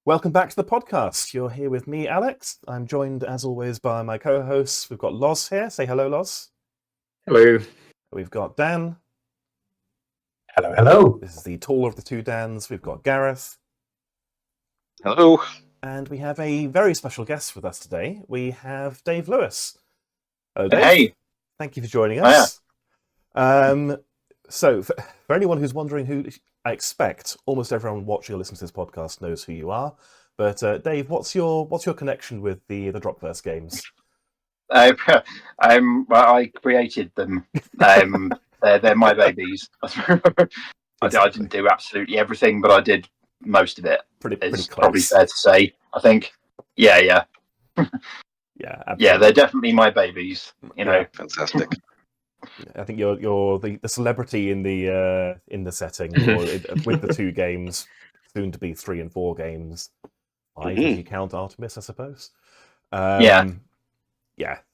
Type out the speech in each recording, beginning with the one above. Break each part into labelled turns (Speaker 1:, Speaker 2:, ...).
Speaker 1: Welcome back to the podcast. You're here with me, Alex. I'm joined, as always, by my co-hosts. We've got Loz here. Say hello, Loz.
Speaker 2: Hello.
Speaker 1: We've got Dan.
Speaker 3: Hello, hello.
Speaker 1: This is the taller of the two Dans. We've got Gareth.
Speaker 2: Hello.
Speaker 1: And we have a very special guest with us today. We have Dave Lewis. Hello, Dave.
Speaker 2: Hey.
Speaker 1: Thank you for joining us. So, for anyone who's wondering who... I expect almost everyone watching or listening to this podcast knows who you are. But Dave, what's your connection with the Dropverse games?
Speaker 2: Well, I created them. They're my babies. I didn't do absolutely everything, but I did most of it.
Speaker 1: Pretty close.
Speaker 2: Probably fair to say. I think. Yeah.
Speaker 1: Yeah, absolutely.
Speaker 2: Yeah, they're definitely my babies. You know,
Speaker 4: fantastic.
Speaker 1: I think you're the celebrity in the setting, or with the two games, soon to be 3 and 4 games. 5 if you count Artemis, I suppose.
Speaker 2: Yeah.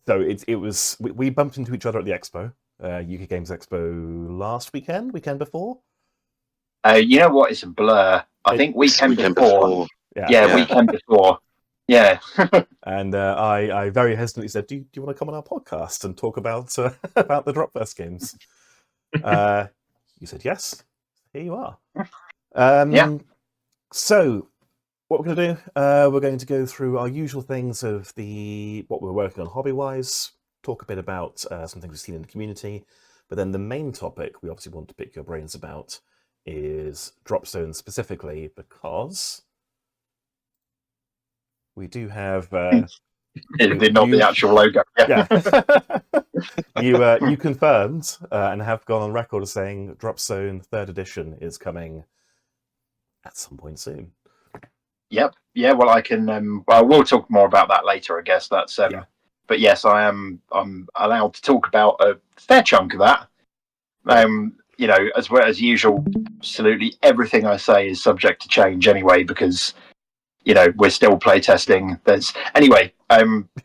Speaker 1: So it was we bumped into each other at the Expo, UK Games Expo last weekend before.
Speaker 2: You know what? It's a blur. I think weekend before.
Speaker 1: Yeah,
Speaker 2: weekend before. Yeah.
Speaker 1: And I very hesitantly said, "Do you want to come on our podcast and talk about about the Dropverse games?" You said yes. Here you are.
Speaker 2: Yeah.
Speaker 1: So, what we're going to do? We're going to go through our usual things of what we're working on hobby-wise. Talk a bit about some things we've seen in the community, but then the main topic we obviously want to pick your brains about is Dropzone specifically, because we do have
Speaker 2: Not the actual logo. Yeah.
Speaker 1: You confirmed and have gone on record as saying Dropzone 3rd edition is coming at some point soon.
Speaker 2: Yep. Yeah. Well, I can. Well, we'll talk more about that later, I guess. That's. But yes, I'm allowed to talk about a fair chunk of that. You know, as usual, absolutely everything I say is subject to change anyway, because you know we're still playtesting. Anyway.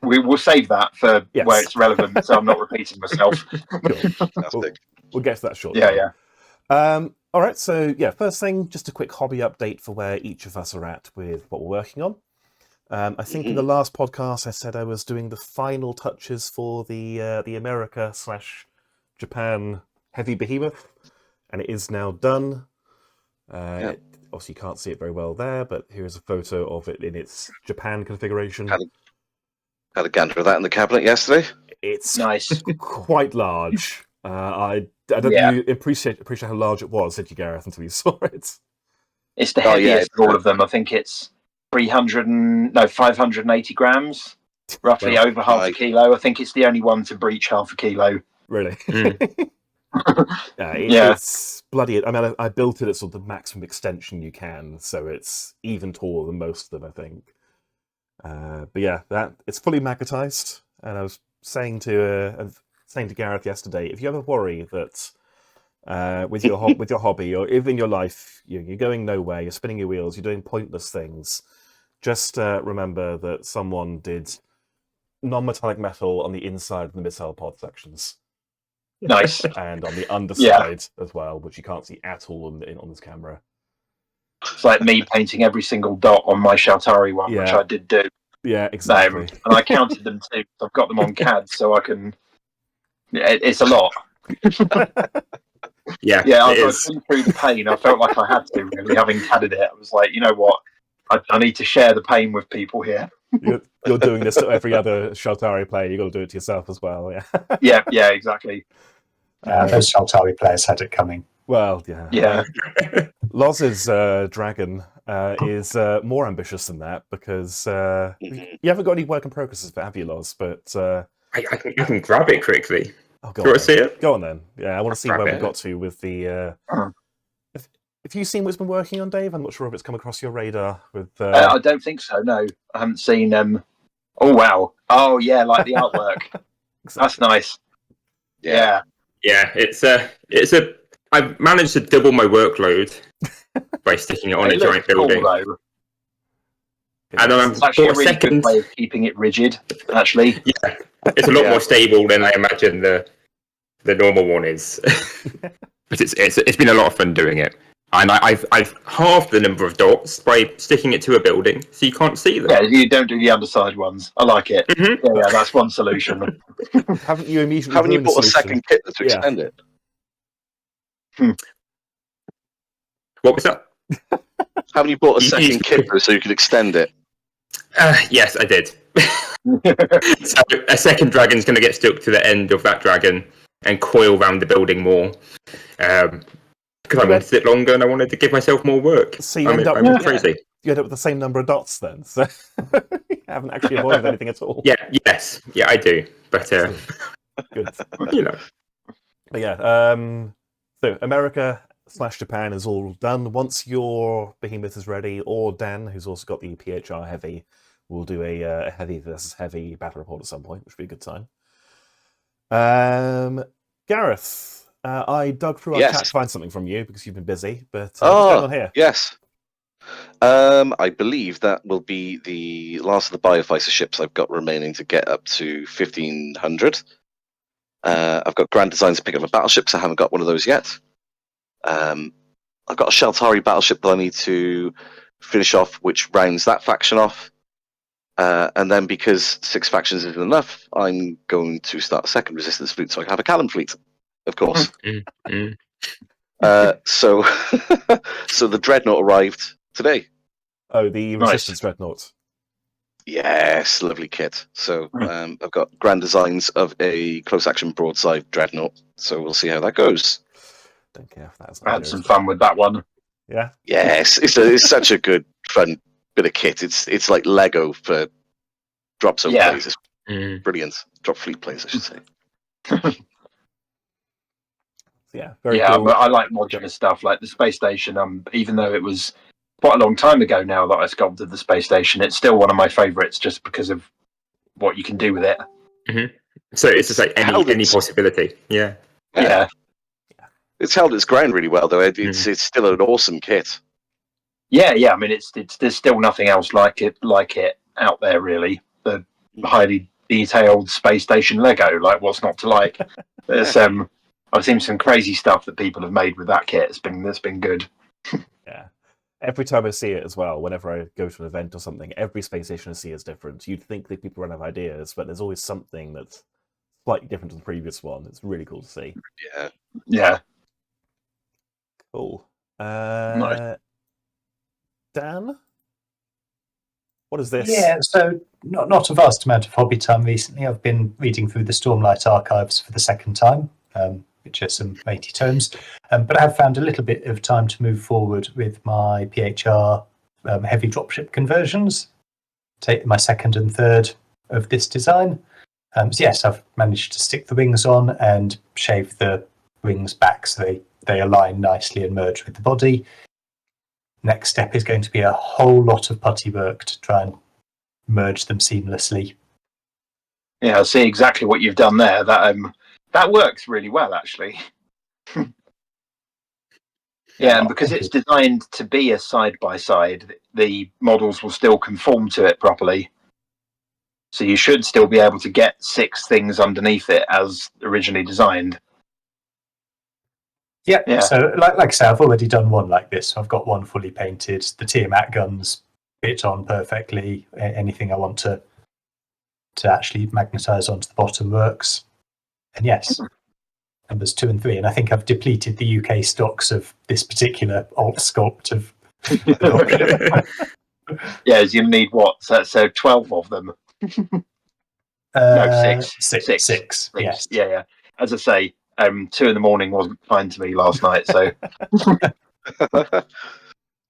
Speaker 2: We will save that for where it's relevant, so I'm not repeating myself.
Speaker 1: We'll get to that shortly.
Speaker 2: Yeah.
Speaker 1: All right. So first thing, just a quick hobby update for where each of us are at with what we're working on. I think in the last podcast I said I was doing the final touches for the America/Japan heavy behemoth, and it is now done. Obviously, you can't see it very well there, but here's a photo of it in its Japan configuration.
Speaker 4: Had a gander of that in the cabinet yesterday.
Speaker 1: It's
Speaker 2: nice,
Speaker 1: quite large. I don't think you appreciate how large it was, did you, Gareth, until you saw it?
Speaker 2: It's the heaviest of all of them. I think it's 580 grams, roughly over half a kilo. I think it's the only one to breach half a kilo.
Speaker 1: Really? It's bloody. I mean, I built it at sort of the maximum extension you can, so it's even taller than most of them, I think. But yeah, it's fully magnetized, and I was saying to Gareth yesterday, if you ever worry that with your hobby or even in your life you're going nowhere, you're spinning your wheels, you're doing pointless things, just remember that someone did non-metallic metal on the inside of the missile pod sections.
Speaker 2: Nice.
Speaker 1: And on the underside as well, which you can't see at all on this camera.
Speaker 2: It's like me painting every single dot on my Shaltari one, which I did do.
Speaker 1: Yeah, exactly.
Speaker 2: And I counted them too. I've got them on CAD, so I can. It's a lot.
Speaker 3: Yeah,
Speaker 2: I've been through the pain. I felt like I had to, really, having CAD'd it. I was like, you know what? I need to share the pain with people here.
Speaker 1: You're doing this to every other Shaltari player. You've got to do it to yourself as well.
Speaker 2: Yeah, exactly.
Speaker 3: Those Shaltari players had it coming.
Speaker 1: Well,
Speaker 2: yeah.
Speaker 1: Loz's dragon is more ambitious than that, because you haven't got any work in progress, have you, Loz? But
Speaker 5: I can grab it quickly.
Speaker 1: Oh,
Speaker 5: do you want to see it?
Speaker 1: Go on then. Yeah, I want to see where we got to with the. Have you seen what it's been working on, Dave? I'm not sure if it's come across your radar.
Speaker 2: I don't think so. No, I haven't seen. Oh wow! Oh yeah, like the artwork. Exactly. That's nice. Yeah.
Speaker 5: I've managed to double my workload by sticking it on a giant building.
Speaker 2: Cool,
Speaker 5: and
Speaker 2: it's actually a really good way of keeping it rigid. Actually,
Speaker 5: yeah, it's a lot more stable than I imagine the normal one is. But it's been a lot of fun doing it. And I've halved the number of dots by sticking it to a building, so you can't see them.
Speaker 2: Yeah, you don't do the underside ones. I like it.
Speaker 5: Mhm.
Speaker 2: Yeah, that's one solution.
Speaker 1: Haven't you immediately
Speaker 4: Haven't you
Speaker 1: ruined the
Speaker 4: bought a
Speaker 1: solution?
Speaker 4: second kit to
Speaker 1: Yeah.
Speaker 4: extend it?
Speaker 5: What was that?
Speaker 4: Haven't you bought a
Speaker 5: You-
Speaker 4: second kit so you could extend it?
Speaker 5: Yes, I did. So a second dragon's going to get stuck to the end of that dragon and coil around the building more. Because I wanted it longer and I wanted to give myself more work.
Speaker 1: So you
Speaker 5: I'm
Speaker 1: end up
Speaker 5: crazy.
Speaker 1: you end up with the same number of dots then. So you haven't actually avoided anything at all.
Speaker 5: Yeah, yes. Yeah, I do. But,
Speaker 1: Good.
Speaker 5: you know.
Speaker 1: But yeah, so America/Japan is all done. Once your behemoth is ready, or Dan, who's also got the PHR heavy, will do a heavy versus heavy battle report at some point, which would be a good time. Gareth, I dug through our
Speaker 4: Yes.
Speaker 1: chat to find something from you because you've been busy. But what's going on here?
Speaker 4: Yes. I believe that will be the last of the Bioficer ships I've got remaining to get up to 1500. I've got grand designs to pick up a battleship, so I haven't got one of those yet. I've got a Sheltari battleship that I need to finish off, which rounds that faction off. And then because 6 factions isn't enough, I'm going to start a second resistance fleet, so I can have a Callum fleet, of course. So the Dreadnought arrived today.
Speaker 1: Oh, the
Speaker 2: Nice.
Speaker 1: Resistance Dreadnought.
Speaker 4: Yes, lovely kit. So I've got grand designs of a close action broadside Dreadnought, so we'll see how that goes.
Speaker 1: Don't care if that's
Speaker 2: I had some fun with that one.
Speaker 1: Yeah.
Speaker 4: Yes, it's such a good, fun bit of kit. It's like Lego for Dropzone players. It's brilliant. Dropfleet players, I should say.
Speaker 1: Yeah, very
Speaker 2: Yeah,
Speaker 1: cool.
Speaker 2: but I like modular stuff, like the space station. Even though it was quite a long time ago now that I sculpted the space station, it's still one of my favourites just because of what you can do with it.
Speaker 5: So it's just like
Speaker 4: held
Speaker 5: any
Speaker 4: its-
Speaker 5: possibility. Yeah.
Speaker 2: Yeah,
Speaker 4: It's held its ground really well, though. It's still an awesome kit.
Speaker 2: yeah. I mean, it's there's still nothing else like it out there really. The highly detailed space station Lego, like what's not to like? There's I've seen some crazy stuff that people have made with that kit. It's been good.
Speaker 1: Yeah. Every time I see it as well, whenever I go to an event or something, every space station I see is different. You'd think that people run out of ideas, but there's always something that's slightly different to the previous one. It's really cool to see.
Speaker 2: Yeah.
Speaker 1: Cool.
Speaker 2: Nice.
Speaker 1: Dan? What is this?
Speaker 3: Yeah, so not a vast amount of hobby time recently. I've been reading through the Stormlight archives for the second time, which are some 80 tomes. But I have found a little bit of time to move forward with my PHR heavy dropship conversions. Take my second and third of this design. So yes, I've managed to stick the wings on and shave the wings back so they align nicely and merge with the body. Next step is going to be a whole lot of putty work to try and merge them seamlessly.
Speaker 2: Yeah, I see exactly what you've done there. That works really well, actually. Yeah, and because it's designed to be a side by side, the models will still conform to it properly. So you should still be able to get 6 things underneath it as originally designed.
Speaker 3: Yeah. So like I say, I've already done one like this. So I've got one fully painted. The Tiamat guns fit on perfectly. Anything I want to actually magnetize onto the bottom works. And yes, numbers 2 and 3. And I think I've depleted the UK stocks of this particular alt sculpt of
Speaker 2: Yeah, you need what? So 12 of them. No, 6.
Speaker 3: 6. Yes.
Speaker 2: Yeah. As I say, 2 in the morning wasn't kind to me last night, so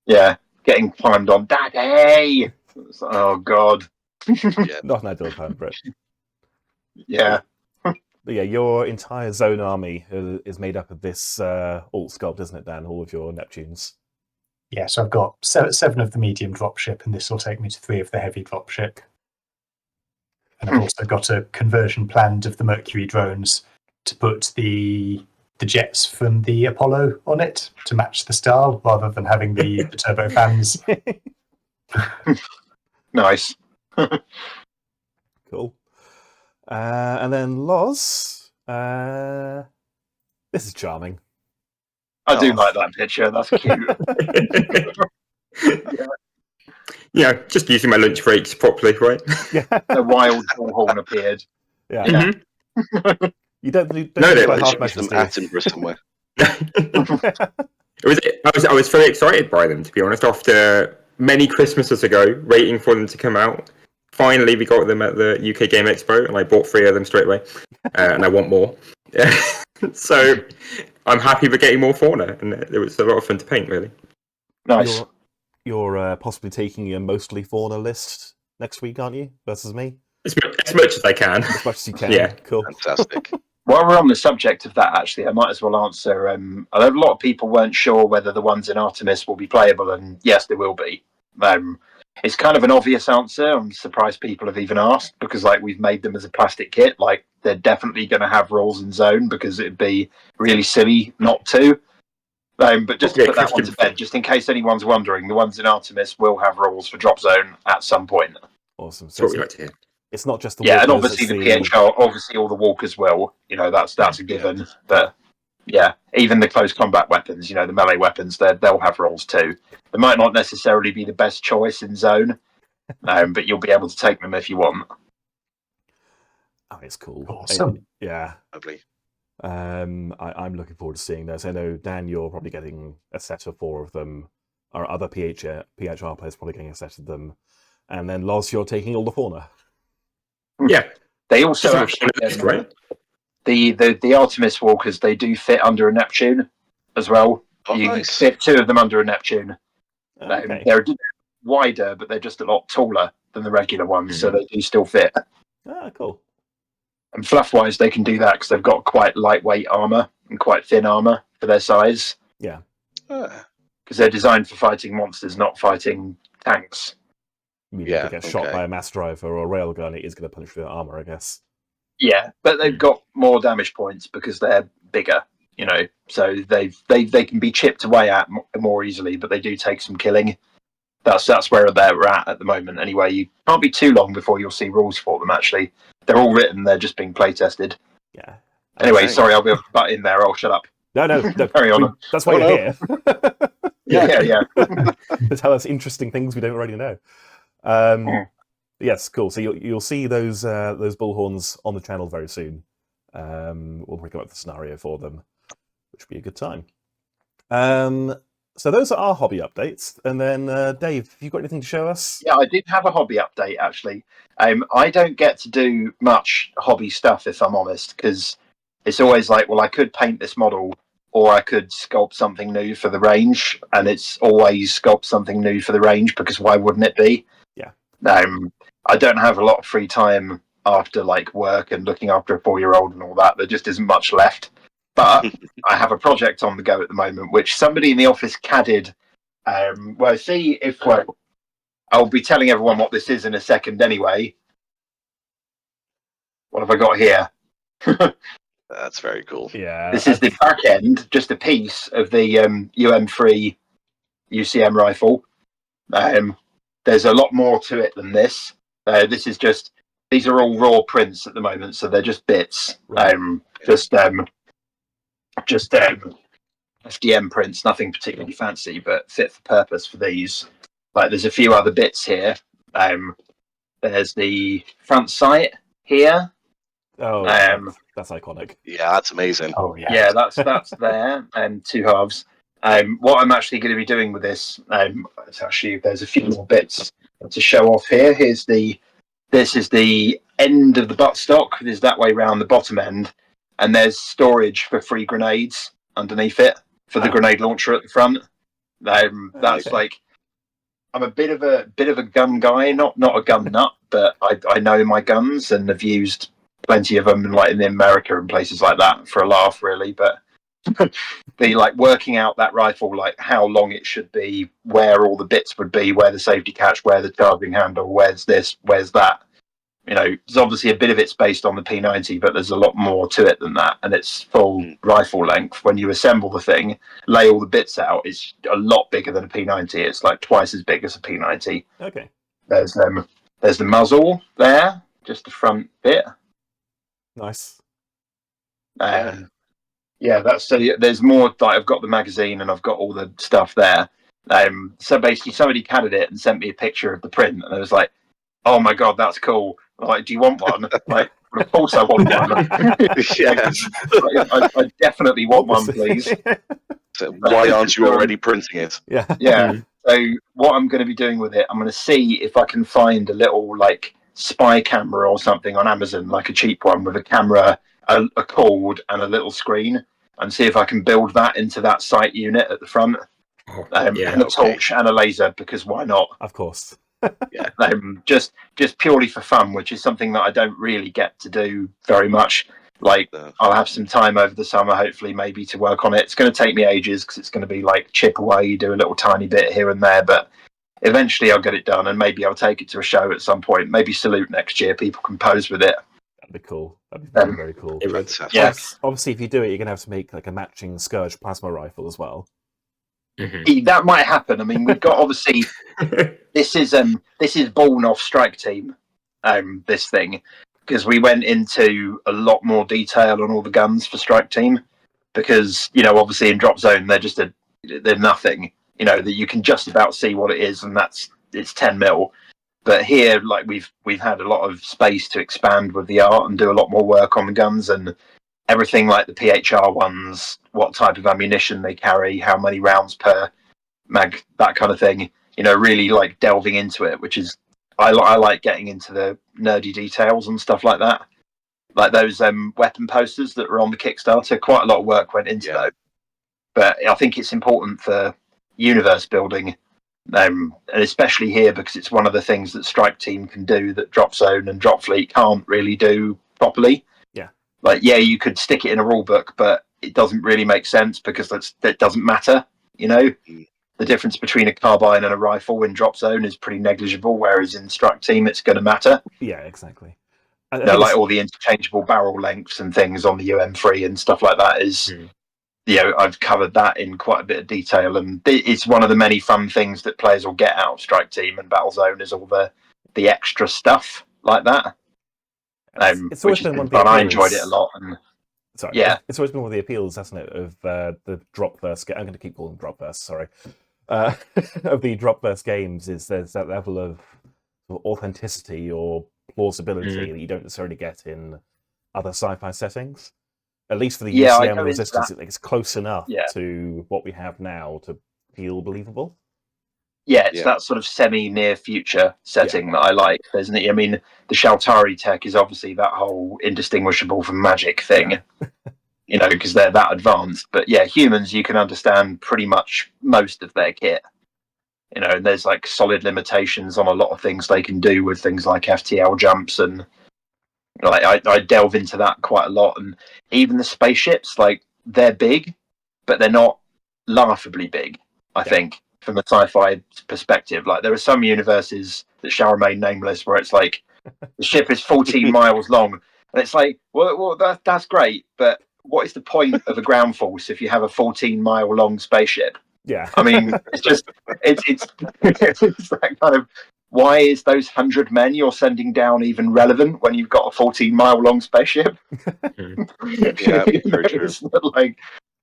Speaker 2: yeah, getting climbed on, Daddy. Oh God.
Speaker 1: Not an ideal time for it.
Speaker 2: Yeah.
Speaker 1: But yeah, your entire zone army is made up of this alt sculpt, isn't it, Dan? All of your Neptunes.
Speaker 3: Yeah, so I've got 7 of the medium dropship, and this will take me to 3 of the heavy dropship. And I've also got a conversion planned of the Mercury drones to put the jets from the Apollo on it to match the style, rather than having the turbo fans.
Speaker 2: Nice.
Speaker 1: Cool. And then Loz. This is charming.
Speaker 2: I do
Speaker 1: Oh.
Speaker 2: like that picture. That's cute.
Speaker 5: Yeah, just using my lunch breaks properly, right?
Speaker 1: Yeah.
Speaker 2: The wild bullhorn appeared.
Speaker 1: Yeah.
Speaker 2: Yeah.
Speaker 5: Mhm.
Speaker 1: You don't need
Speaker 5: No,
Speaker 1: to
Speaker 5: there
Speaker 1: buy
Speaker 4: There
Speaker 1: half
Speaker 4: should be
Speaker 1: measures,
Speaker 4: some
Speaker 1: Steve.
Speaker 4: Attenborough somewhere.
Speaker 5: I was very excited by them, to be honest. After many Christmases ago, waiting for them to come out, finally we got them at the UK Game Expo, and I bought 3 of them straight away, and I want more. So I'm happy we're getting more fauna, and it was a lot of fun to paint, really.
Speaker 2: Nice.
Speaker 1: You're possibly taking a mostly fauna list next week, aren't you? Versus me,
Speaker 5: As much as I can.
Speaker 1: as much as you can.
Speaker 5: Yeah.
Speaker 1: Cool.
Speaker 4: Fantastic.
Speaker 2: While we're on the subject of that, actually, I might as well answer. I know a lot of people weren't sure whether the ones in Artemis will be playable, and yes, they will be. It's kind of an obvious answer. I'm surprised people have even asked because, like, we've made them as a plastic kit. Like, they're definitely going to have rules in Zone because it'd be really silly not to. But just to
Speaker 5: Yeah,
Speaker 2: put that one
Speaker 5: Christian.
Speaker 2: to bed, just in case anyone's wondering, the ones in Artemis will have rules for Dropzone at some point.
Speaker 1: Awesome.
Speaker 5: That's
Speaker 1: So
Speaker 5: what we like to hear.
Speaker 1: it's not just the
Speaker 2: Yeah, and
Speaker 1: walkers,
Speaker 2: obviously
Speaker 1: it's
Speaker 2: the PHR, obviously all the walkers will. You know, that's a given. But yeah, even the close combat weapons, you know, the melee weapons, they'll have rolls too. They might not necessarily be the best choice in Zone, but you'll be able to take them if you want.
Speaker 1: Oh, it's cool.
Speaker 3: Awesome.
Speaker 1: Yeah.
Speaker 4: Lovely.
Speaker 1: I'm looking forward to seeing those. I know, Dan, you're probably getting a set of 4 of them. Our other PHR players probably getting a set of them. And then, Loz, you're taking all the fauna.
Speaker 5: Yeah.
Speaker 2: They also
Speaker 5: Just
Speaker 2: actually,
Speaker 5: list, right?
Speaker 2: the Artemis walkers, they do fit under a Neptune as well.
Speaker 4: Oh,
Speaker 2: You
Speaker 4: nice.
Speaker 2: fit 2 of them under a Neptune.
Speaker 1: Okay.
Speaker 2: They're wider, but they're just a lot taller than the regular ones, so they do still fit.
Speaker 1: Ah, cool.
Speaker 2: And fluff-wise, they can do that because they've got quite lightweight armor and quite thin armor for their size.
Speaker 1: Yeah.
Speaker 4: Ah,
Speaker 2: Because they're designed for fighting monsters, not fighting tanks.
Speaker 1: I mean,
Speaker 4: Yeah,
Speaker 1: if they get shot
Speaker 4: okay.
Speaker 1: by a mass driver or a railgun, it is going to punch through their armor, I guess.
Speaker 2: Yeah, but they've got more damage points because they're bigger, you know. So they can be chipped away at more easily, but they do take some killing. That's where they're at the moment. Anyway, you can't be too long before you'll see rules for them. Actually, they're all written. They're just being play tested.
Speaker 1: Yeah.
Speaker 2: Anyway,
Speaker 4: Okay.
Speaker 2: sorry, I'll be able to butt in there. I'll shut up.
Speaker 1: No.
Speaker 2: Carry on.
Speaker 1: That's why
Speaker 4: Oh,
Speaker 1: you're here.
Speaker 2: Yeah.
Speaker 1: To tell us interesting things we don't already know. Yes, cool. So you'll see those bullhorns on the channel very soon. We'll bring up the scenario for them, which will be a good time. So those are our hobby updates. And then, Dave, have you got anything to show us?
Speaker 2: Yeah, I did have a hobby update actually. I don't get to do much hobby stuff if I'm honest, because it's always like, well, I could paint this model, or I could sculpt something new for the range, and it's always sculpt something new for the range because why wouldn't it be?
Speaker 1: Yeah.
Speaker 2: I don't have a lot of free time after like work and looking after a 4-year-old and all that. There just isn't much left. But I have a project on the go at the moment, which somebody in the office CAD'd. I'll be telling everyone what this is in a second anyway. What have I got here?
Speaker 4: That's very cool.
Speaker 1: Yeah.
Speaker 2: This is the back end, just a piece of the UM3 UCM rifle. There's a lot more to it than this. These are all raw prints at the moment, so they're just bits.
Speaker 1: Right.
Speaker 2: Just FDM prints, nothing particularly fancy, but fit for purpose for these. Like, there's a few other bits here. There's the front sight here.
Speaker 1: Oh, that's iconic.
Speaker 4: Yeah, that's amazing.
Speaker 3: Oh yeah.
Speaker 2: Yeah, that's there, and 2 halves. What I'm actually going to be doing with this, there's a few more bits to show off here. This is the end of the buttstock. This is that way round the bottom end, and there's storage for 3 grenades underneath it for the grenade launcher at the front. That's
Speaker 1: Okay.
Speaker 2: like, I'm a bit of a gun guy, not a gun nut, but I know my guns and have used plenty of them, like in America and places like that, for a laugh, really. But the like working out that rifle, like how long it should be, where all the bits would be, where the safety catch, where the charging handle, where's this, where's that. You know, there's obviously a bit of it's based on the P90, but there's a lot more to it than that, and it's full rifle length. When you assemble the thing, lay all the bits out, it's a lot bigger than a P90. It's like twice as big as a P90.
Speaker 1: Okay.
Speaker 2: There's the muzzle there, just the front bit.
Speaker 1: Nice.
Speaker 2: Yeah, Yeah, that's so. There's more. Like I've got the magazine and I've got all the stuff there. So basically, somebody canned it and sent me a picture of the print, and I was like, "Oh my god, that's cool! Like, do you want one?" Like, of course I want one.
Speaker 4: Yes.
Speaker 2: I definitely want one, please.
Speaker 4: So why aren't you already printing it?
Speaker 1: Yeah.
Speaker 2: Yeah. So what I'm going to be doing with it, I'm going to see if I can find a little like spy camera or something on Amazon, like a cheap one with a camera, a cord, and a little screen, and see if I can build that into that sight unit at the front, and a torch and a laser, because why not?
Speaker 1: Of course.
Speaker 4: Yeah.
Speaker 2: Just purely for fun, which is something that I don't really get to do very much. Like, I'll have some time over the summer, hopefully, maybe to work on it. It's going to take me ages because it's going to be like chip away, do a little tiny bit here and there, but eventually I'll get it done, and maybe I'll take it to a show at some point. Maybe Salute next year. People can pose with it.
Speaker 1: That'd be cool. That'd be very, very cool.
Speaker 4: Fantastic.
Speaker 2: Yes.
Speaker 1: Obviously, if you do it, you're going to have to make like a matching Scourge plasma rifle as well.
Speaker 2: That might happen. I mean, we've got obviously this is born off Strike Team, this thing, because we went into a lot more detail on all the guns for Strike Team, because obviously in Dropzone they're nothing, that you can just about see what it is, and it's 10 mil. But here, like we've had a lot of space to expand with the art and do a lot more work on the guns and everything, like the PHR ones, what type of ammunition they carry, how many rounds per mag, that kind of thing. Really like delving into it, which is I like getting into the nerdy details and stuff like that. Like those weapon posters that were on the Kickstarter, quite a lot of work went into those. But I think it's important for universe building, and especially here because it's one of the things that Strike Team can do that Dropzone and Dropfleet can't really do properly. Like, you could stick it in a rule book, but it doesn't really make sense because that doesn't matter. The difference between a carbine and a rifle in Dropzone is pretty negligible, whereas in Strike Team it's going to matter.
Speaker 1: Yeah, exactly.
Speaker 2: Like all the interchangeable barrel lengths and things on the UM3 and stuff like that is, I've covered that in quite a bit of detail, and it's one of the many fun things that players will get out of Strike Team and Battlezone is all the extra stuff like that.
Speaker 1: It's always been one of the
Speaker 2: fun.
Speaker 1: appeals.
Speaker 2: I enjoyed it a lot. And
Speaker 1: it's always been one of the appeals, hasn't it, of the Dropverse. I'm going to keep calling them Dropverse. Sorry, of the Dropverse games is there's that level of authenticity or plausibility that you don't necessarily get in other sci-fi settings. At least for the UCM and Resistance, it's close enough to what we have now to feel believable.
Speaker 2: Yeah, it's that sort of semi-near future setting that I like, isn't it? I mean, the Shaltari tech is obviously that whole indistinguishable from magic thing, because they're that advanced. But humans, you can understand pretty much most of their kit. And there's like solid limitations on a lot of things they can do with things like FTL jumps, and like I delve into that quite a lot. And even the spaceships, like they're big, but they're not laughably big, I think. From a sci-fi perspective, like there are some universes that shall remain nameless where it's like the ship is 14 miles long, and it's like, well, that's great, but what is the point of a ground force if you have a 14-mile long spaceship?
Speaker 1: Yeah,
Speaker 2: I mean, it's just it's that kind of, why is those 100 men you're sending down even relevant when you've got a 14-mile long spaceship?
Speaker 4: Yeah, very true.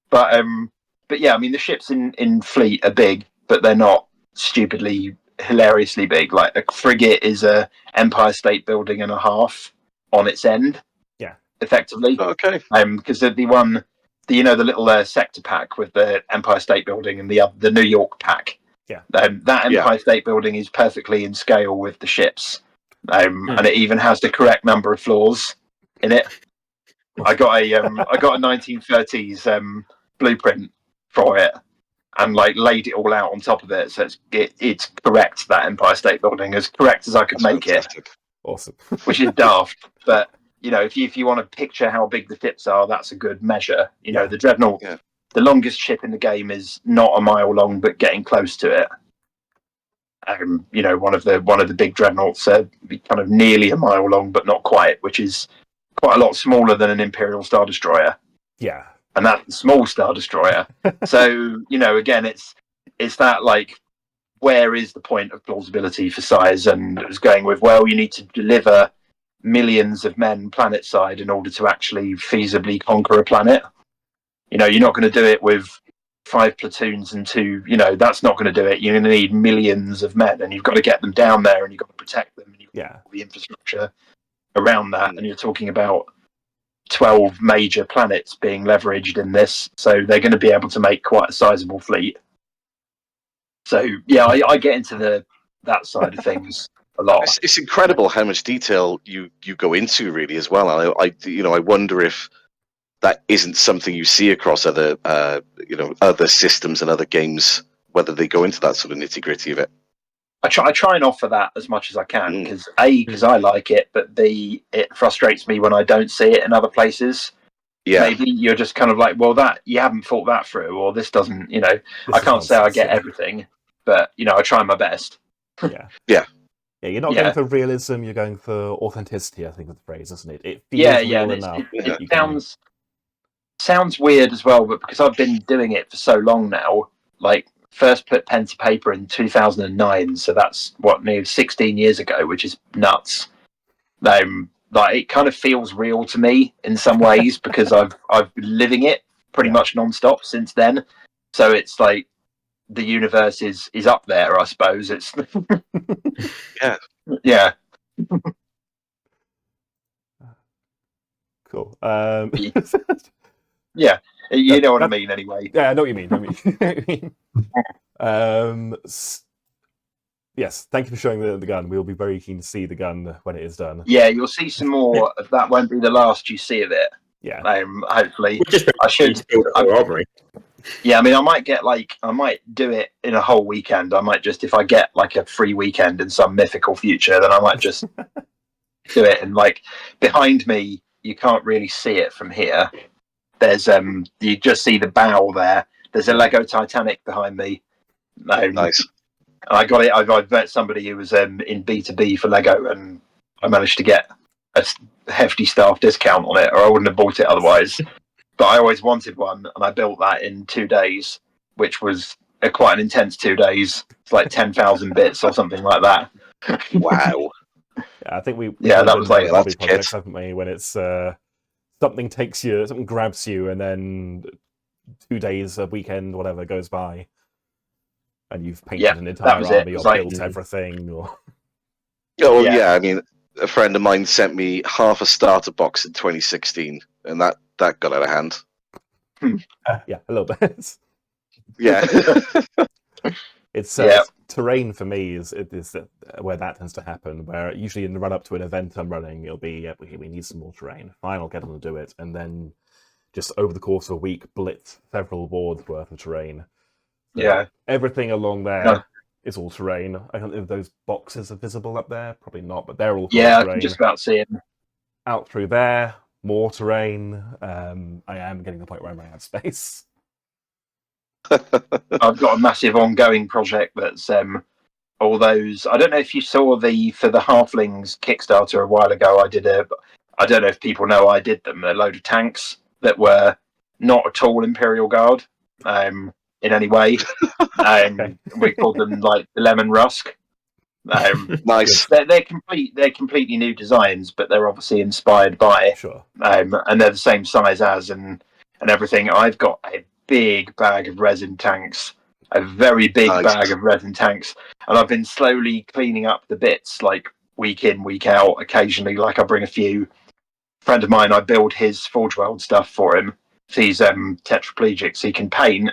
Speaker 2: But yeah, I mean, the ships in Fleet are big, but they're not stupidly, hilariously big. Like a frigate is a Empire State Building and a half on its end. Yeah, effectively.
Speaker 4: Okay.
Speaker 2: Because the one, the little sector pack with the Empire State Building and the New York pack.
Speaker 1: Yeah.
Speaker 2: That Empire State Building is perfectly in scale with the ships, and it even has the correct number of floors in it. I got a 1930s blueprint for it, and like laid it all out on top of it, so it's correct. That Empire State Building, as correct as I could make
Speaker 4: fantastic.
Speaker 2: It.
Speaker 1: Awesome.
Speaker 2: Which is daft, but if you want to picture how big the ships are, that's a good measure. The Dreadnought, the longest ship in the game is not a mile long, but getting close to it. One of the big Dreadnoughts kind of nearly a mile long, but not quite, which is quite a lot smaller than an Imperial Star Destroyer.
Speaker 1: Yeah.
Speaker 2: And that's a small Star Destroyer. So, again, it's that, like, where is the point of plausibility for size? And it was going with, well, you need to deliver millions of men planet side in order to actually feasibly conquer a planet. You're not going to do it with 5 platoons and 2. That's not going to do it. You're going to need millions of men, and you've got to get them down there, and you've got to protect them, and you've got the infrastructure around that. And you're talking about 12 major planets being leveraged in this, so they're going to be able to make quite a sizable fleet. So yeah, I get into that side of things a lot.
Speaker 4: It's incredible how much detail you go into, really, as well. I wonder if that isn't something you see across other other systems and other games, whether they go into that sort of nitty gritty of it.
Speaker 2: I try and offer that as much as I can, because I like it, but B, it frustrates me when I don't see it in other places. Yeah. Maybe you're just kind of like, well, that you haven't thought that through, or this doesn't, I can't say I get everything, but I try my best.
Speaker 1: Yeah, you're not going for realism, you're going for authenticity, I think is the phrase, isn't it? It feels real enough.
Speaker 2: It sounds weird as well, but because I've been doing it for so long now, like first put pen to paper in 2009, so that's nearly 16 years ago, which is nuts. Like it kind of feels real to me in some ways because I've been living it pretty much non-stop since then. So it's like the universe is up there, I suppose. It's yeah.
Speaker 1: Cool.
Speaker 2: Yeah, you know what I mean, anyway.
Speaker 1: Yeah, I know what you mean. Yes, thank you for showing the gun. We'll be very keen to see the gun when it is done.
Speaker 2: Yeah, you'll see some more. That won't be the last you see of it.
Speaker 1: Yeah.
Speaker 2: Hopefully,
Speaker 5: I should build a whole armory.
Speaker 2: Yeah, I mean, I might do it in a whole weekend. I might just, if I get like a free weekend in some mythical future, then I might just do it. And like behind me, you can't really see it from here. There's you just see the bow there. There's a Lego Titanic behind me.
Speaker 4: Nice.
Speaker 2: I got it. I've met somebody who was in B2B for Lego, and I managed to get a hefty staff discount on it, or I wouldn't have bought it otherwise. But I always wanted one, and I built that in 2 days, which was quite an intense 2 days. It's like 10,000 bits or something like that.
Speaker 4: Wow.
Speaker 1: Yeah, I think we
Speaker 2: that was like
Speaker 1: hobby projects, haven't we? When it's something grabs you, and then 2 days, a weekend, whatever goes by, and you've painted an entire army or built everything. Or
Speaker 4: I mean, a friend of mine sent me half a starter box in 2016, and that got out of hand.
Speaker 1: Yeah, a little bit.
Speaker 4: Yeah.
Speaker 1: It's terrain for me is where that tends to happen, where usually in the run up to an event I'm running, it'll be we need some more terrain. Fine, I'll get on to do it, and then just over the course of a week blitz several boards worth of terrain. So everything along there is all terrain. I don't know if those boxes are visible up there, probably not, but they're all terrain.
Speaker 2: I can just about see it.
Speaker 1: Out through there, more terrain. I am getting to the point where I'm running out of space.
Speaker 2: I've got a massive ongoing project that's all those. I don't know if you saw for the Halflings Kickstarter a while ago. I don't know if people know I did them. A load of tanks that were not at all Imperial Guard in any way. We called them like the Lemon Rusk.
Speaker 4: Nice.
Speaker 2: They're completely new designs, but they're obviously inspired by.
Speaker 1: Sure.
Speaker 2: And they're the same size as and everything. I've got a big bag of resin tanks, a very big bag of resin tanks, and I've been slowly cleaning up the bits, like week in, week out. Occasionally, like I bring a few. A friend of mine, I build his Forge World stuff for him. He's tetraplegic, so he can paint,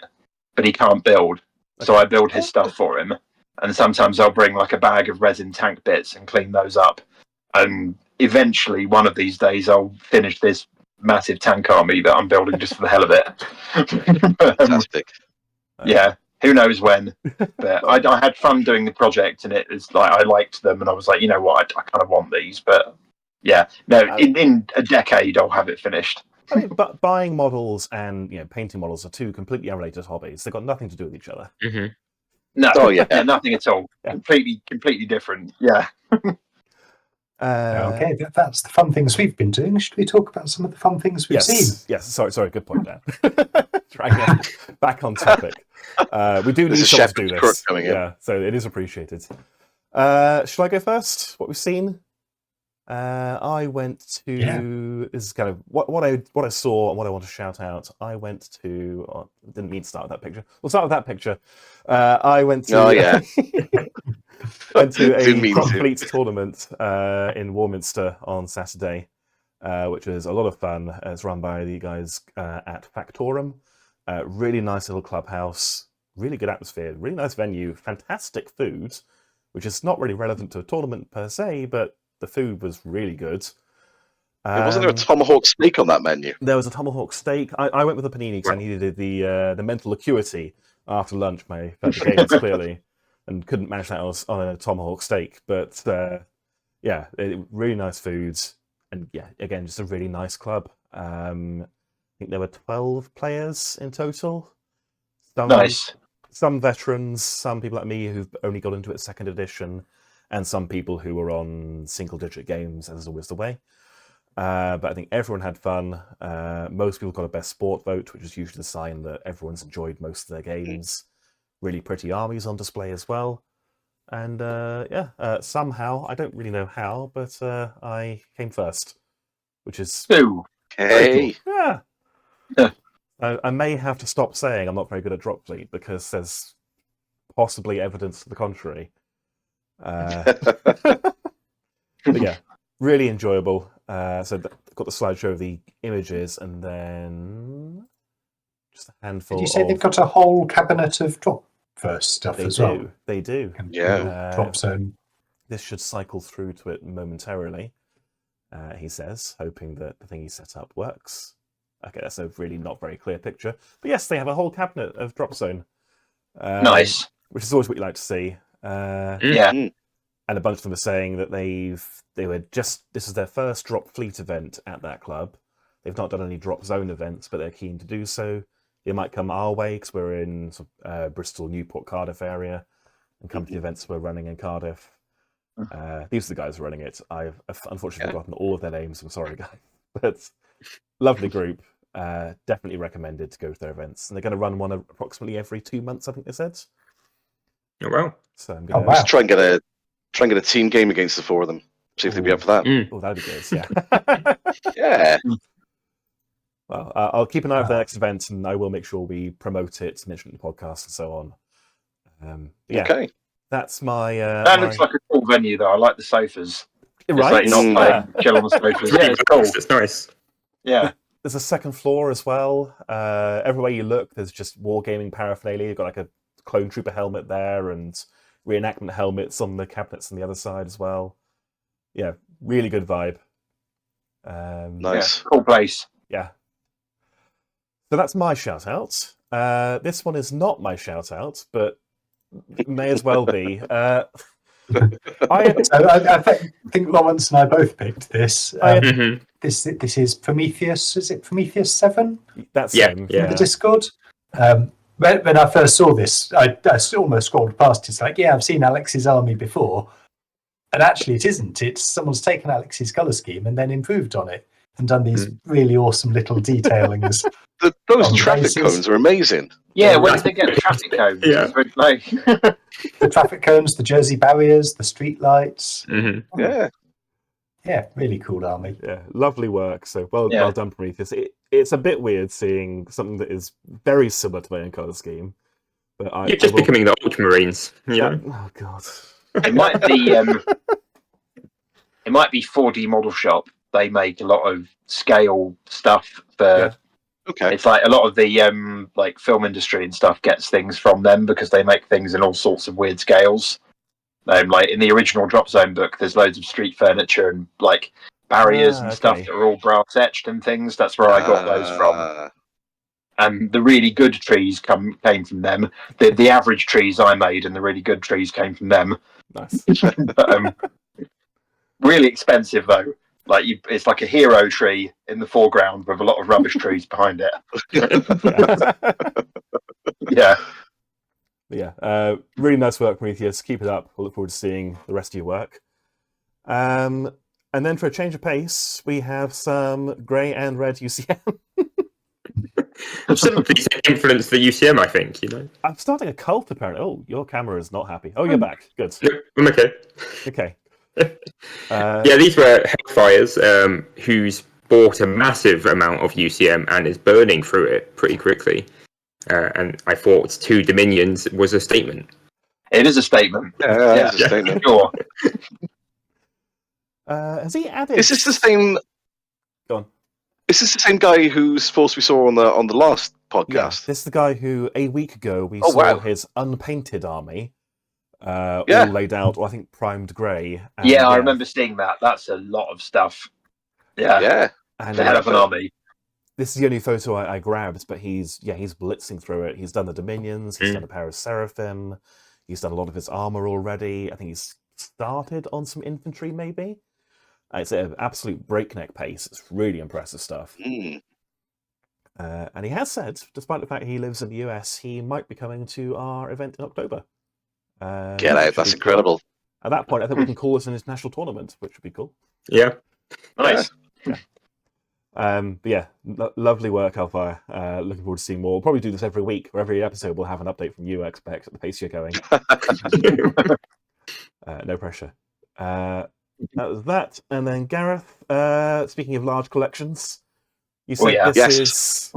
Speaker 2: but he can't build. So I build his stuff for him, and sometimes I'll bring like a bag of resin tank bits and clean those up. And eventually, one of these days, I'll finish this massive tank army that I'm building just for the hell of it.
Speaker 4: Fantastic.
Speaker 2: Yeah, who knows when? But I had fun doing the project, and it's like I liked them, and I was like, you know what, I kind of want these. But yeah, no, in a decade I'll have it finished.
Speaker 1: I mean, but buying models and painting models are two completely unrelated hobbies. They've got nothing to do with each other.
Speaker 5: Mm-hmm.
Speaker 2: No, nothing at all. Yeah. Completely different. Yeah.
Speaker 3: Okay, that's the fun things we've been doing. Should we talk about some of the fun things we've seen?
Speaker 1: Yes, sorry, good point, Dan. Trying back on topic. We do need someone to do this. Yeah, so it is appreciated. Shall I go first? What we've seen? I went to this is kind of what I saw and what I want to shout out. I went to didn't mean to start with that picture. We'll start with that picture. I went to went to a Dropfleet tournament in Warminster on Saturday, which was a lot of fun. It's run by the guys at FactoruM. Really nice little clubhouse, really good atmosphere, really nice venue, fantastic food, which is not really relevant to a tournament per se, but the food was really good.
Speaker 4: Wasn't there a tomahawk steak on that menu?
Speaker 1: There was a tomahawk steak. I went with a panini because I needed the mental acuity after lunch. My felt the games clearly, and couldn't manage that on a tomahawk steak. But really nice foods, and again, just a really nice club. I think there were 12 players in total.
Speaker 2: Nice.
Speaker 1: Some veterans, some people like me who've only got into it 2nd edition, and some people who were on single-digit games, as is always the way. But I think everyone had fun. Most people got a best sport vote, which is usually the sign that everyone's enjoyed most of their games. Really pretty armies on display as well. And somehow, I don't really know how, but I came first, which is...
Speaker 2: Ooh.
Speaker 4: Hey.
Speaker 1: Yeah. I may have to stop saying I'm not very good at Dropfleet because there's possibly evidence to the contrary. But yeah, really enjoyable. So got the slideshow of the images, and then just a handful.
Speaker 3: Did you say they've got a whole cabinet of Dropverse stuff as well?
Speaker 1: They do.
Speaker 4: Yeah.
Speaker 3: Dropzone.
Speaker 1: This should cycle through to it momentarily. He says, hoping that the thing he set up works. Okay, that's a really not very clear picture. But yes, they have a whole cabinet of Dropzone.
Speaker 2: Nice.
Speaker 1: Which is always what you like to see.
Speaker 2: Yeah.
Speaker 1: And a bunch of them are saying that this is their first Dropfleet event at that club. They've not done any Dropzone events, but they're keen to do so. They might come our way because we're in Bristol, Newport, Cardiff area, and come to the events we're running in Cardiff. These are the guys who are running it. I've unfortunately forgotten all of their names. I'm sorry, guys. But lovely group. Definitely recommended to go to their events. And they're going to run one approximately every 2 months, I think they said.
Speaker 5: Oh, wow.
Speaker 1: So I'm gonna
Speaker 4: Let's try and get a team game against the 4 of them. See if they'd be up for that.
Speaker 1: Oh, that'd be good, yeah.
Speaker 4: Yeah.
Speaker 1: Well, I'll keep an eye out for the next event, and I will make sure we promote it, mention it in the podcast, and so on.
Speaker 4: Okay.
Speaker 1: That's my...
Speaker 2: that looks like a cool venue, though. I like the sofas.
Speaker 1: Right?
Speaker 2: It's like not playing chill on the sofas. Yeah, it's cool.
Speaker 5: It's nice.
Speaker 2: Yeah.
Speaker 1: There's a second floor as well. Everywhere you look, there's just wargaming paraphernalia. You've got like a clone trooper helmet there, and reenactment helmets on the cabinets on the other side as well. Yeah, really good vibe.
Speaker 4: Nice.
Speaker 2: Yeah, cool place.
Speaker 1: Yeah. So that's my shout out. This one is not my shout out, but may as well be. I
Speaker 3: think Lawrence and I both picked this. This is Prometheus. Is it Prometheus 7?
Speaker 1: That's
Speaker 3: in the Discord. When I first saw this, I almost scrolled past. It's like, I've seen Alex's army before, and actually it isn't. It's someone's taken Alex's color scheme and then improved on it and done these really awesome little detailings.
Speaker 4: Those traffic cones are amazing.
Speaker 2: Yeah, where did they get the traffic cones?
Speaker 5: Yeah.
Speaker 3: The traffic cones, the Jersey barriers, the street lights.
Speaker 4: Yeah.
Speaker 3: Yeah, really cool army.
Speaker 1: Yeah, lovely work. So well done, Prometheus. It's a bit weird seeing something that is very similar to my own colour scheme. But
Speaker 5: You're just becoming the Ultramarines. Yeah.
Speaker 1: Oh god.
Speaker 2: It might be 4D Model Shop. They make a lot of scale stuff for.
Speaker 4: Okay.
Speaker 2: It's like a lot of the like film industry and stuff gets things from them because they make things in all sorts of weird scales. Like in the original Dropzone book, there's loads of street furniture and like barriers and stuff that are all brass etched and things. That's where I got those from. And the really good trees came from them. The average trees I made and the really good trees came from them.
Speaker 1: Nice.
Speaker 2: But, really expensive though. Like it's like a hero tree in the foreground with a lot of rubbish trees behind it. Yeah.
Speaker 1: Yeah, really nice work, Prometheus. Keep it up. We'll look forward to seeing the rest of your work. And then for a change of pace, we have some grey and red UCM.
Speaker 5: Some influence the UCM, I think,
Speaker 1: I'm starting a cult, apparently. Oh, your camera is not happy. Oh, you're back. Good.
Speaker 5: I'm okay.
Speaker 1: Okay.
Speaker 5: Yeah, these were Hellfires, who's bought a massive amount of UCM and is burning through it pretty quickly. And I thought 2 Dominions was a statement.
Speaker 2: It is a statement.
Speaker 4: Yeah, it's a statement.
Speaker 2: Sure.
Speaker 1: Has he added?
Speaker 4: Is this the same?
Speaker 1: Go on.
Speaker 4: Is this the same guy whose force we saw on the last
Speaker 1: Yeah,
Speaker 4: podcast?
Speaker 1: this is the guy who a week ago we
Speaker 4: Oh,
Speaker 1: saw
Speaker 4: wow.
Speaker 1: his unpainted army,
Speaker 4: Yeah.
Speaker 1: all laid out, or I think primed grey. And,
Speaker 2: Yeah, I remember seeing that. That's a lot of stuff. Yeah,
Speaker 4: Yeah.
Speaker 1: And
Speaker 2: it's a hell of an army.
Speaker 1: this is the only photo I grabbed, but he's blitzing through it. He's done the Dominions, he's done a pair of Seraphim, he's done a lot of his armor already. I think he's started on some infantry, maybe. It's an absolute breakneck pace. It's really impressive stuff.
Speaker 4: Mm.
Speaker 1: And he has said, despite the fact he lives in the US, he might be coming to our event in October.
Speaker 4: Get out. That's incredible.
Speaker 1: At that point, I think we can call this an international tournament, which would be cool.
Speaker 5: Yeah.
Speaker 2: Nice.
Speaker 1: But yeah, lovely work, Hellfire. Looking forward to seeing more. We'll probably do this every week, or every episode we'll have an update from you, I expect, at the pace you're going. No pressure. That was that. And then Gareth, speaking of large collections, you said this is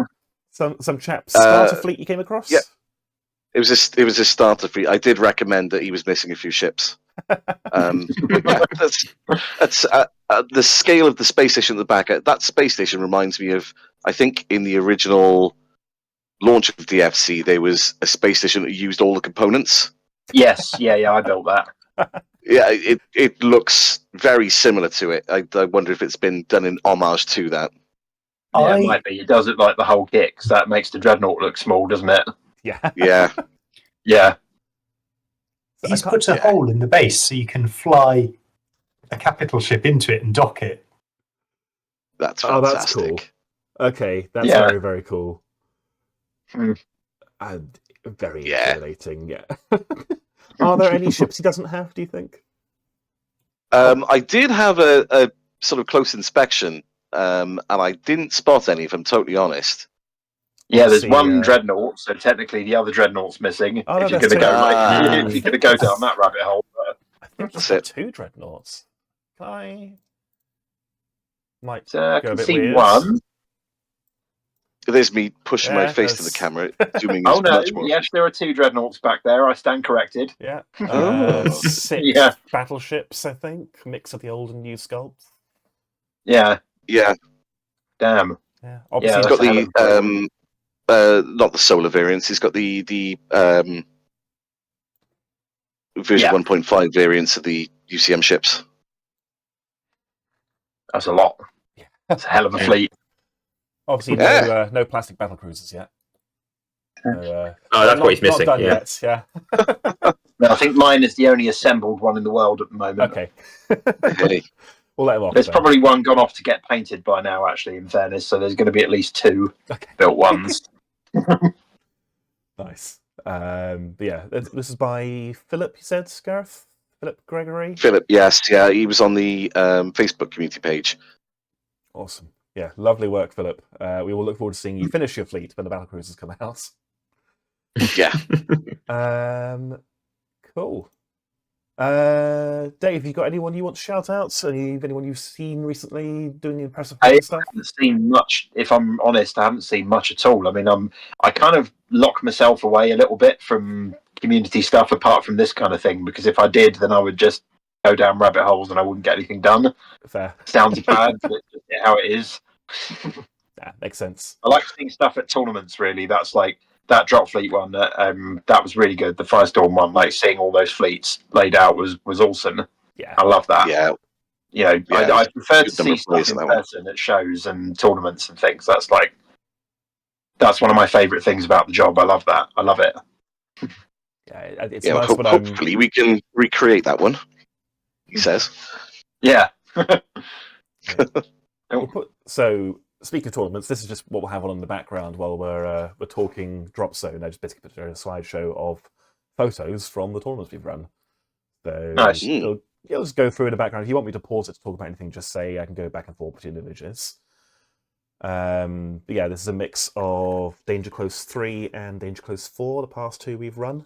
Speaker 1: some chap's starter fleet you came across?
Speaker 4: Yeah. It was a starter fleet. I did recommend that he was missing a few ships. That's the scale of the space station at the back. That space station reminds me of, I think, in the original launch of DFC, there was a space station that used all the components.
Speaker 2: Yes, yeah, I built that.
Speaker 4: Yeah, it looks very similar to it. I wonder if it's been done in homage to that.
Speaker 2: Yeah, it might be. It does look like the whole kit, 'cause that makes the Dreadnought look small, doesn't it?
Speaker 1: Yeah.
Speaker 4: Yeah.
Speaker 2: Yeah.
Speaker 3: He's put a hole in the base so you can fly a capital ship into it and dock it.
Speaker 4: That's
Speaker 1: Oh,
Speaker 4: fantastic.
Speaker 1: that's cool. Okay, that's
Speaker 2: Yeah.
Speaker 1: very, very cool.
Speaker 2: Hmm.
Speaker 1: And very
Speaker 4: Yeah.
Speaker 1: intimidating, yeah. Are there any ships he doesn't have, do you think?
Speaker 4: I did have a sort of close inspection, and I didn't spot any, if I'm totally honest.
Speaker 2: Yeah, there's
Speaker 1: See,
Speaker 2: one Dreadnought, so technically the other Dreadnought's missing.
Speaker 1: Oh, no,
Speaker 2: if you're
Speaker 1: that's
Speaker 2: going to go,
Speaker 4: two.
Speaker 2: if you're going to go down that rabbit hole.
Speaker 1: I think
Speaker 4: That's
Speaker 1: there's
Speaker 4: it.
Speaker 1: 2 Dreadnoughts. Can I... Might
Speaker 2: So I
Speaker 1: go a
Speaker 2: can
Speaker 1: bit
Speaker 2: see
Speaker 1: weird.
Speaker 2: one.
Speaker 4: There's me pushing my
Speaker 1: Yeah,
Speaker 4: face to the
Speaker 1: that's-
Speaker 4: camera, zooming
Speaker 2: Oh
Speaker 4: this
Speaker 2: no!
Speaker 4: much more.
Speaker 2: Yes, there are 2 Dreadnoughts back there. I stand corrected.
Speaker 1: Yeah.
Speaker 4: Oh.
Speaker 1: 6
Speaker 2: Yeah.
Speaker 1: battleships, I think. Mix of the old and new sculpts.
Speaker 2: Yeah.
Speaker 4: Yeah,
Speaker 2: Damn.
Speaker 1: Yeah.
Speaker 2: Yeah,
Speaker 1: Obviously,
Speaker 4: he's
Speaker 2: that's
Speaker 4: got
Speaker 2: a hell of a
Speaker 4: not the solar variants. He's got the version
Speaker 2: Yeah.
Speaker 4: 1.5 variants of the UCM ships.
Speaker 2: That's a lot.
Speaker 1: Yeah.
Speaker 2: That's a hell of a fleet.
Speaker 1: obviously
Speaker 4: Yeah.
Speaker 1: no plastic battle cruisers yet. So,
Speaker 5: Oh, that's what he's missing.
Speaker 1: Not done
Speaker 5: Yeah.
Speaker 1: yet, yeah.
Speaker 2: No, I think mine is the only assembled one in the world at the moment.
Speaker 1: Okay.
Speaker 4: Hey,
Speaker 1: We'll let him off.
Speaker 2: There's
Speaker 1: then.
Speaker 2: probably one gone off to get painted by now, actually, in fairness. So there's going to be at least 2
Speaker 1: Okay.
Speaker 2: built ones.
Speaker 1: Nice. But yeah, this is by Philip, you said, Gareth? Philip Gregory?
Speaker 4: Philip, yes, yeah, he was on the Facebook community page.
Speaker 1: Awesome. Yeah, lovely work, Philip. We will look forward to seeing you finish your fleet when the battle cruisers come out.
Speaker 4: Yeah.
Speaker 1: Cool. Dave, you got anyone you want to shout out? Anyone you've seen recently doing impressive stuff?
Speaker 2: haven't seen much. If I'm honest, I haven't seen much at all. I mean, I kind of lock myself away a little bit from community stuff, apart from this kind of thing, because if I did, then I would just go down rabbit holes and I wouldn't get anything done.
Speaker 1: Fair.
Speaker 2: Sounds bad, but it's just how it is.
Speaker 1: Yeah, makes sense.
Speaker 2: I like seeing stuff at tournaments. Really, that's like that Dropfleet one. That was really good. The Firestorm one, like seeing all those fleets laid out, was awesome.
Speaker 1: Yeah.
Speaker 2: I love that.
Speaker 4: Yeah.
Speaker 2: You know,
Speaker 4: Yeah,
Speaker 2: I prefer to
Speaker 4: good number
Speaker 2: see
Speaker 4: of players
Speaker 2: stuff
Speaker 4: in
Speaker 2: in
Speaker 4: that one.
Speaker 2: person at shows and tournaments and things. That's one of my favourite things about the job. I love that. I love it.
Speaker 1: Yeah, it's
Speaker 4: Yeah,
Speaker 1: nice when
Speaker 4: hopefully we can recreate that one, he says.
Speaker 2: Yeah.
Speaker 1: So, speaking of tournaments, this is just what we'll have on in the background while we're talking Dropzone. I just basically put a slideshow of photos from the tournaments we've run. So
Speaker 2: Nice.
Speaker 1: You'll just go through in the background. If you want me to pause it to talk about anything, just say. I can go back and forth between images. But yeah, this is a mix of Danger Close 3 and Danger Close 4, the past 2 we've run.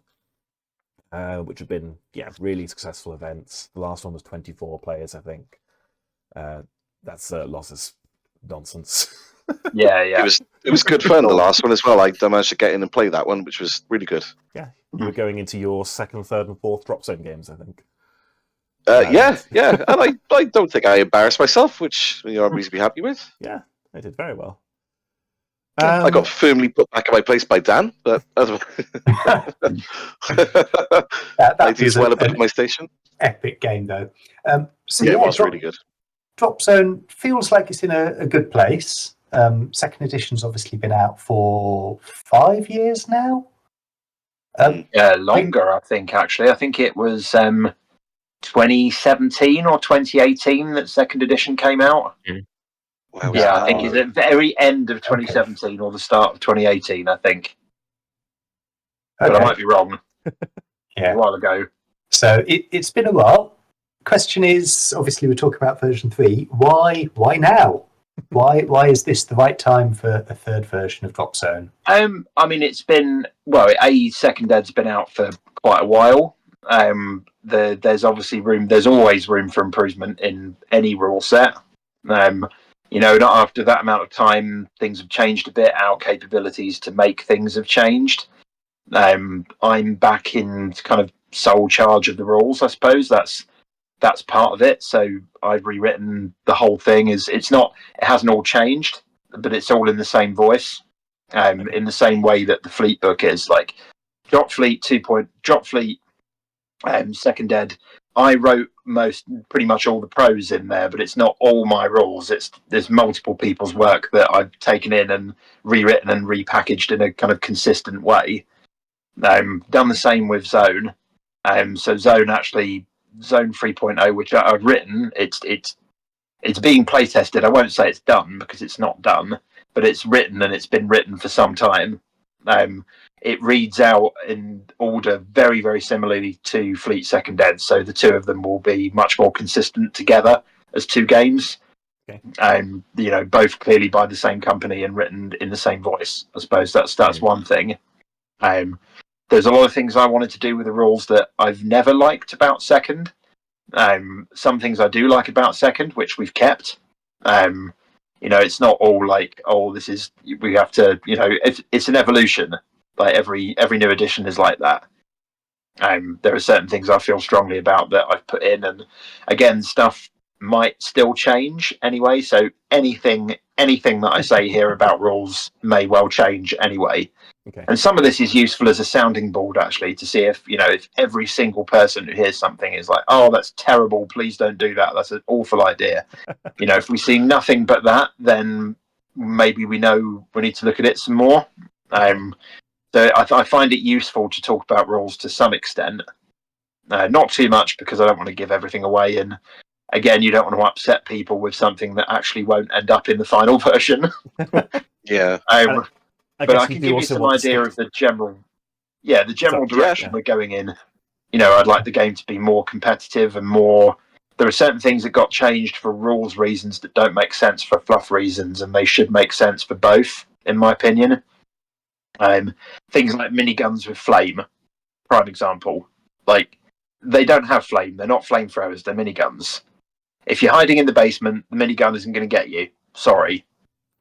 Speaker 1: which have been really successful events. The last one was 24 players, I think. That's losses nonsense.
Speaker 2: Yeah.
Speaker 4: It was good fun, the last one as well. I managed to get in and play that one, which was really good.
Speaker 1: Yeah, you were going into your second, third, and fourth Dropzone games, I think.
Speaker 4: Yeah, and I don't think I embarrassed myself, which I'm reasonably happy with.
Speaker 1: Yeah, I did very well.
Speaker 4: I got firmly put back in my place by Dan, but otherwise,
Speaker 3: that
Speaker 4: was well above my station.
Speaker 3: Epic game, though.
Speaker 4: It was really good.
Speaker 3: Dropzone feels like it's in a good place. Second edition's obviously been out for 5 years now.
Speaker 2: Longer, I think, actually. I think it was 2017 or 2018 that second edition came out.
Speaker 4: Wow,
Speaker 2: I think it's at the very end of 2017 or the start of 2018, I think. But I might be wrong.
Speaker 3: Yeah.
Speaker 2: A while ago.
Speaker 3: So it's been a while. Question is, obviously, we're talking about version 3. Why now? Why is this the right time for a third version of Dropzone?
Speaker 2: I mean, it's been second ed's been out for quite a while. There's obviously room. There's always room for improvement in any rule set. Not after that amount of time, things have changed a bit. Our capabilities to make things have changed. I'm back in kind of sole charge of the rules. I suppose that's part of it. So I've rewritten the whole thing. It hasn't all changed, but it's all in the same voice. In the same way that the fleet book is, like Dropfleet second ed. I wrote pretty much all the prose in there, but it's not all my rules. There's multiple people's work that I've taken in and rewritten and repackaged in a kind of consistent way. Done the same with Zone. So Zone 3.0, which I've written, it's being play tested. I won't say it's done because it's not done, but it's written and it's been written for some time. It reads out in order very, very similarly to Fleet Second Ed, so the two of them will be much more consistent together as two games.
Speaker 1: Okay.
Speaker 2: Both clearly by the same company and written in the same voice. I suppose that's one thing. There's a lot of things I wanted to do with the rules that I've never liked about Second. Some things I do like about Second, which we've kept. It's not all like, we have to, it's an evolution. Like every new edition is like that. There are certain things I feel strongly about that I've put in, and again, stuff might still change anyway. So anything that I say here about rules may well change anyway.
Speaker 1: Okay.
Speaker 2: And some of this is useful as a sounding board, actually, to see if every single person who hears something is like, "Oh, that's terrible! Please don't do that. That's an awful idea." If we see nothing but that, then maybe we know we need to look at it some more. So I find it useful to talk about rules to some extent, not too much because I don't want to give everything away. And again, you don't want to upset people with something that actually won't end up in the final version.
Speaker 4: Yeah.
Speaker 2: But I can give you some idea of the general direction we're going in. I'd like the game to be more competitive and more. There are certain things that got changed for rules reasons that don't make sense for fluff reasons, and they should make sense for both, in my opinion. Things like miniguns with flame, prime example. Like, they don't have flame. They're not flamethrowers. They're miniguns. If you're hiding in the basement, the minigun isn't going to get you. Sorry.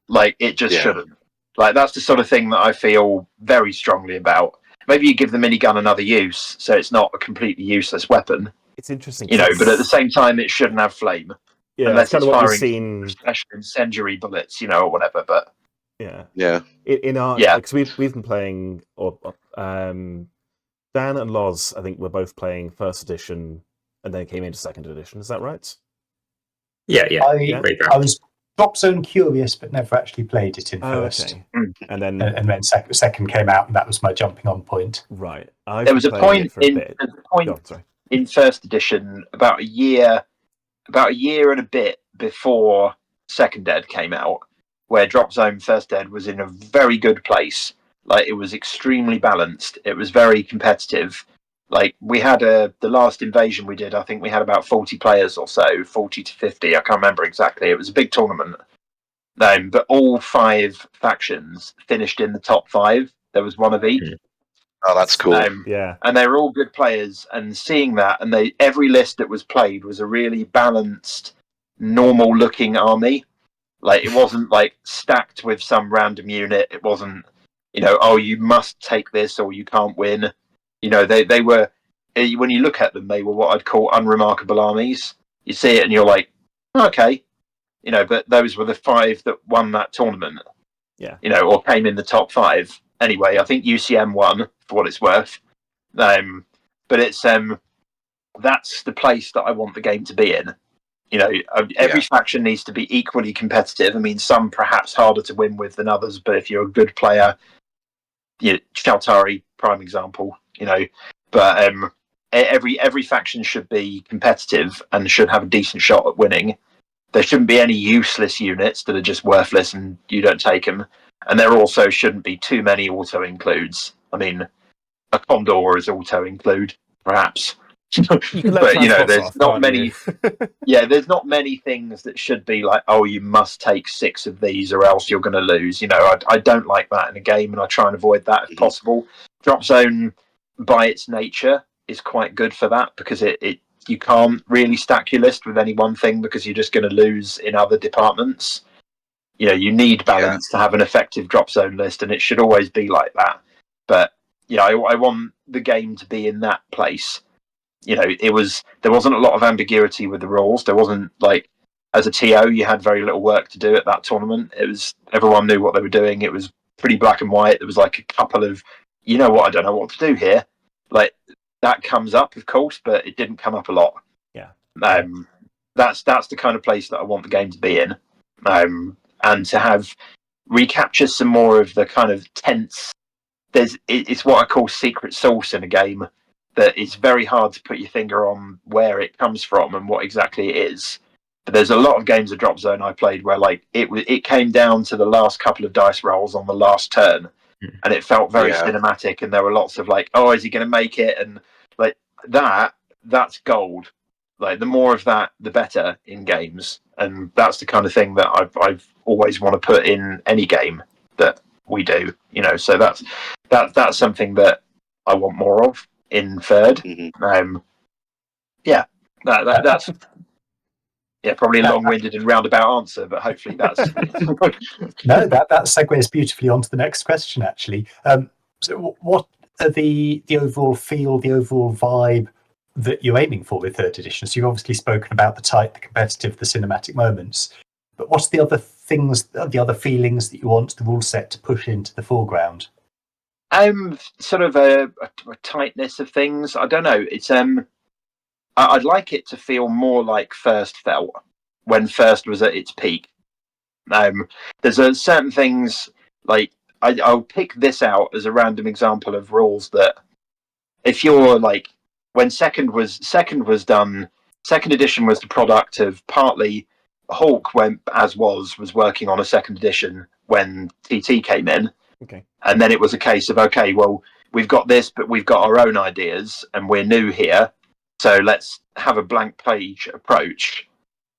Speaker 2: Like, it just shouldn't. Like, that's the sort of thing that I feel very strongly about. Maybe you give the minigun another use, so it's not a completely useless weapon.
Speaker 1: It's interesting.
Speaker 2: But at the same time, it shouldn't have flame.
Speaker 1: Yeah,
Speaker 2: unless
Speaker 1: that's kind
Speaker 2: it's
Speaker 1: of what we've
Speaker 2: firing
Speaker 1: seen.
Speaker 2: special incendiary bullets, or whatever. But
Speaker 1: Yeah. In our because we've been playing, or Dan and Loz, I think, were both playing first edition, and then came into second edition. Is that right?
Speaker 5: Yeah.
Speaker 3: I was Dropzone curious, but never actually played it in first.
Speaker 1: Okay. And then
Speaker 3: second came out, and that was my jumping on point.
Speaker 1: Right.
Speaker 2: There was a point in first edition about a year and a bit before second ed came out, where Dropzone first ed was in a very good place. Like, it was extremely balanced. It was very competitive. Like, we had the last invasion we did, I think we had about 40 players or so, 40 to 50, I can't remember exactly. It was a big tournament. But all 5 factions finished in the top 5. There was one of each.
Speaker 4: Oh, that's cool.
Speaker 1: Yeah.
Speaker 2: And they were all good players. And seeing that, and every list that was played was a really balanced, normal-looking army. Like, it wasn't like stacked with some random unit. It wasn't, oh, you must take this or you can't win. They were, when you look at them, they were what I'd call unremarkable armies. You see it and you're like, okay, but those were the 5 that won that tournament.
Speaker 1: Yeah.
Speaker 2: Or came in the top 5. Anyway, I think UCM won for what it's worth. But it's that's the place that I want the game to be in. Every faction needs to be equally competitive. I mean, some perhaps harder to win with than others, but if you're a good player, Shaltari, prime example, but every faction should be competitive and should have a decent shot at winning. There shouldn't be any useless units that are just worthless and you don't take them. And there also shouldn't be too many auto-includes. I mean, a Condor is auto-include, perhaps.
Speaker 1: You can let
Speaker 2: but,
Speaker 1: transports
Speaker 2: there's
Speaker 1: off,
Speaker 2: not
Speaker 1: can't
Speaker 2: many...
Speaker 1: you?
Speaker 2: there's not many things that should be like, oh, you must take 6 of these or else you're going to lose. I don't like that in a game, and I try and avoid that if possible. Dropzone, by its nature, is quite good for that because you can't really stack your list with any one thing because you're just going to lose in other departments. You need balance to have an effective drop zone list, and it should always be like that. But I want the game to be in that place. There wasn't a lot of ambiguity with the rules. There wasn't like, as a TO, you had very little work to do at that tournament. It was, everyone knew what they were doing. It was pretty black and white. There was like a couple of, I don't know what to do here. Like, that comes up, of course, but it didn't come up a lot.
Speaker 1: Yeah.
Speaker 2: That's the kind of place that I want the game to be in. And to have recapture some more of the kind of tense. It's what I call secret sauce in a game, that it's very hard to put your finger on where it comes from and what exactly it is. But there's a lot of games of Dropzone I played where like it came down to the last couple of dice rolls on the last turn, and it felt very cinematic. And there were lots of like, oh, is he going to make it? And like that's gold. Like, the more of that, the better in games, and that's the kind of thing that I've always want to put in any game that we do. So that's something that I want more of in third. That's probably a long-winded and roundabout answer, but hopefully that's
Speaker 3: No, that segues beautifully onto the next question, actually. So what are the overall feel, the overall vibe that you're aiming for with third edition? So you've obviously spoken about the tight, the competitive, the cinematic moments, but what's the other things, the other feelings that you want the rule set to push into the foreground?
Speaker 2: Sort of a tightness of things. I don't know. It's I'd like it to feel more like First felt when First was at its peak. There's certain things, like I'll pick this out as a random example of rules that, if you're like, when second was done, second edition was the product of partly Hawk, was working on a second edition when TT came in.
Speaker 1: Okay.
Speaker 2: And then it was a case of, okay, well, we've got this, but we've got our own ideas and we're new here. So let's have a blank page approach.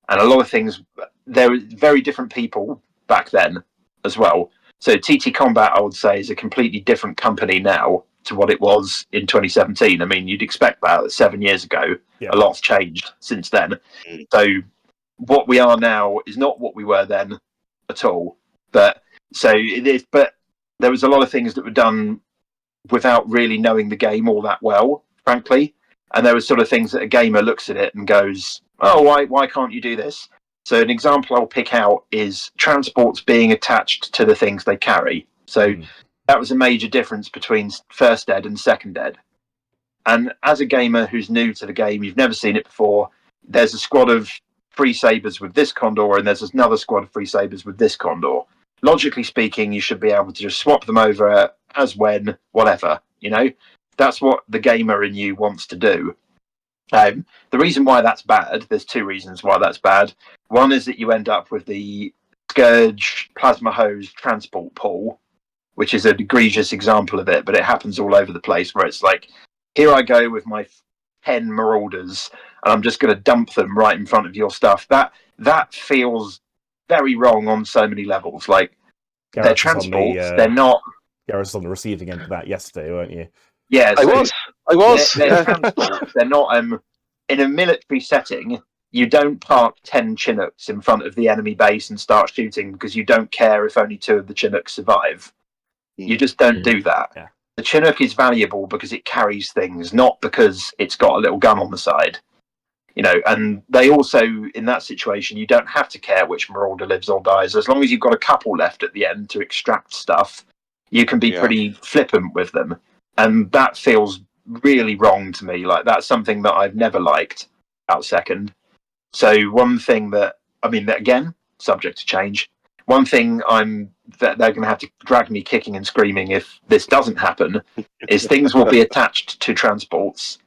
Speaker 2: And a lot of things, there were very different people back then as well. So TT Combat, I would say, is a completely different company now to what it was in 2017. I mean, you'd expect that 7 years ago.
Speaker 1: Yeah.
Speaker 2: A lot's changed since then. So what we are now is not what we were then at all. But so it is. But there was a lot of things that were done without really knowing the game all that well, frankly. And there were sort of things that a gamer looks at it and goes, "Oh, why can't you do this?" So an example I'll pick out is transports being attached to the things they carry. So that was a major difference between First Ed and Second Ed. And as a gamer who's new to the game, you've never seen it before, there's a squad of Free Sabres with this Condor and there's another squad of Free Sabres with this Condor. Logically speaking, you should be able to just swap them over as when, whatever, That's what the gamer in you wants to do. The reason why that's bad, there's 2 reasons why that's bad. One is that you end up with the Scourge Plasma Hose transport pool, which is an egregious example of it, but it happens all over the place, where it's like, here I go with my 10 Marauders, and I'm just going to dump them right in front of your stuff. That feels very wrong on so many levels. Like, they're transports, they're not...
Speaker 1: Gareth was on the receiving end of that yesterday, weren't you?
Speaker 2: Yeah,
Speaker 4: I
Speaker 2: so
Speaker 4: was.
Speaker 2: they're
Speaker 4: Yeah.
Speaker 2: transports. They're not in a military setting. You don't park 10 Chinooks in front of the enemy base and start shooting because you don't care if only 2 of the Chinooks survive. You just don't do that.
Speaker 1: Yeah.
Speaker 2: The Chinook is valuable because it carries things, not because it's got a little gun on the side. And they also, in that situation, you don't have to care which Marauder lives or dies. As long as you've got a couple left at the end to extract stuff, you can be pretty flippant with them. And that feels really wrong to me. Like, that's something that I've never liked about Second. So one thing again, subject to change. One thing that they're going to have to drag me kicking and screaming if this doesn't happen is things will be attached to transports.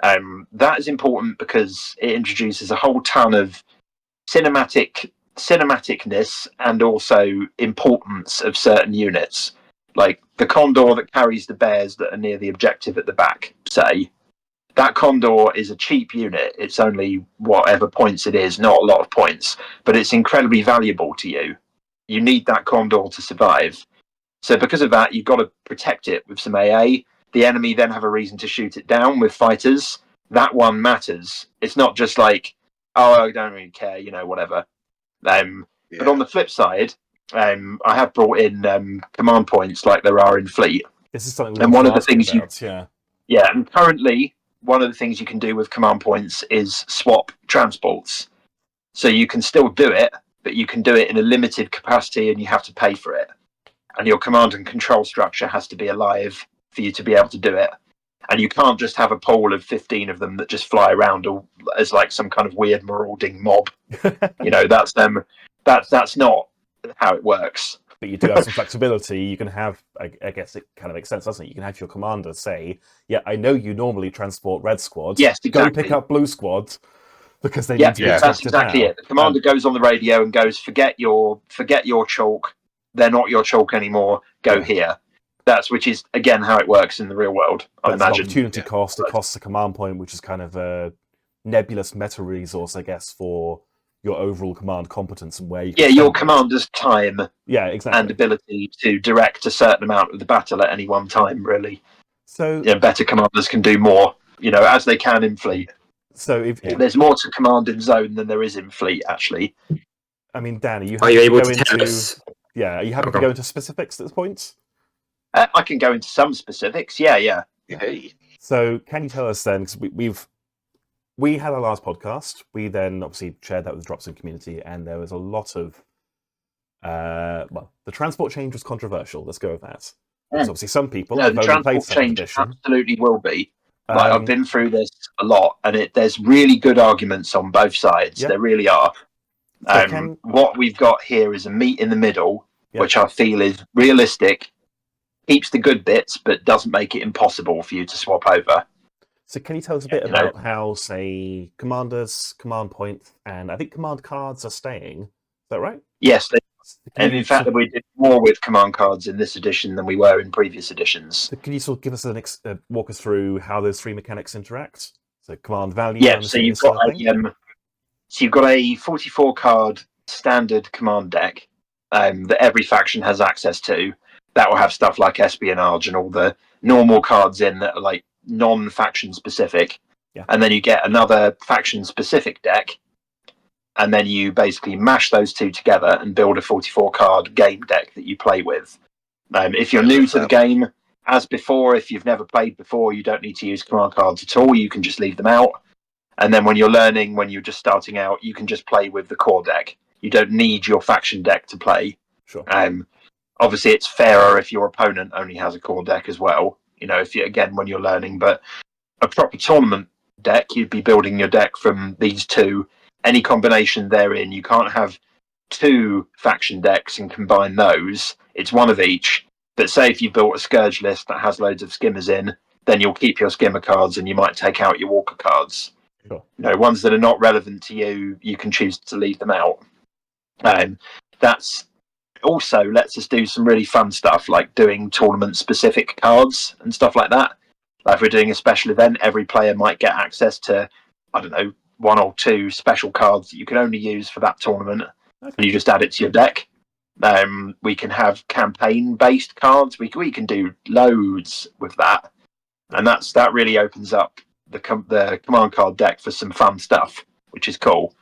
Speaker 2: That is important because it introduces a whole ton of cinematicness and also importance of certain units. Like the Condor that carries the bears that are near the objective at the back, say. That Condor is a cheap unit. It's only whatever points it is, not a lot of points, but it's incredibly valuable to you. You need that Condor to survive. So because of that, you've got to protect it with some AA. The enemy then have a reason to shoot it down with fighters. That one matters. It's not just like, oh, I don't really care, whatever. But on the flip side, I have brought in command points like there are in Fleet.
Speaker 1: This is something
Speaker 2: and one of the things and currently one of the things you can do with command points is swap transports. So you can still do it, but you can do it in a limited capacity and you have to pay for it. And your command and control structure has to be alive for you to be able to do it. And you can't just have a pool of 15 of them that just fly around as like some kind of weird marauding mob. That's that's not how it works.
Speaker 1: But you do have some flexibility. You can have, I guess it kind of makes sense, doesn't it? You can have your commander say, yeah, I know you normally transport red squad.
Speaker 2: Yes, exactly.
Speaker 1: Go pick up blue squad because they need to be
Speaker 2: that's exactly it. The commander goes on the radio and goes, forget your chalk. They're not your chalk anymore. Go here. Which is, again, how it works in the real world, I imagine.
Speaker 1: It's an opportunity cost. It costs a command point, which is kind of a nebulous meta resource, I guess, for your overall command competence and where you can
Speaker 2: your commander's time and ability to direct a certain amount of the battle at any one time, really.
Speaker 1: So
Speaker 2: better commanders can do more, as they can in Fleet.
Speaker 1: So if
Speaker 2: there's more to command in Zone than there is in Fleet, actually.
Speaker 1: I mean, Dan,
Speaker 5: are you able to tell us?
Speaker 1: Yeah, are you happy to go into specifics at this point?
Speaker 2: I can go into some specifics, yeah.
Speaker 4: Hey.
Speaker 1: So can you tell us then, because we had our last podcast, we then obviously shared that with the Dropzone community, and there was a lot of, the transport change was controversial, let's go with that. Because obviously some people have
Speaker 2: the
Speaker 1: only played
Speaker 2: transport change
Speaker 1: edition.
Speaker 2: Absolutely will be. I've been through this a lot, and there's really good arguments on both sides. There really are. What we've got here is a meet in the middle, which I feel is realistic, keeps the good bits, but doesn't make it impossible for you to swap over.
Speaker 1: So can you tell us a bit about how, say, commanders, command point, and I think command cards are staying? Is that right?
Speaker 2: Yes, and in fact, we did more with command cards in this edition than we were in previous editions.
Speaker 1: So can you sort of give us walk us through how those three mechanics interact? So command value.
Speaker 2: Yeah, so you've got a 44 card standard command deck that every faction has access to. That will have stuff like espionage and all the normal cards in that are like non-faction specific.
Speaker 1: Yeah.
Speaker 2: And then you get another faction specific deck. And then you basically mash those two together and build a 44 card game deck that you play with. If you're new to the game, as before, if you've never played before, you don't need to use command cards at all. You can just leave them out. And then when you're learning, when you're just starting out, you can just play with the core deck. You don't need your faction deck to play.
Speaker 1: Sure.
Speaker 2: Obviously, it's fairer if your opponent only has a core deck as well. If you, again, when you're learning, but a proper tournament deck, you'd be building your deck from these two. Any combination therein, you can't have two faction decks and combine those. It's one of each. But say if you built a Scourge list that has loads of skimmers in, then you'll keep your skimmer cards and you might take out your walker cards.
Speaker 1: Sure.
Speaker 2: Ones that are not relevant to you, you can choose to leave them out. That's also lets us do some really fun stuff like doing tournament-specific cards and stuff like that. Like if we're doing a special event, every player might get access to, I don't know, 1 or 2 special cards that you can only use for that tournament.
Speaker 1: Okay.
Speaker 2: And you just add it to your deck. We can have campaign-based cards. We can do loads with that. and that really opens up the command card deck for some fun stuff, which is cool.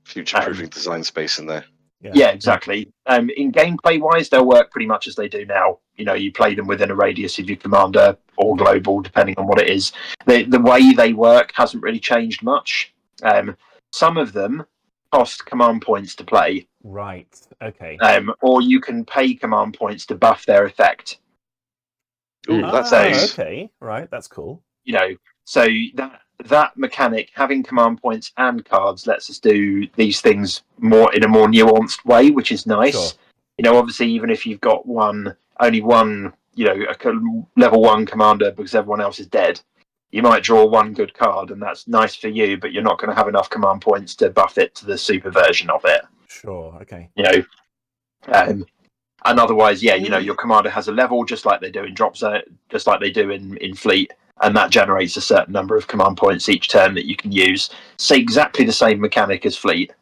Speaker 4: Future-proofing design space in there.
Speaker 2: Yeah, exactly. In gameplay wise, they'll work pretty much as they do now. You play them within a radius of your commander or global, depending on what it is. The way they work hasn't really changed much. Some of them cost command points to play.
Speaker 1: Right. Okay.
Speaker 2: Or you can pay command points to buff their effect.
Speaker 4: Ooh, that's
Speaker 2: nice.
Speaker 1: Okay. Right. That's cool.
Speaker 2: So that mechanic, having command points and cards, lets us do these things in a more nuanced way, which is nice.
Speaker 1: Sure.
Speaker 2: Obviously, even if you've got only one, a level 1 commander because everyone else is dead, you might draw one good card, and that's nice for you, but you're not going to have enough command points to buff it to the super version of it.
Speaker 1: Sure. Okay.
Speaker 2: And otherwise, your commander has a level just like they do in Dropzone, just like they do in Fleet, and that generates a certain number of command points each turn that you can use. Say exactly the same mechanic as Fleet.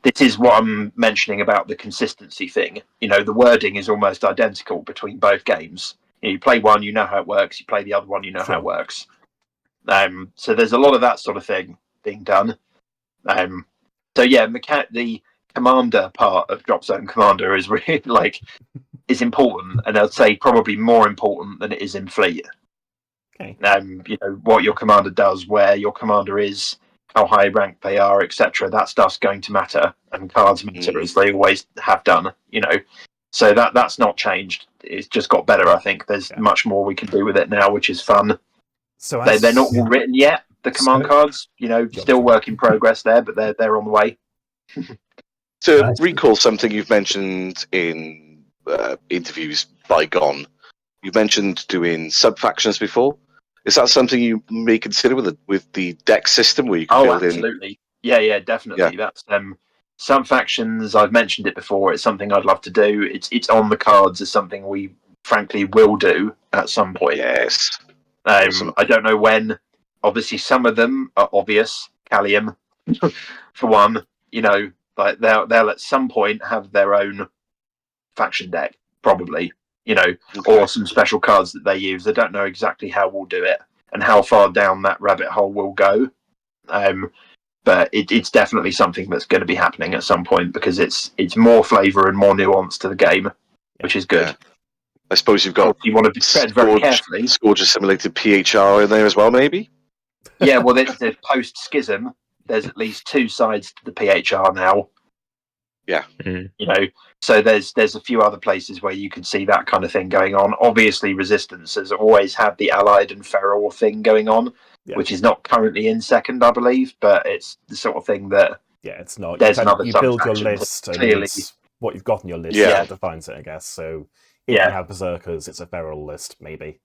Speaker 2: This is what I'm mentioning about the consistency thing. The wording is almost identical between both games. You play one, you know how it works. You play the other one, you know how it works. So there's a lot of that sort of thing being done. The commander part of Dropzone Commander is really is important, and I'd say probably more important than it is in Fleet.
Speaker 1: Okay.
Speaker 2: What your commander does, where your commander is, how high rank they are, etc. That stuff's going to matter, and cards matter as they always have done. So that's not changed. It's just got better. I think there's much more we can do with it now, which is fun.
Speaker 1: So
Speaker 2: they're not all written yet. The command cards, still work in progress there, but they're on the way.
Speaker 4: To recall something you've mentioned in interviews bygone, you mentioned doing sub-factions before. Is that something you may consider with the deck system where you can build
Speaker 2: absolutely. Yeah, definitely. Yeah. That's sub-factions, I've mentioned it before, it's something I'd love to do. It's on the cards as something we frankly will do at some point.
Speaker 4: Yes.
Speaker 2: Awesome. I don't know when. Obviously, some of them are obvious. Callium, for one, they'll at some point have their own faction deck, probably, or some special cards that they use. I don't know exactly how we'll do it and how far down that rabbit hole will go. But it's definitely something that's going to be happening at some point because it's more flavour and more nuance to the game, which is good.
Speaker 4: Yeah. I suppose you want to
Speaker 2: tread very carefully.
Speaker 4: Scourge simulated PHR in there as well, maybe?
Speaker 2: Yeah, well, there's post-Schism. There's at least 2 sides to the PHR now.
Speaker 4: Yeah.
Speaker 2: So there's a few other places where you can see that kind of thing going on. Obviously, Resistance has always had the Allied and Feral thing going on, which is not currently in second, I believe, but it's the sort of thing that...
Speaker 1: Yeah, it's not.
Speaker 2: There's
Speaker 1: you build your list, and
Speaker 2: clearly
Speaker 1: what you've got on your list that defines it, I guess. So if you have Berserkers, it's a Feral list, maybe.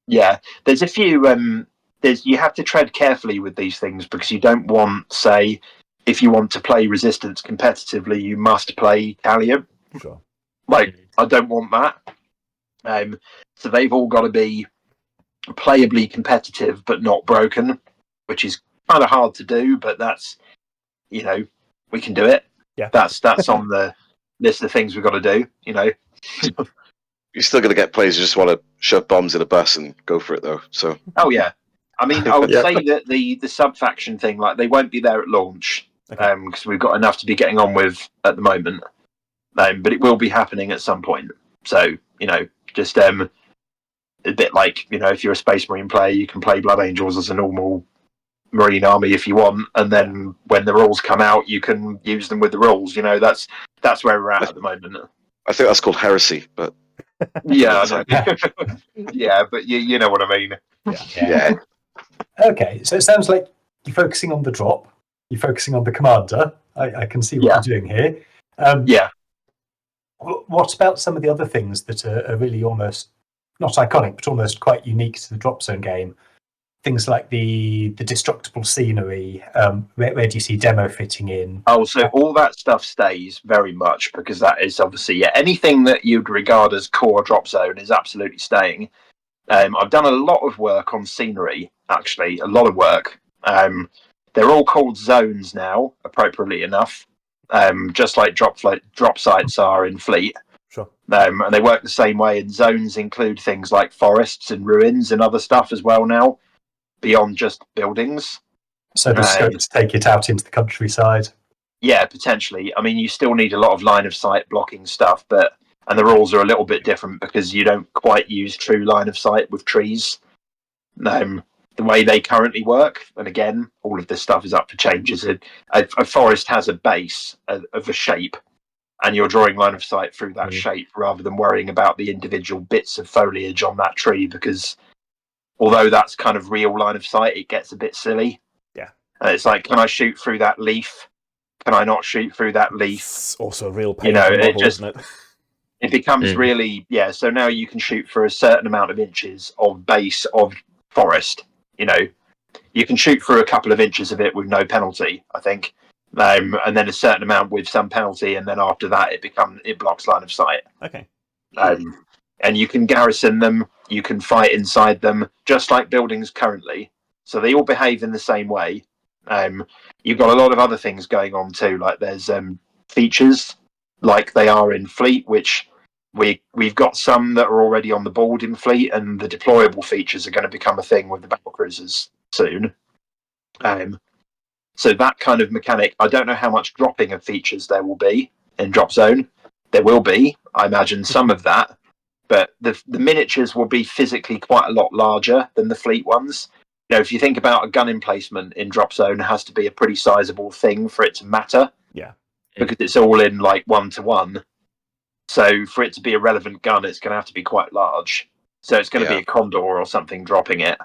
Speaker 2: Yeah, there's a few... you have to tread carefully with these things because you don't want, say... If you want to play Resistance competitively, you must play Callium.
Speaker 1: Sure.
Speaker 2: I don't want that. So they've all got to be playably competitive, but not broken, which is kind of hard to do, but that's, we can do it.
Speaker 1: Yeah.
Speaker 2: That's on the list of things we've got to do,
Speaker 4: You're still going to get players who just want to shove bombs in a bus and go for it, though. So.
Speaker 2: Oh, yeah. I mean, I would say that the sub-faction thing, they won't be there at launch. Because we've got enough to be getting on with at the moment, but it will be happening at some point. So just a bit like if you're a Space Marine player, you can play Blood Angels as a normal Marine army if you want, and then when the rules come out, you can use them with the rules. That's where we're at the moment.
Speaker 4: I think that's called heresy, but
Speaker 2: yeah, I know. Yeah, but you know what I mean.
Speaker 4: Yeah.
Speaker 3: Okay, so it sounds like you're focusing on the drop. You're focusing on the commander. I can see what you're doing here. What about some of the other things that are really almost not iconic, but almost quite unique to the Dropzone game? Things like the destructible scenery. Where do you see demo fitting in?
Speaker 2: Oh, so all that stuff stays very much because that is obviously anything that you'd regard as core Dropzone is absolutely staying. I've done a lot of work on scenery, actually, a lot of work. They're all called zones now, appropriately enough, just like drop sites are in Fleet.
Speaker 1: Sure.
Speaker 2: And they work the same way. And zones include things like forests and ruins and other stuff as well now, beyond just buildings.
Speaker 3: So the scope to take it out into the countryside.
Speaker 2: Yeah, potentially. I mean, you still need a lot of line of sight blocking stuff, and the rules are a little bit different because you don't quite use true line of sight with trees. The way they currently work, and again, all of this stuff is up for changes. A forest has a base of a shape, and you're drawing line of sight through that shape rather than worrying about the individual bits of foliage on that tree, because although that's kind of real line of sight, it gets a bit silly.
Speaker 1: Yeah.
Speaker 2: It's like, can I shoot through that leaf? Can I not shoot through that leaf?
Speaker 1: It's also a real pain
Speaker 2: it
Speaker 1: model,
Speaker 2: just
Speaker 1: isn't it?
Speaker 2: it becomes really So now you can shoot for a certain amount of inches of base of forest. You can shoot through a couple of inches of it with no penalty, I think, and then a certain amount with some penalty, and then after that it blocks line of sight.
Speaker 1: Okay.
Speaker 2: And you can garrison them, you can fight inside them, just like buildings currently. So they all behave in the same way. You've got a lot of other things going on too, like there's features like they are in Fleet, which we've got some that are already on the board in Fleet, and the deployable features are going to become a thing with the battle cruisers soon. So that kind of mechanic, I don't know how much dropping of features there will be in Dropzone. There will be, I imagine, some of that, but the miniatures will be physically quite a lot larger than the Fleet ones. If you think about a gun emplacement in Dropzone, it has to be a pretty sizable thing for it to matter.
Speaker 1: Yeah.
Speaker 2: Because it's all in like 1-to-1. So for it to be a relevant gun, it's going to have to be quite large. So it's going to be a Condor or something dropping it,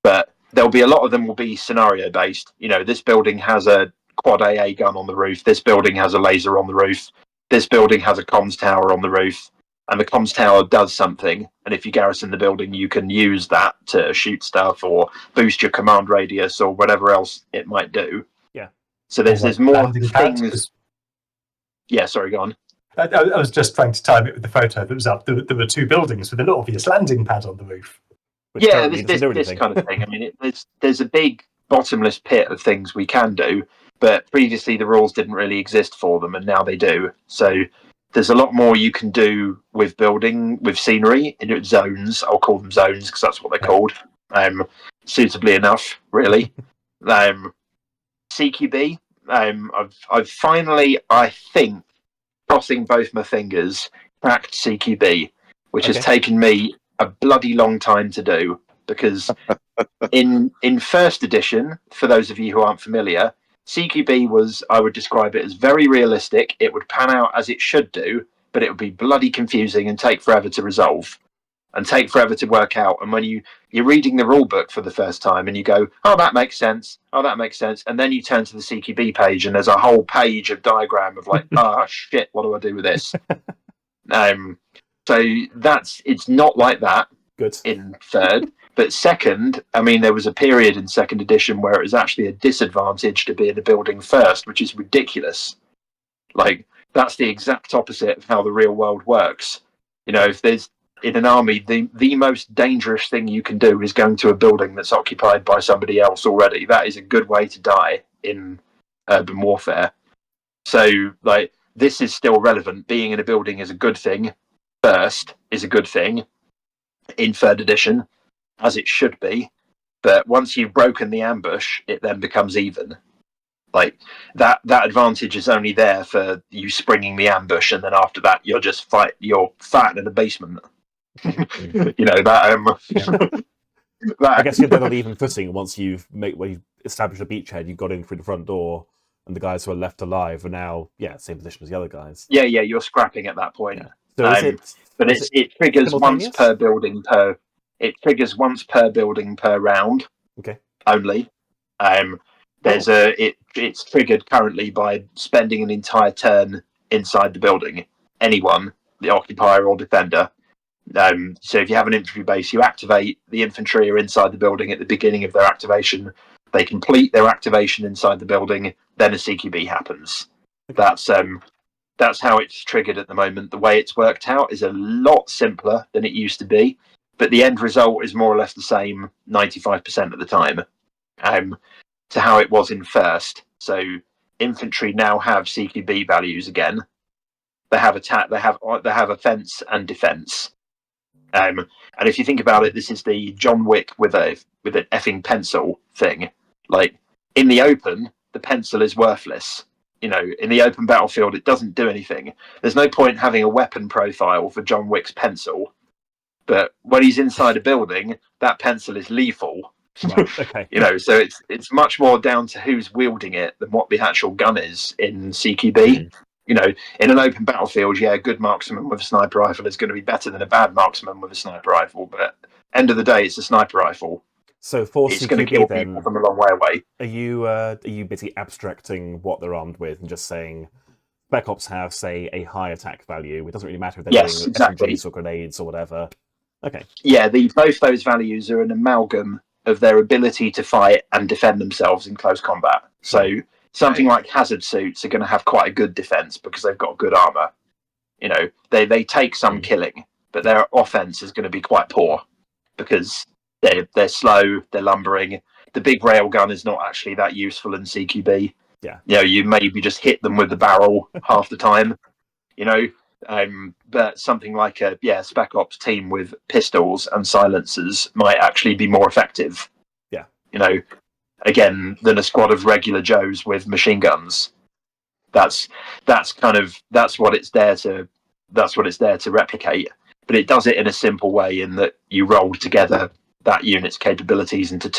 Speaker 2: But there'll be a lot of them will be scenario based. This building has a quad AA gun on the roof. This building has a laser on the roof. This building has a comms tower on the roof. And the comms tower does something. And if you garrison the building, you can use that to shoot stuff or boost your command radius or whatever else it might do.
Speaker 1: Yeah.
Speaker 2: So there's more things. Yeah, sorry, go on.
Speaker 3: I was just trying to time it with the photo that was up. There were two buildings with an obvious landing pad on the roof.
Speaker 2: Yeah, this kind of thing. I mean, there's a big bottomless pit of things we can do, but previously the rules didn't really exist for them, and now they do. So there's a lot more you can do with building, with scenery, in zones. I'll call them zones because that's what they're called. Suitably enough, really. CQB. I've finally, I think, crossing both my fingers, cracked CQB, which has taken me a bloody long time to do, because in first edition, for those of you who aren't familiar, CQB was, I would describe it as very realistic. It would pan out as it should do, but it would be bloody confusing and take forever to resolve and take forever to work out. And when you're reading the rule book for the first time and you go, oh, that makes sense. Oh, that makes sense. And then you turn to the CQB page and there's a whole page of diagram of like, shit, what do I do with this? So it's not like that.
Speaker 1: Good.
Speaker 2: In third. But second, I mean, there was a period in second edition where it was actually a disadvantage to be in a building first, which is ridiculous. Like, that's the exact opposite of how the real world works. If there's in an army, the most dangerous thing you can do is going to a building that's occupied by somebody else already. That is a good way to die in urban warfare. So, like, this is still relevant. Being in a building is a good thing. First is a good thing in third edition, as it should be. But once you've broken the ambush, it then becomes even. Like, that advantage is only there for you springing the ambush, and then after that, you're fat in the basement. That.
Speaker 1: I guess you're then on even footing once you've established a beachhead. You've got in through the front door, and the guys who are left alive are now, same position as the other guys.
Speaker 2: Yeah, you're scrapping at that point.
Speaker 1: Yeah. So
Speaker 2: it triggers once per building It triggers once per building per round.
Speaker 1: Okay.
Speaker 2: Only. It's triggered currently by spending an entire turn inside the building. Anyone, the occupier or defender. So if you have an infantry base, you activate the infantry are inside the building at the beginning of their activation. They complete their activation inside the building, then a CQB happens. That's how it's triggered at the moment. The way it's worked out is a lot simpler than it used to be, but the end result is more or less the same 95% of the time to how it was in first. So infantry now have CQB values again. They have attack. They have offense and defense. And if you think about it, this is the John Wick with an effing pencil thing. Like in the open, the pencil is worthless. You know, in the open battlefield, it doesn't do anything. There's no point having a weapon profile for John Wick's pencil. But when he's inside a building, that pencil is lethal.
Speaker 1: Right, okay.
Speaker 2: You know, so it's much more down to who's wielding it than what the actual gun is in CQB. You know, in an open battlefield, yeah, a good marksman with a sniper rifle is going to be better than a bad marksman with a sniper rifle. But end of the day, it's a sniper rifle.
Speaker 1: So for
Speaker 2: It's going to
Speaker 1: CQB
Speaker 2: kill
Speaker 1: then,
Speaker 2: people from a long way away.
Speaker 1: are you busy abstracting what they're armed with and just saying Spec Ops have, say, a high attack value? It doesn't really matter if they're
Speaker 2: Yes,
Speaker 1: doing
Speaker 2: exactly.
Speaker 1: SMGs or grenades or whatever. Okay.
Speaker 2: Yeah, both those values are an amalgam of their ability to fight and defend themselves in close combat. So something like hazard suits are going to have quite a good defense because they've got good armor. You know, they take some killing, but their offense is going to be quite poor because they're slow, they're lumbering. The big railgun is not actually that useful in CQB.
Speaker 1: Yeah.
Speaker 2: You know, you maybe just hit them with the barrel half the time. You know, but something like a Spec Ops team with pistols and silencers might actually be more effective.
Speaker 1: Yeah.
Speaker 2: You know, again, than a squad of regular Joes with machine guns. That's what it's there to replicate. But it does it in a simple way in that you roll together that unit's capabilities into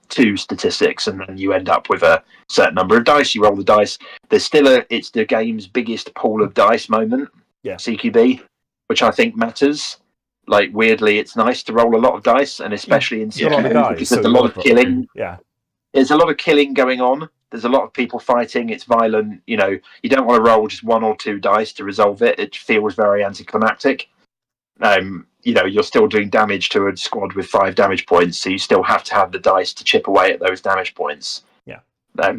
Speaker 2: two statistics, and then you end up with a certain number of dice. You roll the dice. There's still it's the game's biggest pool of dice moment.
Speaker 1: Yeah.
Speaker 2: CQB, which I think matters. Like weirdly, it's nice to roll a lot of dice, and especially in CQB because there's a lot of killing.
Speaker 1: Yeah.
Speaker 2: There's a lot of killing going on. There's a lot of people fighting. It's violent. You know, you don't want to roll just one or two dice to resolve it. It feels very anticlimactic. You know, you're still doing damage to a squad with 5 damage points, so you still have to have the dice to chip away at those damage points.
Speaker 1: Yeah.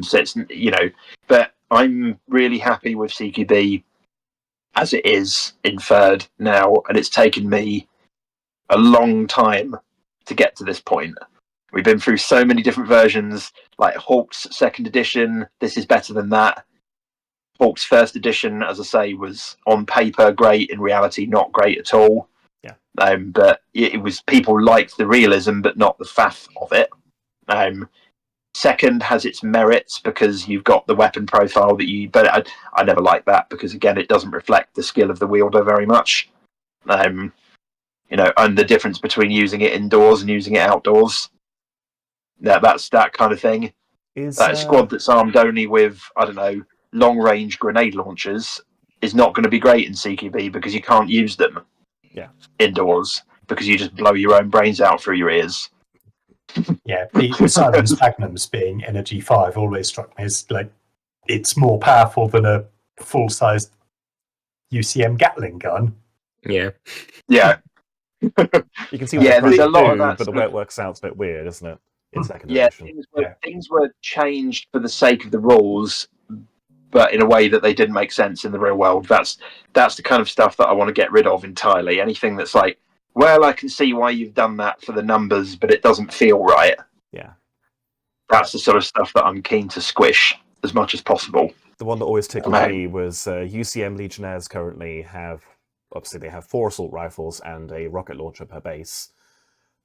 Speaker 2: So it's, you know, but I'm really happy with CQB as it is in third now, and it's taken me a long time to get to this point. We've been through so many different versions, like Hawk's second edition. This is better than that. Hawk's first edition, as I say, was on paper great, in reality not great at all.
Speaker 1: Yeah.
Speaker 2: But it was, people liked the realism, but not the faff of it. Second has its merits because you've got the weapon profile but I never liked that because again it doesn't reflect the skill of the wielder very much. You know, and the difference between using it indoors and using it outdoors. That's that kind of thing. That squad that's armed only with, I don't know, long range grenade launchers is not going to be great in CQB because you can't use them indoors because you just blow your own brains out through your ears.
Speaker 3: Yeah, the Simon's Magnums being Energy 5 always struck me as like it's more powerful than a full-sized UCM Gatling gun.
Speaker 5: Yeah.
Speaker 2: Yeah.
Speaker 1: You can see what
Speaker 2: there's a lot of
Speaker 1: do,
Speaker 2: that
Speaker 1: but the way it works out's a bit weird, isn't it? In second
Speaker 2: Yeah,
Speaker 1: edition.
Speaker 2: things were changed for the sake of the rules, but in a way that they didn't make sense in the real world. That's the kind of stuff that I want to get rid of entirely. Anything that's like, well, I can see why you've done that for the numbers, but it doesn't feel right.
Speaker 1: Yeah.
Speaker 2: That's the sort of stuff that I'm keen to squish as much as possible.
Speaker 1: The one that always tickled me was UCM Legionnaires currently have, obviously they have 4 assault rifles and a rocket launcher per base.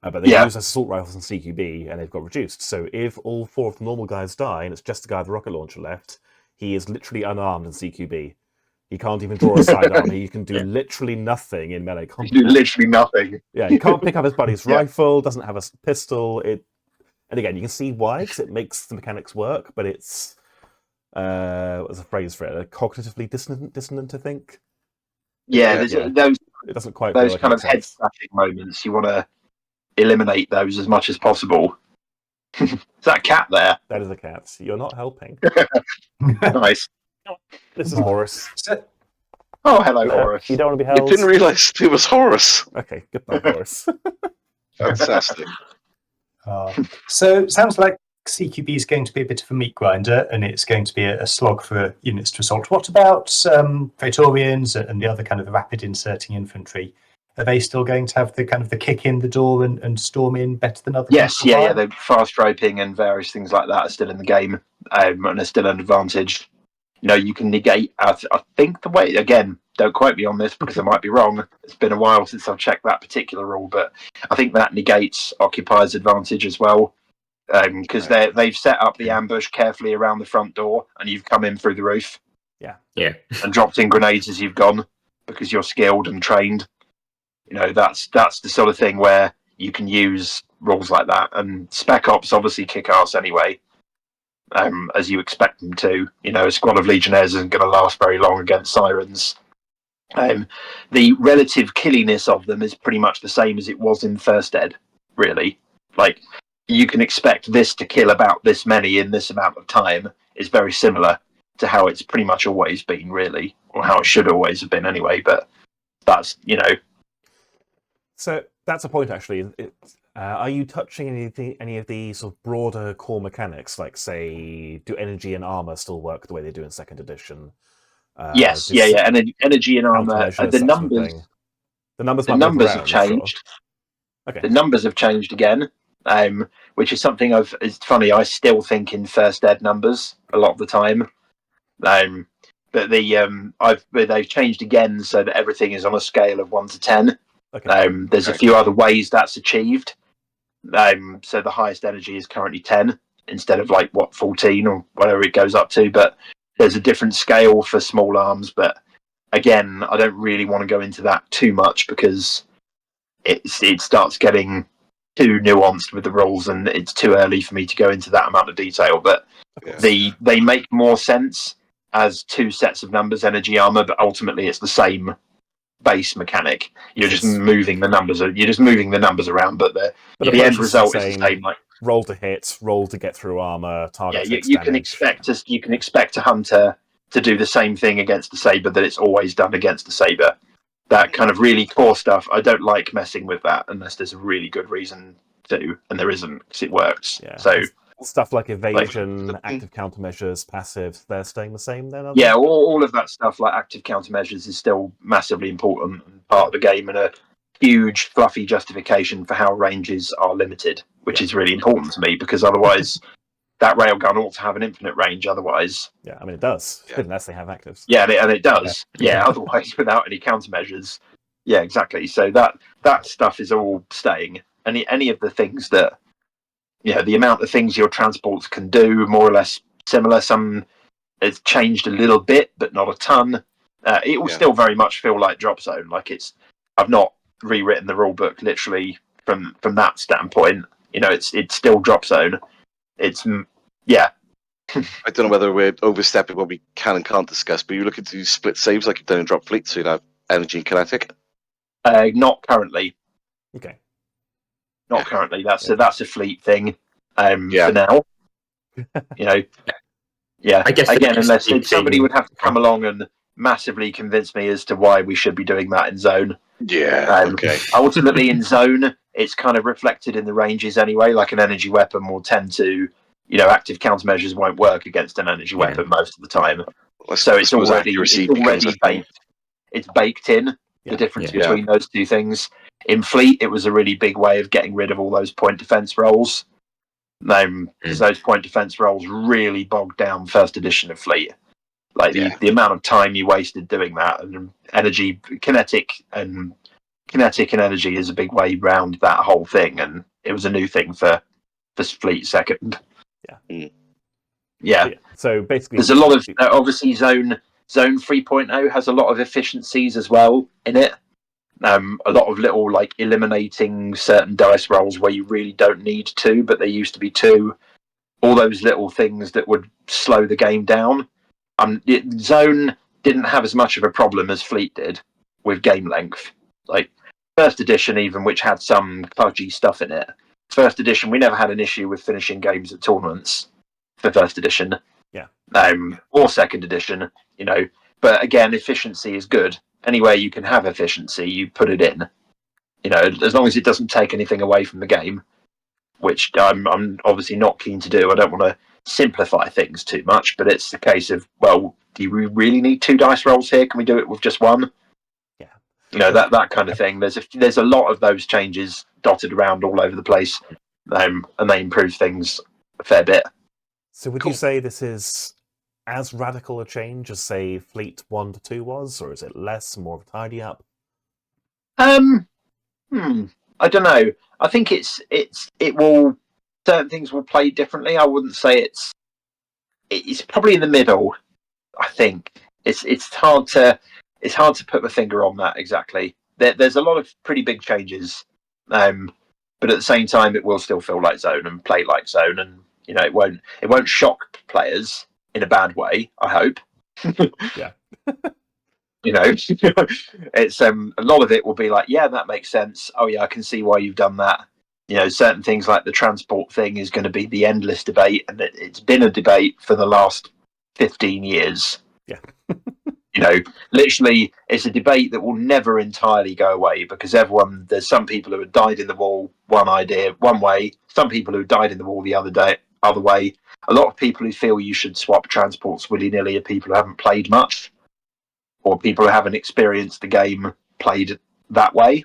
Speaker 1: But they use assault rifles in CQB and they've got reduced. So if all 4 of the normal guys die and it's just the guy with the rocket launcher left, he is literally unarmed in CQB. He can't even draw a sidearm. He can do literally nothing in melee combat.
Speaker 2: You do literally nothing.
Speaker 1: Yeah, he can't pick up his buddy's rifle, doesn't have a pistol. And again, you can see why, because it makes the mechanics work, but it's, what's the phrase for it? Cognitively dissonant, I think?
Speaker 2: Yeah, those
Speaker 1: it doesn't quite
Speaker 2: those
Speaker 1: like
Speaker 2: kind of head-scratching moments, you want to eliminate those as much as possible. Is that a cat there?
Speaker 1: That is a cat. You're not helping.
Speaker 2: Nice.
Speaker 1: This is Horus.
Speaker 2: Oh, hello, Horus.
Speaker 1: You don't want to be held?
Speaker 4: I didn't realise it was Horus.
Speaker 1: Okay, goodbye, Horus.
Speaker 4: Fantastic.
Speaker 3: So it sounds like CQB is going to be a bit of a meat grinder, and it's going to be a slog for units to assault. What about Praetorians and the other kind of rapid inserting infantry? Are they still going to have the kind of the kick in the door and storm in better than other?
Speaker 2: Yes, yeah. The fast roping and various things like that are still in the game, and are still an advantage. you can negate. I think the way, again, don't quote me on this because I might be wrong. It's been a while since I've checked that particular rule, but I think that negates occupier's advantage as well, because they've set up the ambush carefully around the front door, and you've come in through the roof.
Speaker 5: Yeah.
Speaker 2: And dropped in grenades as you've gone because you're skilled and trained. That's the sort of thing where you can use rules like that. And Spec Ops obviously kick ass anyway, as you expect them to. A squad of Legionnaires isn't going to last very long against Sirens. The relative killiness of them is pretty much the same as it was in First Ed, really. Like, you can expect this to kill about this many in this amount of time is very similar to how it's pretty much always been, really, or how it should always have been anyway. But that's,
Speaker 1: So that's a point, actually. Are you touching any of the sort of broader core mechanics, like, say, do energy and armor still work the way they do in second edition?
Speaker 2: Yes, energy and armor. The numbers have changed.
Speaker 1: Sure. Okay.
Speaker 2: The numbers have changed again, which is something it's funny. I still think in First Ed numbers a lot of the time. But they've changed again so that everything is on a scale of 1 to 10.
Speaker 1: Okay.
Speaker 2: There's a few other ways that's achieved. So the highest energy is currently 10 instead of 14 or whatever it goes up to. But there's a different scale for small arms. But again, I don't really want to go into that too much because it starts getting too nuanced with the rules, and it's too early for me to go into that amount of detail. But they make more sense as two sets of numbers, energy armor, but ultimately it's the same base mechanic. You're just moving the numbers. You're just moving the numbers around, but the end result is the same. Like,
Speaker 1: roll to hit, roll to get through armor, target.
Speaker 2: Yeah, you can expect a hunter to do the same thing against the saber that it's always done against the saber. That kind of really core stuff. I don't like messing with that unless there's a really good reason to, and there isn't because it works.
Speaker 1: Yeah.
Speaker 2: So.
Speaker 1: Stuff like evasion, active countermeasures, passive, they're staying the same then?
Speaker 2: Yeah, all of that stuff like active countermeasures is still massively important and part of the game, and a huge fluffy justification for how ranges are limited, which is really important to me because otherwise that railgun ought to have an infinite range. Otherwise,
Speaker 1: yeah, I mean it does, unless they have actives.
Speaker 2: Yeah, and it does. Yeah, otherwise without any countermeasures. Yeah, exactly. So that stuff is all staying. Any of the things that. Yeah, the amount of things your transports can do, more or less similar. Some it's changed a little bit, but not a ton. It will still very much feel like Dropzone. Like I've not rewritten the rule book literally from that standpoint. It's still Dropzone. It's I
Speaker 4: don't know whether we're overstepping what we can and can't discuss, but you're looking to split saves like you've done in Dropfleet, so you'd have energy and kinetic.
Speaker 2: Not currently.
Speaker 1: Okay.
Speaker 2: Not currently. That's a fleet thing. For now. Yeah. I guess again, unless somebody would have to come along and massively convince me as to why we should be doing that in Zone.
Speaker 4: Yeah. Okay.
Speaker 2: Ultimately, in Zone, it's kind of reflected in the ranges anyway. Like an energy weapon will tend to, active countermeasures won't work against an energy weapon most of the time. So it's already baked. It's baked in. The difference between those two things. In Fleet, it was a really big way of getting rid of all those point defense rolls. Because those point defense rolls really bogged down first edition of Fleet. Like the amount of time you wasted doing that, and kinetic and energy is a big way round that whole thing, and it was a new thing for Fleet second. Yeah.
Speaker 1: So basically,
Speaker 2: there's a lot of obviously Zone 3.0 has a lot of efficiencies as well in it. A lot of little eliminating certain dice rolls where you really don't need to, but there used to be two. All those little things that would slow the game down. Zone didn't have as much of a problem as Fleet did with game length. Like first edition, even, which had some pudgy stuff in it. First edition, we never had an issue with finishing games at tournaments for first edition.
Speaker 1: Yeah.
Speaker 2: Or second edition, But again, efficiency is good. Anywhere you can have efficiency, you put it in. As long as it doesn't take anything away from the game, which I'm obviously not keen to do. I don't want to simplify things too much, but it's the case of, well, do you really need 2 dice rolls here? Can we do it with just 1?
Speaker 1: Yeah.
Speaker 2: That kind of thing. There's a lot of those changes dotted around all over the place, and they improve things a fair bit.
Speaker 1: So would you say this is as radical a change as, say, Fleet 1 to 2 was, or is it less, more of a tidy up?
Speaker 2: I don't know. I think it will, certain things will play differently. I wouldn't say it's probably in the middle. I think it's hard to put my finger on that exactly. There's a lot of pretty big changes, but at the same time, it will still feel like Zone and play like Zone, and it won't shock players in a bad way. I hope.
Speaker 1: Yeah.
Speaker 2: It's a lot of it will be like, yeah, that makes sense. Oh yeah, I can see why you've done that. Certain things like the transport thing is going to be the endless debate, and it's been a debate for the last 15 years.
Speaker 1: Yeah.
Speaker 2: Literally, it's a debate that will never entirely go away, because there's some people who have died in the wall one way, some people who died in the wall the other way. A lot of people who feel you should swap transports willy-nilly are people who haven't played much, or people who haven't experienced the game played that way.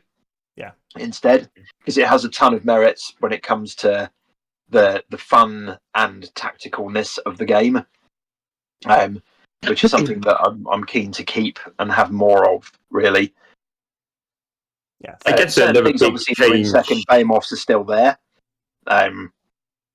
Speaker 1: Yeah.
Speaker 2: Instead, because it has a ton of merits when it comes to the fun and tacticalness of the game, which is something that I'm keen to keep and have more of, really.
Speaker 1: Yeah.
Speaker 5: I guess
Speaker 2: certain
Speaker 5: another
Speaker 2: things
Speaker 5: big
Speaker 2: obviously for in
Speaker 5: change.
Speaker 2: second Behemoths are still there.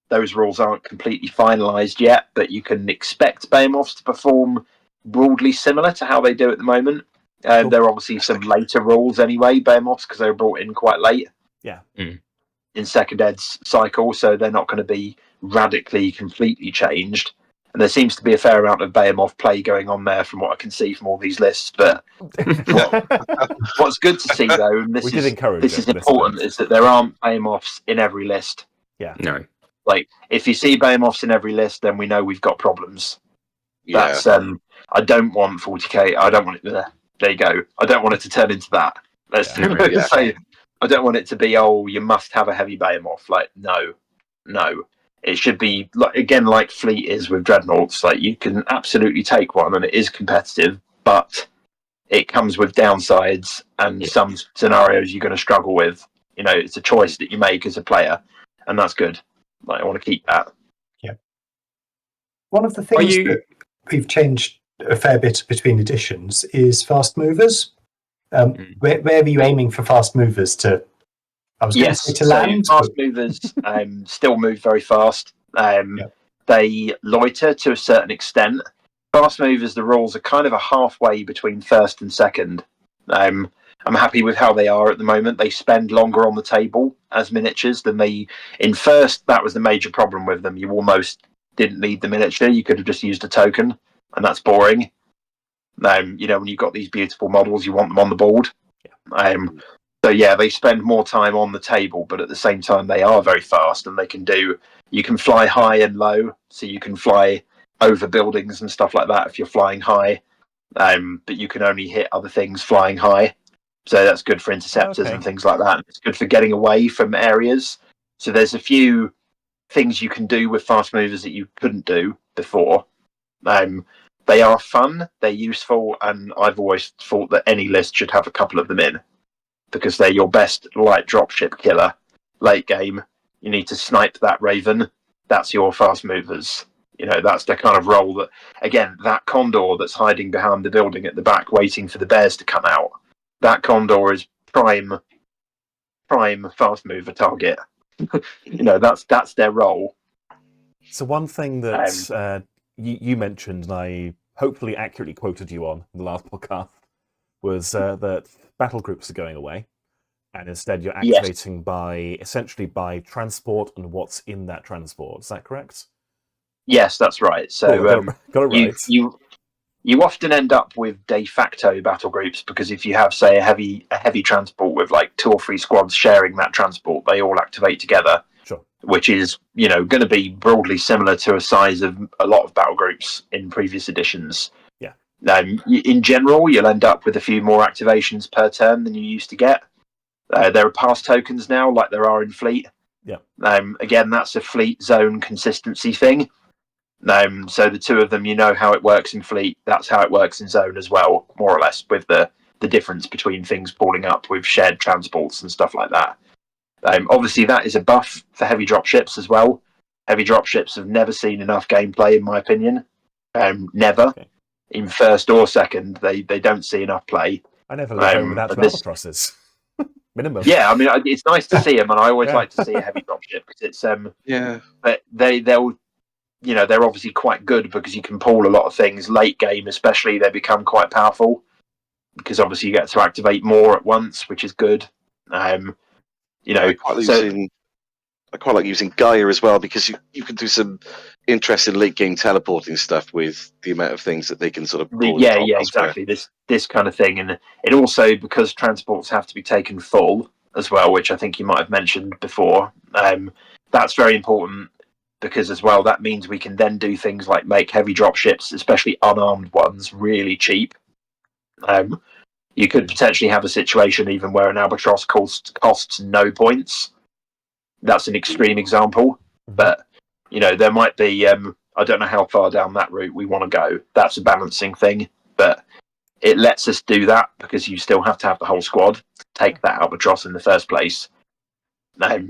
Speaker 2: Those rules aren't completely finalised yet, but you can expect Behemoths to perform broadly similar to how they do at the moment.
Speaker 1: Cool.
Speaker 2: There are obviously some later rules anyway, Behemoths, because they were brought in quite late.
Speaker 1: Yeah.
Speaker 2: In second Ed's cycle, so they're not going to be radically, completely changed. And there seems to be a fair amount of Behemoth play going on there from what I can see from all these lists. But what's good to see, though, and this is important, is that there aren't Behemoths in every list.
Speaker 1: Yeah.
Speaker 5: No.
Speaker 2: Like, if you see Behemoths in every list, then we know we've got problems.
Speaker 4: Yeah.
Speaker 2: That's I don't want 40k. I don't want it. There you go. I don't want it to turn into that. Let's say I don't want it to be, oh, you must have a heavy Behemoth. Like, no. It should be like Fleet is with Dreadnoughts. Like, you can absolutely take one, and it is competitive, but it comes with downsides and some scenarios you're going to struggle with. It's a choice that you make as a player, and that's good. Like, I want to keep that.
Speaker 3: Yeah. One of the things that we've changed a fair bit between editions is fast movers. Where are you aiming for fast movers to? I was going to say to land.
Speaker 2: Fast movers still move very fast. They loiter to a certain extent. Fast movers, the rules are kind of a halfway between first and second. I'm happy with how they are at the moment. They spend longer on the table as miniatures than they... In first, that was the major problem with them. You almost didn't need the miniature. You could have just used a token, and that's boring. When you've got these beautiful models, you want them on the board. So they spend more time on the table, but at the same time, they are very fast, and you can fly high and low, so you can fly over buildings and stuff like that if you're flying high, but you can only hit other things flying high. So that's good for interceptors and things like that. It's good for getting away from areas. So there's a few things you can do with fast movers that you couldn't do before. They are fun, they're useful, and I've always thought that any list should have a couple of them in, because they're your best light dropship killer. Late game, you need to snipe that Raven. That's your fast movers. That's the kind of role that, again, that Condor that's hiding behind the building at the back waiting for the bears to come out. That Condor is prime fast mover target. That's their role.
Speaker 1: So one thing that you mentioned, and I hopefully accurately quoted you on in the last podcast, was that battle groups are going away, and instead you're activating essentially by transport and what's in that transport. Is that correct?
Speaker 2: Yes, that's right. So
Speaker 1: got it right.
Speaker 2: You often end up with de facto battle groups, because if you have, say, a heavy transport with like 2 or 3 squads sharing that transport, they all activate together.
Speaker 1: Sure.
Speaker 2: Which is going to be broadly similar to a size of a lot of battle groups in previous editions.
Speaker 1: Yeah.
Speaker 2: In general, you'll end up with a few more activations per turn than you used to get. There are pass tokens now, like there are in Fleet.
Speaker 1: Yeah.
Speaker 2: Again, that's a Fleet zone consistency thing. So the two of them, how it works in Fleet, that's how it works in Zone as well, more or less, with the difference between things pulling up with shared transports and stuff like that. Obviously, that is a buff for heavy dropships as well. Heavy dropships have never seen enough gameplay, in my opinion. Never.
Speaker 1: Okay.
Speaker 2: In first or second, they don't see enough play.
Speaker 1: I never leave home without
Speaker 2: but
Speaker 1: two
Speaker 2: this-
Speaker 1: albatrosses. Minimum.
Speaker 2: Yeah, I mean, it's nice to see them, and I always
Speaker 1: Yeah.
Speaker 2: like to see a heavy dropship because it's
Speaker 4: Yeah.
Speaker 2: but they'll they're obviously quite good because you can pull a lot of things late game, especially they become quite powerful because obviously you get to activate more at once, which is good.
Speaker 4: I quite like using Gaia as well because you can do some interesting late game teleporting stuff with the amount of things that they can sort of pull.
Speaker 2: Exactly. This kind of thing, and it also, because transports have to be taken full as well, which I think you might have mentioned before. That's very important because as well that means we can then do things like make heavy dropships, especially unarmed ones, really cheap. You could potentially have a situation even where an albatross costs no points. That's an extreme example, but there might be. I don't know how far down that route we want to go. That's a balancing thing, but it lets us do that because you still have to have the whole squad to take that albatross in the first place. That's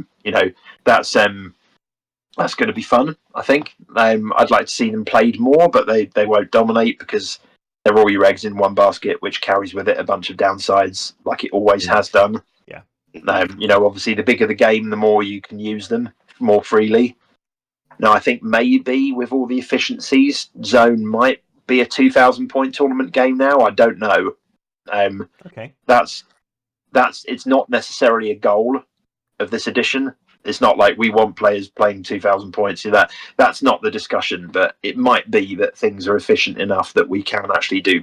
Speaker 2: going to be fun. I think. I'd like to see them played more, but they won't dominate because they're all your eggs in one basket, which carries with it a bunch of downsides, like it always has done.
Speaker 1: Yeah.
Speaker 2: Obviously, the bigger the game, the more you can use them more freely. Now, I think maybe with all the efficiencies, Zone might be a 2,000 point tournament game now. I don't know.
Speaker 1: Okay.
Speaker 2: It's not necessarily a goal of this edition. It's not like we want players playing 2,000 points. That's not the discussion, but it might be that things are efficient enough that we can actually do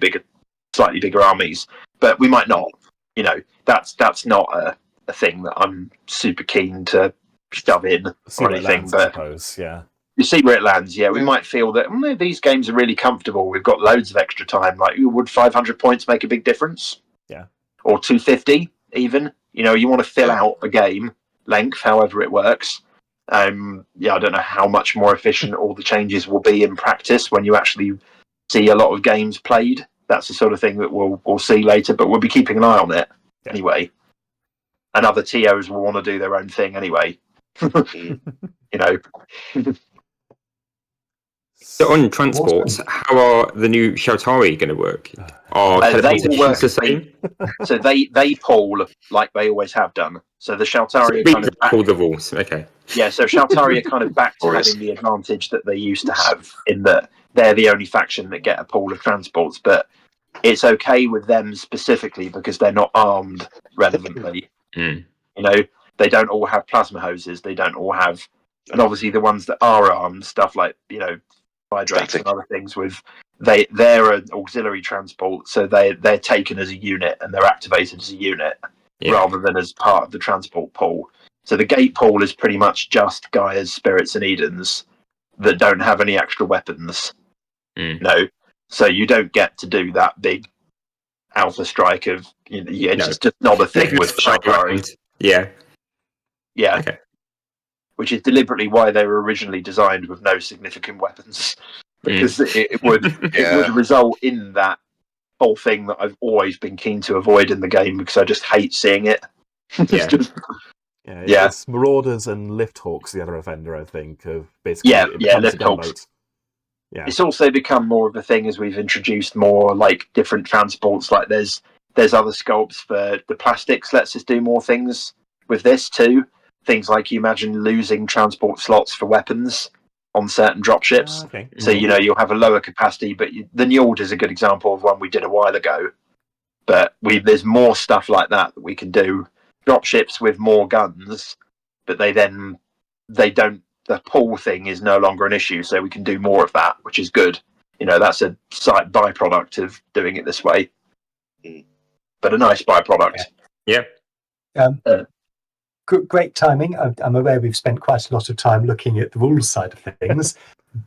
Speaker 2: slightly bigger armies, but we might not. That's not a thing that I'm super keen to shove in
Speaker 1: See
Speaker 2: or
Speaker 1: where it
Speaker 2: anything.
Speaker 1: lands, I
Speaker 2: But
Speaker 1: suppose. Yeah.
Speaker 2: you see where it lands. Yeah, we might feel that these games are really comfortable. We've got loads of extra time. Like, would 500 points make a big difference?
Speaker 1: Yeah.
Speaker 2: Or 250 even. You want to fill out a game length, however it works. I don't know how much more efficient all the changes will be in practice when you actually see a lot of games played. That's the sort of thing that we'll see later, but we'll be keeping an eye on it anyway. And other TOs will want to do their own thing anyway.
Speaker 5: So on transports, how are the new Sheltari going to work? Are
Speaker 2: they will work
Speaker 5: the same?
Speaker 2: So they pull like they always have done. So the Sheltari are kind of back.
Speaker 5: Pull the rules. Okay.
Speaker 2: Yeah, so Sheltari are kind of back to having the advantage that they used to have in that they're the only faction that get a pool of transports, but it's okay with them specifically because they're not armed relevantly. They don't all have plasma hoses. They don't all have, and obviously the ones that are armed, stuff like Hydrakes and other things, they're an auxiliary transport, so they're taken as a unit and they're activated as a unit rather than as part of the transport pool. So the gate pool is pretty much just Gaia's, Spirits, and Edens that don't have any extra weapons. So you don't get to do that big alpha strike of it's just not a thing with Sheltari.
Speaker 5: Yeah.
Speaker 2: Okay. Which is deliberately why they were originally designed with no significant weapons, because it would result in that whole thing that I've always been keen to avoid in the game because I just hate seeing it.
Speaker 1: It's Marauders and Lifthawks, the other offender, I think, of basically
Speaker 2: Lifthawks. Yeah. It's also become more of a thing as we've introduced more like different transports. Like there's other sculpts for the plastics. Lets us do more things with this too. Things like you imagine losing transport slots for weapons on certain dropships. So you'll have a lower capacity, but the Njord is a good example of one we did a while ago. But there's more stuff like that we can do. Dropships with more guns, but they don't. The pull thing is no longer an issue, so we can do more of that, which is good. That's a side byproduct of doing it this way, but a nice byproduct.
Speaker 5: Yeah.
Speaker 3: Great timing. I'm aware we've spent quite a lot of time looking at the rules side of things,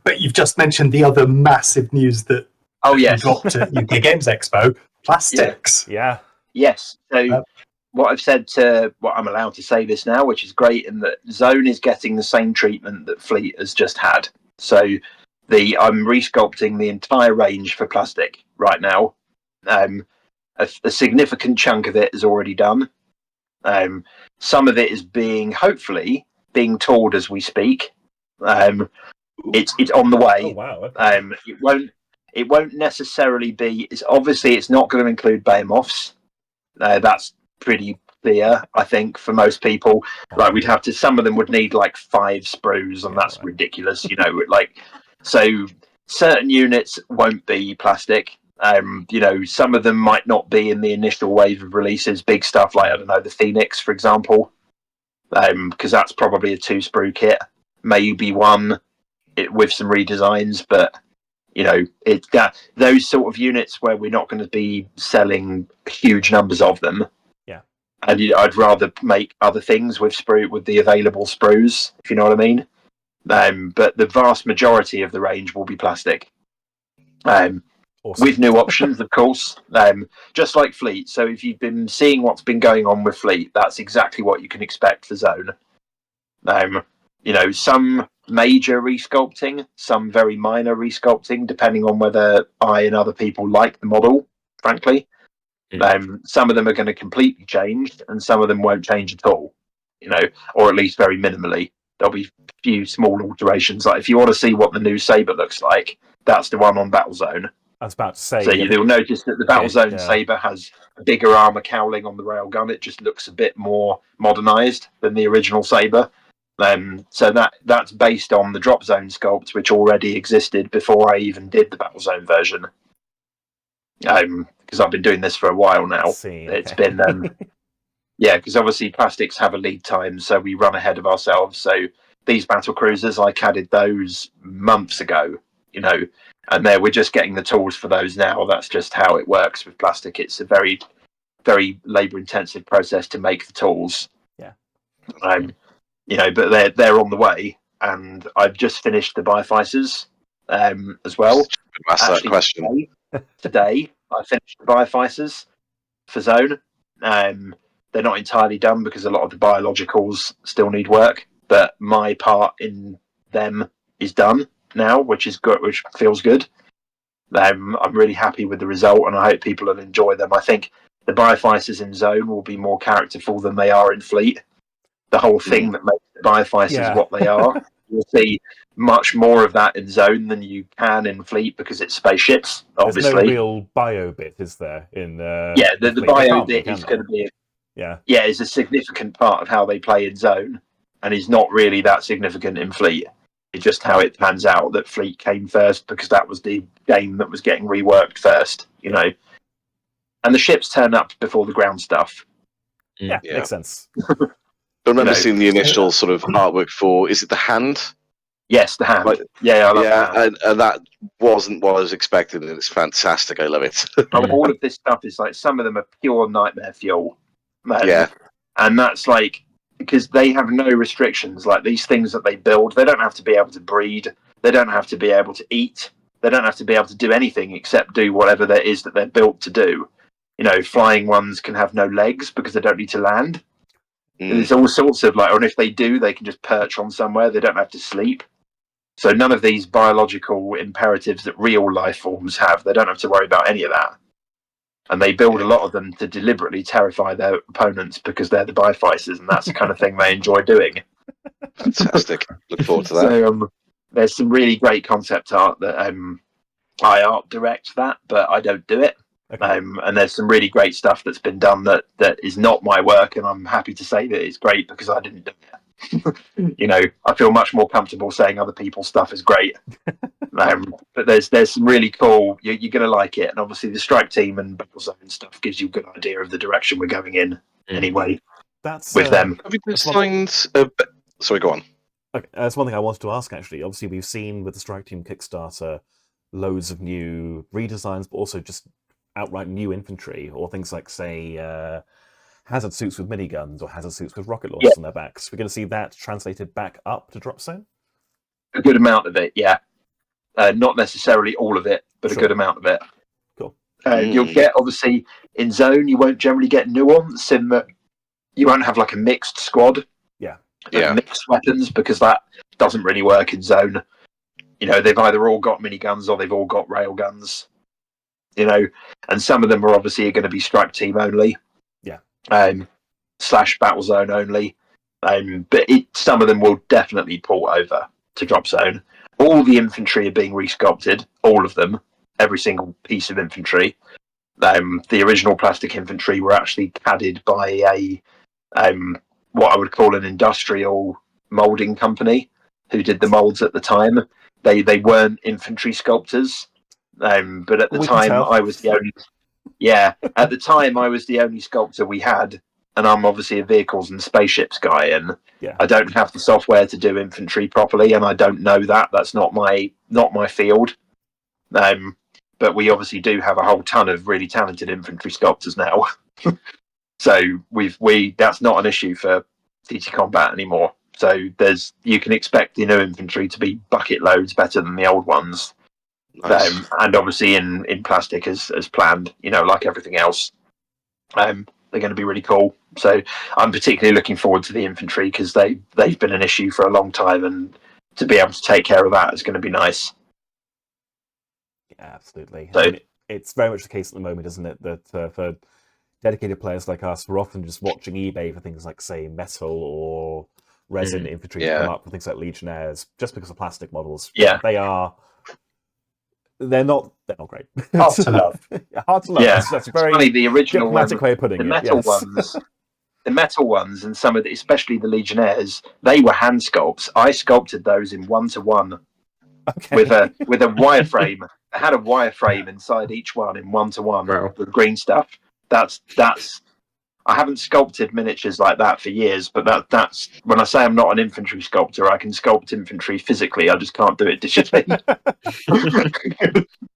Speaker 3: but you've just mentioned the other massive news that dropped at UK Games Expo: plastics.
Speaker 1: Yeah.
Speaker 2: Yes. So what I've said I'm allowed to say this now, which is great, in that Zone is getting the same treatment that Fleet has just had. So I'm resculpting the entire range for plastic right now. A significant chunk of it is already done. Some of it is hopefully being tooled as we speak. It's on the way.
Speaker 1: Oh wow! Okay.
Speaker 2: it won't necessarily be. It's not going to include behemoths. That's pretty clear, I think, for most people. Like we'd have to. Some of them would need like 5 sprues, and that's ridiculous. You know, like so. Certain units won't be plastic. You know, some of them might not be in the initial wave of releases. Big stuff like, I don't know, the Phoenix, for example, because that's probably a 2 sprue kit, maybe 1 with some redesigns. But you know, it's those sort of units where we're not going to be selling huge numbers of them.
Speaker 1: Yeah,
Speaker 2: and I'd rather make other things with the available sprues, if you know what I mean. But the vast majority of the range will be plastic. Awesome. With new options, of course, just like Fleet. So if you've been seeing what's been going on with Fleet, that's exactly what you can expect for Zone. You know, some major resculpting, some very minor resculpting, depending on whether I and other people like the model, frankly. Some of them are going to completely change, and some of them won't change at all, you know, or at least very minimally. There'll be a few small alterations. Like if you want to see what the new Sabre looks like, that's the one on Battlezone.
Speaker 1: I was about to say.
Speaker 2: So you'll notice that the Battlezone Sabre has a bigger armor cowling on the railgun. It just looks a bit more modernized than the original Sabre. So that's based on the Dropzone sculpt, which already existed before I even did the Battlezone version. Because I've been doing this for a while now. It's been yeah, because obviously plastics have a lead time, so we run ahead of ourselves. So these battle cruisers, I CAD'd those months ago, you know, and we're just getting the tools for those now. That's just how it works with plastic. It's a very, very labour-intensive process to make the tools.
Speaker 1: Yeah.
Speaker 2: You know, but they're on the way, and I've just finished the Bioficers as well.
Speaker 4: Ask that question.
Speaker 2: Today, I finished the Bioficers for Zone. They're not entirely done because a lot of the biologicals still need work, but my part in them is done now, which is good, which feels good. I'm really happy with the result, and I hope people will enjoy them. I think the Bioficers in Zone will be more characterful than they are in Fleet. The whole thing that makes the Bioficers what they are. You'll see much more of that in Zone than you can in Fleet because it's spaceships, obviously.
Speaker 1: There's no real bio bit, is there?
Speaker 2: The bio bit is going to be it's a significant part of how they play in Zone, and is not really that significant in Fleet. It's just how it pans out that Fleet came first because that was the game that was getting reworked first, you know. And the ships turn up before the ground stuff.
Speaker 1: Yeah, makes sense.
Speaker 4: I remember seeing the initial sort of artwork for, is it the hand?
Speaker 2: Yes, the hand.
Speaker 4: Like,
Speaker 2: I love that.
Speaker 4: And that wasn't what I was expecting, and it's fantastic. I love it.
Speaker 2: All of this stuff is like, some of them are pure nightmare fuel.
Speaker 4: Yeah.
Speaker 2: And that's like, because they have no restrictions. Like these things that they build, they don't have to be able to breed. They don't have to be able to eat. They don't have to be able to do anything except do whatever there is that they're built to do. You know, flying ones can have no legs because they don't need to land. There's all sorts of like, or if they do, they can just perch on somewhere. They don't have to sleep. So none of these biological imperatives that real life forms have, they don't have to worry about any of that. And they build a lot of them to deliberately terrify their opponents because they're the Bioficers, and that's the kind of thing they enjoy doing.
Speaker 4: Fantastic. Look forward to that.
Speaker 2: So there's some really great concept art that I art direct that, but I don't do it. Okay. And there's some really great stuff that's been done that is not my work, and I'm happy to say that it's great because I didn't do it. You know, I feel much more comfortable saying other people's stuff is great. But there's some really cool. You're going to like it, and obviously the Strike Team and Battlezone stuff gives you a good idea of the direction we're going in. Anyway,
Speaker 1: that's
Speaker 2: with them.
Speaker 4: Have you designed? Sorry, go on.
Speaker 1: Okay, that's one thing I wanted to ask. Actually, obviously we've seen with the Strike Team Kickstarter loads of new redesigns, but also just outright new infantry, or things like, say, hazard suits with miniguns or hazard suits with rocket launchers on their backs. We're going to see that translated back up to Dropzone?
Speaker 2: A good amount of it, yeah. Not necessarily all of it, but a good amount of it.
Speaker 1: Cool.
Speaker 2: You'll get, obviously, in Zone, you won't generally get nuance in that you won't have like a mixed squad. Mixed weapons, because that doesn't really work in Zone. You know, they've either all got miniguns or they've all got railguns. You know, and some of them are obviously going to be Strike Team only. Slash Battlezone only. But some of them will definitely port over to Dropzone. All the infantry are being resculpted, all of them. every single piece of infantry. The original plastic infantry were actually padded by a what I would call an industrial molding company who did the molds at the time. They weren't infantry sculptors, but at the time I was the only. Yeah, at the time I was the only sculptor we had, and I'm obviously a vehicles and spaceships guy, and I don't have the software to do infantry properly, and I don't know that. That's not my field. But we obviously do have a whole ton of really talented infantry sculptors now. So that's not an issue for TT Combat anymore. So you can expect the new infantry to be bucket loads better than the old ones.
Speaker 4: Nice.
Speaker 2: And obviously in plastic as planned, like everything else. They're going to be really cool. So I'm particularly looking forward to the infantry because they've been an issue for a long time, and to be able to take care of that is going to be nice.
Speaker 1: Yeah, absolutely.
Speaker 2: So,
Speaker 1: it's very much the case at the moment, isn't it, that for dedicated players like us, we're often just watching eBay for things like, say, metal or resin infantry to come up with things like Legionnaires, just because of plastic models.
Speaker 2: Yeah,
Speaker 1: they're not great.
Speaker 3: Hard to love.
Speaker 1: Hard to love.
Speaker 2: Yeah,
Speaker 1: that's a very
Speaker 2: funny, the original
Speaker 1: diplomatic way of putting
Speaker 2: the
Speaker 1: it.
Speaker 2: metal ones. The metal ones, and some of especially the Legionnaires, they were hand sculpts. I sculpted those in 1-to-1 with a wireframe. I had a wireframe inside each one in 1-to-1 with green stuff. That's. I haven't sculpted miniatures like that for years, but that's when I say I'm not an infantry sculptor, I can sculpt infantry physically. I just can't do it digitally.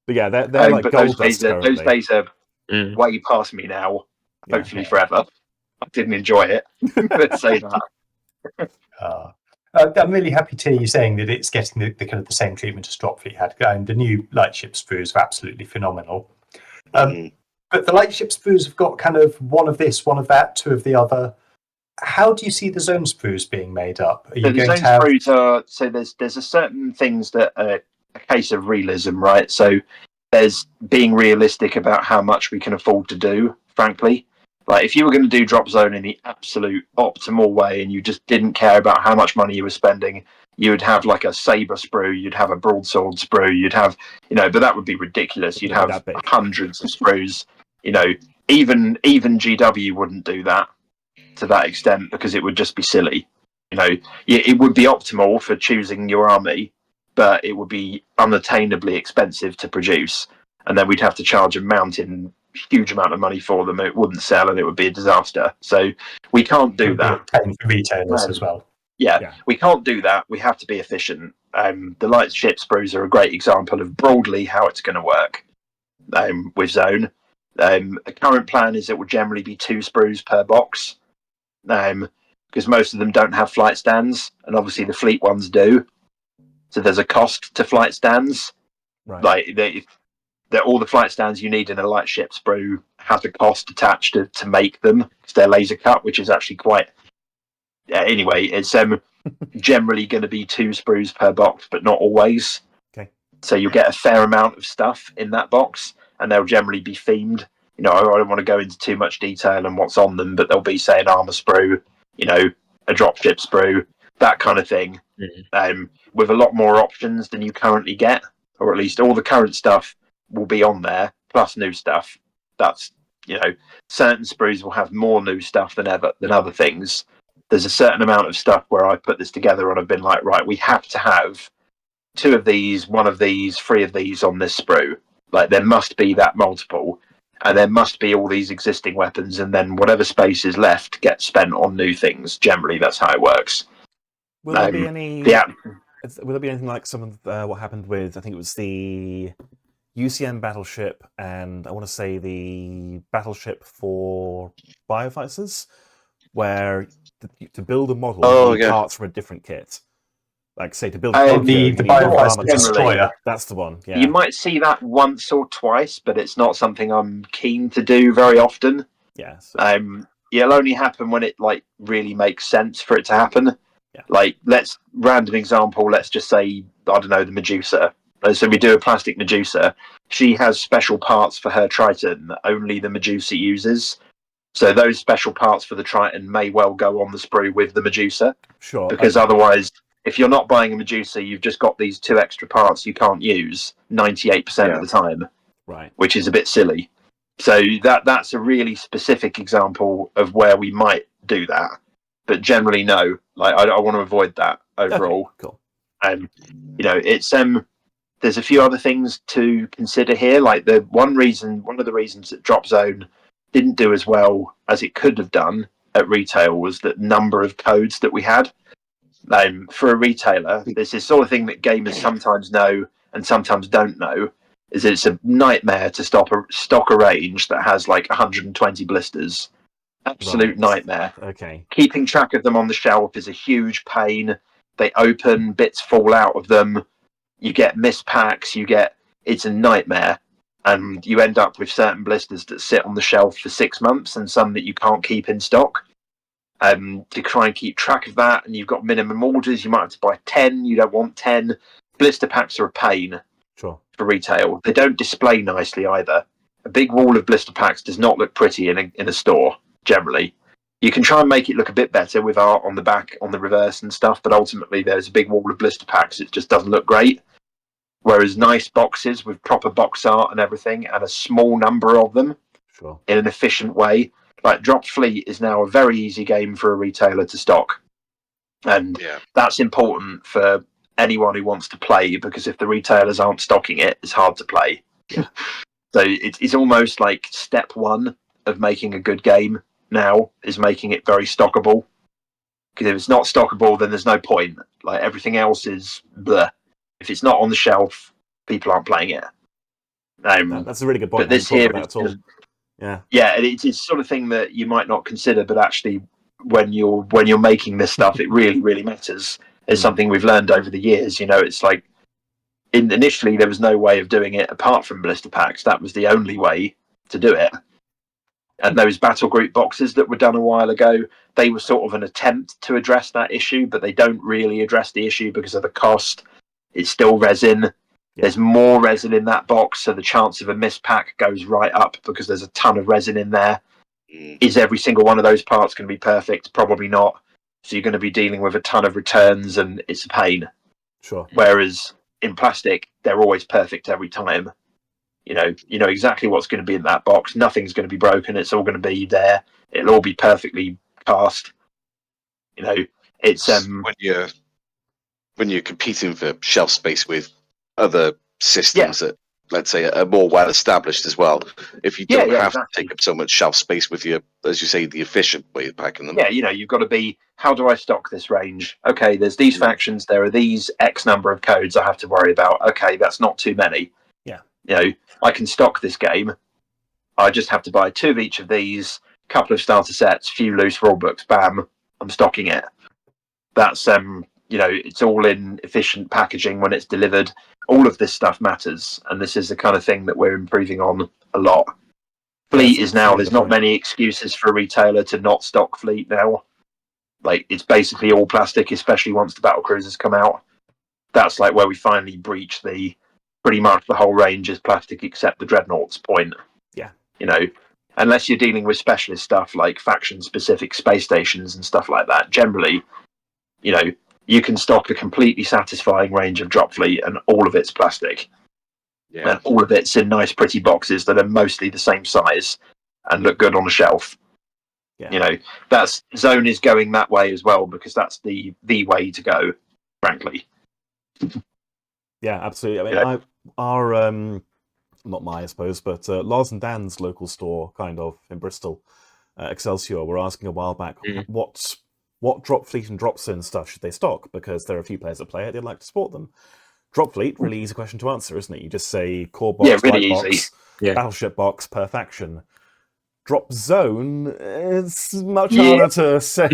Speaker 1: But yeah, they're like gold dust currently.
Speaker 2: Those days are way past me now. Hopefully forever. I didn't enjoy it. Let's say that.
Speaker 3: I'm really happy to hear you saying that it's getting the kind of the same treatment as Dropfleet had. And the new lightship sprues are absolutely phenomenal. But the lightship sprues have got kind of one of this, one of that, two of the other. How do you see the zone sprues being made up? Are you going to have...
Speaker 2: sprues are, so there's a certain things that are a case of realism, right? So there's being realistic about how much we can afford to do, frankly. Like, if you were going to do Dropzone in the absolute optimal way and you just didn't care about how much money you were spending, you would have like a saber sprue, you'd have a broadsword sprue, you'd have, but that would be ridiculous. You'd have hundreds of sprues. Even GW wouldn't do that to that extent because it would just be silly. It would be optimal for choosing your army, but it would be unattainably expensive to produce, and then we'd have to charge a huge amount of money for them. It wouldn't sell, and it would be a disaster. So we can't do that.
Speaker 3: Paying for retailers as well.
Speaker 2: Yeah, we can't do that. We have to be efficient. The lightship sprues are a great example of broadly how it's going to work with Zone. The current plan is it will generally be 2 sprues per box, because most of them don't have flight stands, and obviously the fleet ones do. So there's a cost to flight stands.
Speaker 1: Right.
Speaker 2: Like all the flight stands you need in a lightship sprue has a cost attached to make them because they're laser cut, which is actually quite. Anyway, it's generally going to be 2 sprues per box, but not always.
Speaker 1: Okay.
Speaker 2: So you'll get a fair amount of stuff in that box, and they'll generally be themed. I don't want to go into too much detail on what's on them, but they'll be, say, an armor sprue, a dropship sprue, that kind of thing, with a lot more options than you currently get, or at least all the current stuff will be on there, plus new stuff. That's, certain sprues will have more new stuff than other things. There's a certain amount of stuff where I put this together and I've been like, right, we have to have 2 of these, 1 of these, 3 of these on this sprue. Like, there must be that multiple, and there must be all these existing weapons, and then whatever space is left gets spent on new things. Generally, that's how it works.
Speaker 1: Will there be any? Will there be anything like some of what happened with? I think it was the UCM battleship, and I want to say the battleship for Bioficers, where to build a model, you need parts from a different kit. Like, say, to build
Speaker 3: the Bioficer destroyer.
Speaker 1: That's the one. Yeah.
Speaker 2: You might see that once or twice, but it's not something I'm keen to do very often.
Speaker 1: Yeah. So.
Speaker 2: It'll only happen when it really makes sense for it to happen.
Speaker 1: Yeah.
Speaker 2: Like, let's random example. Let's just say, I don't know, the Medusa. So we do a plastic Medusa. She has special parts for her Triton that only the Medusa uses. So those special parts for the Triton may well go on the sprue with the Medusa.
Speaker 1: Sure.
Speaker 2: Because otherwise if you're not buying a Medusa, you've just got these 2 extra parts you can't use 98% of the time,
Speaker 1: Right.
Speaker 2: which is a bit silly. So that's a really specific example of where we might do that, but generally no. Like I want to avoid that overall.
Speaker 1: Okay, cool.
Speaker 2: It's there's a few other things to consider here. Like one of the reasons that Dropzone didn't do as well as it could have done at retail was the number of codes that we had. For a retailer, there's this sort of thing that gamers sometimes know and sometimes don't know, is it's a nightmare to stock a range that has like 120 blisters. Absolute nightmare.
Speaker 1: Okay.
Speaker 2: Keeping track of them on the shelf is a huge pain. They open, bits fall out of them. You get mispacks. It's a nightmare. And you end up with certain blisters that sit on the shelf for 6 months and some that you can't keep in stock. To try and keep track of that, and you've got minimum orders, you might have to buy 10. You don't want 10. Blister packs are a pain.
Speaker 1: Sure.
Speaker 2: For retail. They don't display nicely either. A big wall of blister packs does not look pretty in a store, generally. You can try and make it look a bit better with art on the back, on the reverse and stuff, but ultimately there's a big wall of blister packs. It just doesn't look great. Whereas nice boxes with proper box art and everything, and a small number of them in an efficient way. Like Dropfleet is now a very easy game for a retailer to stock. And that's important for anyone who wants to play, because if the retailers aren't stocking it, it's hard to play.
Speaker 1: Yeah.
Speaker 2: So it's almost like step one of making a good game now is making it very stockable. Because if it's not stockable, then there's no point. Like everything else is bleh. If it's not on the shelf, people aren't playing it.
Speaker 1: That's a really good point.
Speaker 2: But this here
Speaker 1: is
Speaker 2: it's sort of thing that you might not consider, but actually, when you're making this stuff, it really, really matters. It's something we've learned over the years. It's like initially there was no way of doing it apart from blister packs. That was the only way to do it. And those battle group boxes that were done a while ago, they were sort of an attempt to address that issue, but they don't really address the issue because of the cost. It's still resin. Yeah. There's more resin in that box, so the chance of a mispack goes right up because there's a ton of resin in there. Is every single one of those parts going to be perfect? Probably not. So you're going to be dealing with a ton of returns, and it's a pain.
Speaker 1: Sure.
Speaker 2: Whereas in plastic, they're always perfect every time. You know exactly what's going to be in that box. Nothing's going to be broken. It's all going to be there. It'll all be perfectly cast. It's
Speaker 4: when you're competing for shelf space with other systems that, let's say, are more well established as well. If you don't have to take up so much shelf space with your, as you say, the efficient way of packing them.
Speaker 2: Yeah, you've got to be, how do I stock this range? Okay, there's these factions, there are these X number of codes I have to worry about. Okay, that's not too many.
Speaker 1: Yeah.
Speaker 2: I can stock this game. I just have to buy 2 of each of these, couple of starter sets, few loose rule books, bam, I'm stocking it. That's it's all in efficient packaging when it's delivered. All of this stuff matters, and this is the kind of thing that we're improving on a lot. Fleet is now, there's not many excuses for a retailer to not stock fleet now. Like, it's basically all plastic, especially once the battle cruisers come out. That's like where we finally breach pretty much the whole range is plastic except the dreadnoughts point.
Speaker 1: Yeah.
Speaker 2: Unless you're dealing with specialist stuff like faction specific space stations and stuff like that, generally, you can stock a completely satisfying range of Dropfleet and all of it's plastic. Yeah. And all of it's in nice, pretty boxes that are mostly the same size and look good on a shelf. Yeah. That's Zone is going that way as well because that's the way to go, frankly.
Speaker 1: Yeah, absolutely. I mean, our not my, I suppose, but Lars and Dan's local store, kind of in Bristol, Excelsior, were asking a while back what Dropfleet and Dropzone stuff should they stock, because there are a few players that play it, they'd like to support them. Dropfleet, really easy question to answer, isn't it? You just say core box,
Speaker 2: really
Speaker 1: light
Speaker 2: easy.
Speaker 1: box, battleship box per faction. Dropzone, it's much harder to say.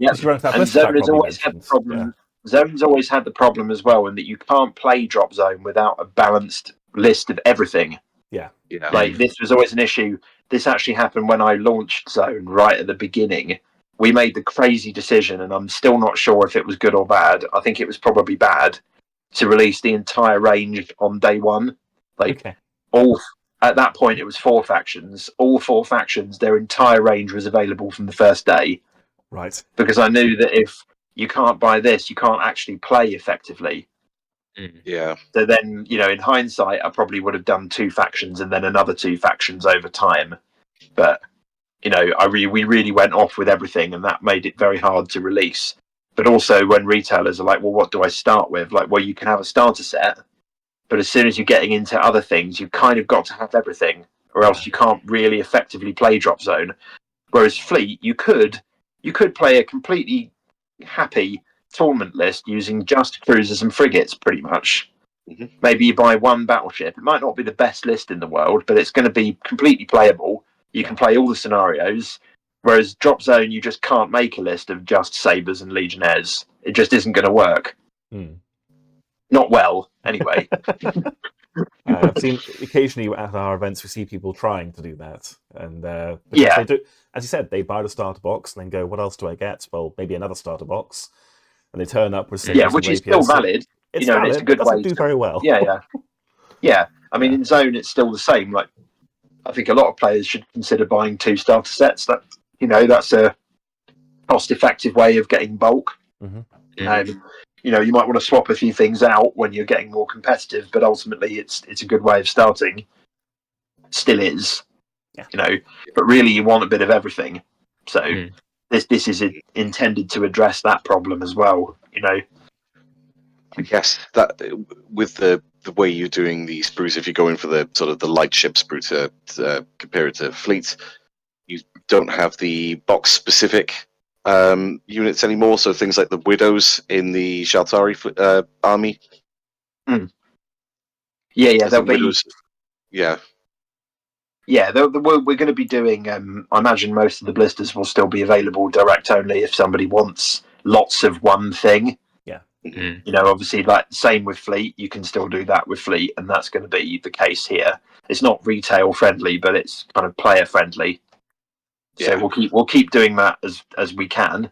Speaker 2: And Zone has always had the problem. Yeah. Zone's always had the problem as well, in that you can't play Dropzone without a balanced list of everything.
Speaker 1: Yeah.
Speaker 2: Like, this was always an issue. This actually happened when I launched Zone right at the beginning. We made the crazy decision, and I'm still not sure if it was good or bad. I think it was probably bad, to release the entire range on day one. At that point, it was 4 factions. All 4 factions, their entire range was available from the first day.
Speaker 1: Right.
Speaker 2: Because I knew that if you can't buy this, you can't actually play effectively.
Speaker 4: Yeah.
Speaker 2: So then, in hindsight, I probably would have done 2 factions and then another 2 factions over time. But, we really went off with everything, and that made it very hard to release. But also when retailers are like, well, what do I start with? Like, well, you can have a starter set, but as soon as you're getting into other things, you've kind of got to have everything, or else you can't really effectively play Dropzone. Whereas Fleet, you could play a completely happy tournament list using just cruisers and frigates, pretty much. Maybe you buy 1 battleship. It might not be the best list in the world, but it's going to be completely playable. You can play all the scenarios. Whereas Dropzone, you just can't make a list of just Sabres and Legionnaires. It just isn't going to work. Not well, anyway.
Speaker 1: I've seen occasionally at our events, we see people trying to do that. And
Speaker 2: Yeah.
Speaker 1: they do, as you said, they buy the starter box and then go, what else do I get? Well, maybe another starter box. And they turn up with Sabres
Speaker 2: which
Speaker 1: and
Speaker 2: is
Speaker 1: Rapiers.
Speaker 2: still valid.
Speaker 1: It's
Speaker 2: and
Speaker 1: valid,
Speaker 2: it's a good
Speaker 1: but it doesn't
Speaker 2: way
Speaker 1: do
Speaker 2: to
Speaker 1: very well.
Speaker 2: Yeah. I mean, in Zone, it's still the same. Like, I think a lot of players should consider buying 2 starter sets. That that's a cost-effective way of getting bulk. You might want to swap a few things out when you're getting more competitive, but ultimately, it's a good way of starting. Still is, but really, you want a bit of everything. So this is intended to address that problem as well.
Speaker 4: I guess that with the way you're doing the sprues, if you're going for the sort of the light ship sprue to compare it to Fleet, you don't have the box specific units anymore. So things like the Widows in the Shaltari army.
Speaker 2: There'll be.
Speaker 4: Widows,
Speaker 2: Yeah, we're going to be doing. I imagine most of the blisters will still be available direct only if somebody wants lots of one thing. Obviously, like same with Fleet, you can still do that with Fleet, and that's going to be the case here. It's not retail friendly, but it's kind of player friendly. So we'll keep doing that as we can.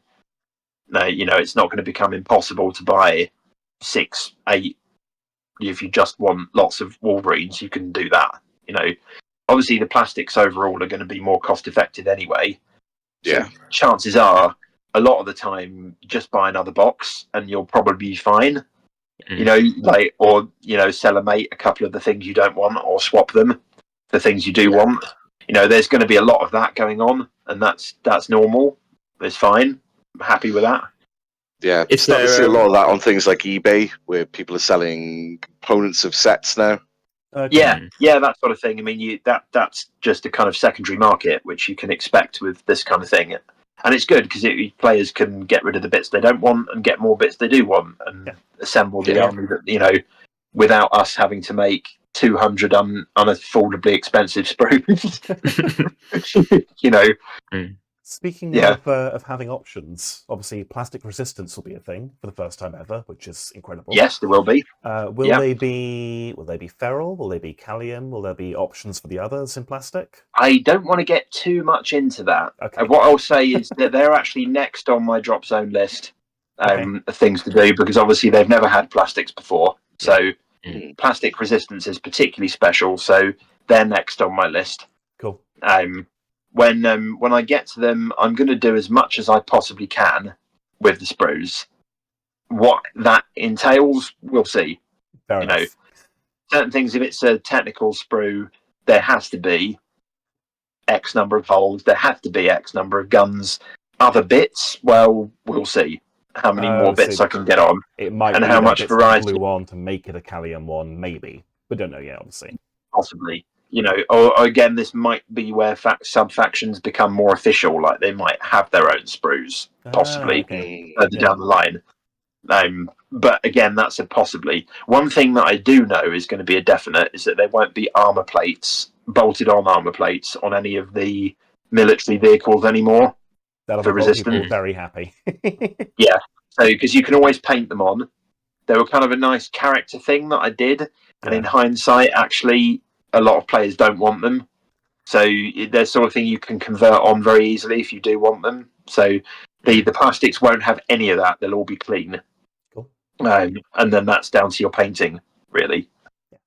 Speaker 2: No, it's not going to become impossible to buy 6, 8. If you just want lots of Wolverines, you can do that. Obviously the plastics overall are going to be more cost effective anyway. So chances are, a lot of the time, just buy another box and you'll probably be fine. Sell a mate a couple of the things you don't want, or swap them for things you do want. There's going to be a lot of that going on, and that's normal. It's fine. I'm happy with that.
Speaker 4: Yeah, it's starting to see a lot of that on things like eBay, where people are selling components of sets now.
Speaker 2: Yeah, that sort of thing. I mean, that's just a kind of secondary market, which you can expect with this kind of thing. And it's good because players can get rid of the bits they don't want and get more bits they do want, and assemble the army that without us having to make 200 unaffordably expensive sprues.
Speaker 1: Speaking of having options, obviously plastic resistance will be a thing for the first time ever, which is incredible.
Speaker 2: Yes, there will be.
Speaker 1: Will they be feral? Will they be callium? Will there be options for the others in plastic?
Speaker 2: I don't want to get too much into that.
Speaker 1: Okay.
Speaker 2: What I'll say is that they're actually next on my Dropzone list of things to do, because obviously they've never had plastics before. So plastic resistance is particularly special, so they're next on my list.
Speaker 1: Cool.
Speaker 2: When I get to them, I'm going to do as much as I possibly can with the sprues. What that entails, we'll see.
Speaker 1: Fair enough.
Speaker 2: Certain things, if it's a technical sprue, there has to be X number of holes, there has to be X number of guns. Other bits, well, we'll see how many more bits I can get on.
Speaker 1: It might
Speaker 2: and
Speaker 1: be
Speaker 2: how much variety.
Speaker 1: Blue on to make it a callium one, maybe. We don't know yet, obviously.
Speaker 2: Possibly. Or again, this might be where sub-factions become more official, like they might have their own sprues, possibly, further down the line. But again, that's a possibly. One thing that I do know is going to be a definite is that there won't be armor plates, bolted on armor plates on any of the military vehicles anymore.
Speaker 1: That'll
Speaker 2: for
Speaker 1: make
Speaker 2: resistance.
Speaker 1: people very happy.
Speaker 2: Yeah, so because you can always paint them on. They were kind of a nice character thing that I did, and in hindsight, actually, a lot of players don't want them. So there's sort of thing you can convert on very easily if you do want them. So the plastics won't have any of that. They'll all be clean.
Speaker 1: Cool.
Speaker 2: And then that's down to your painting, really.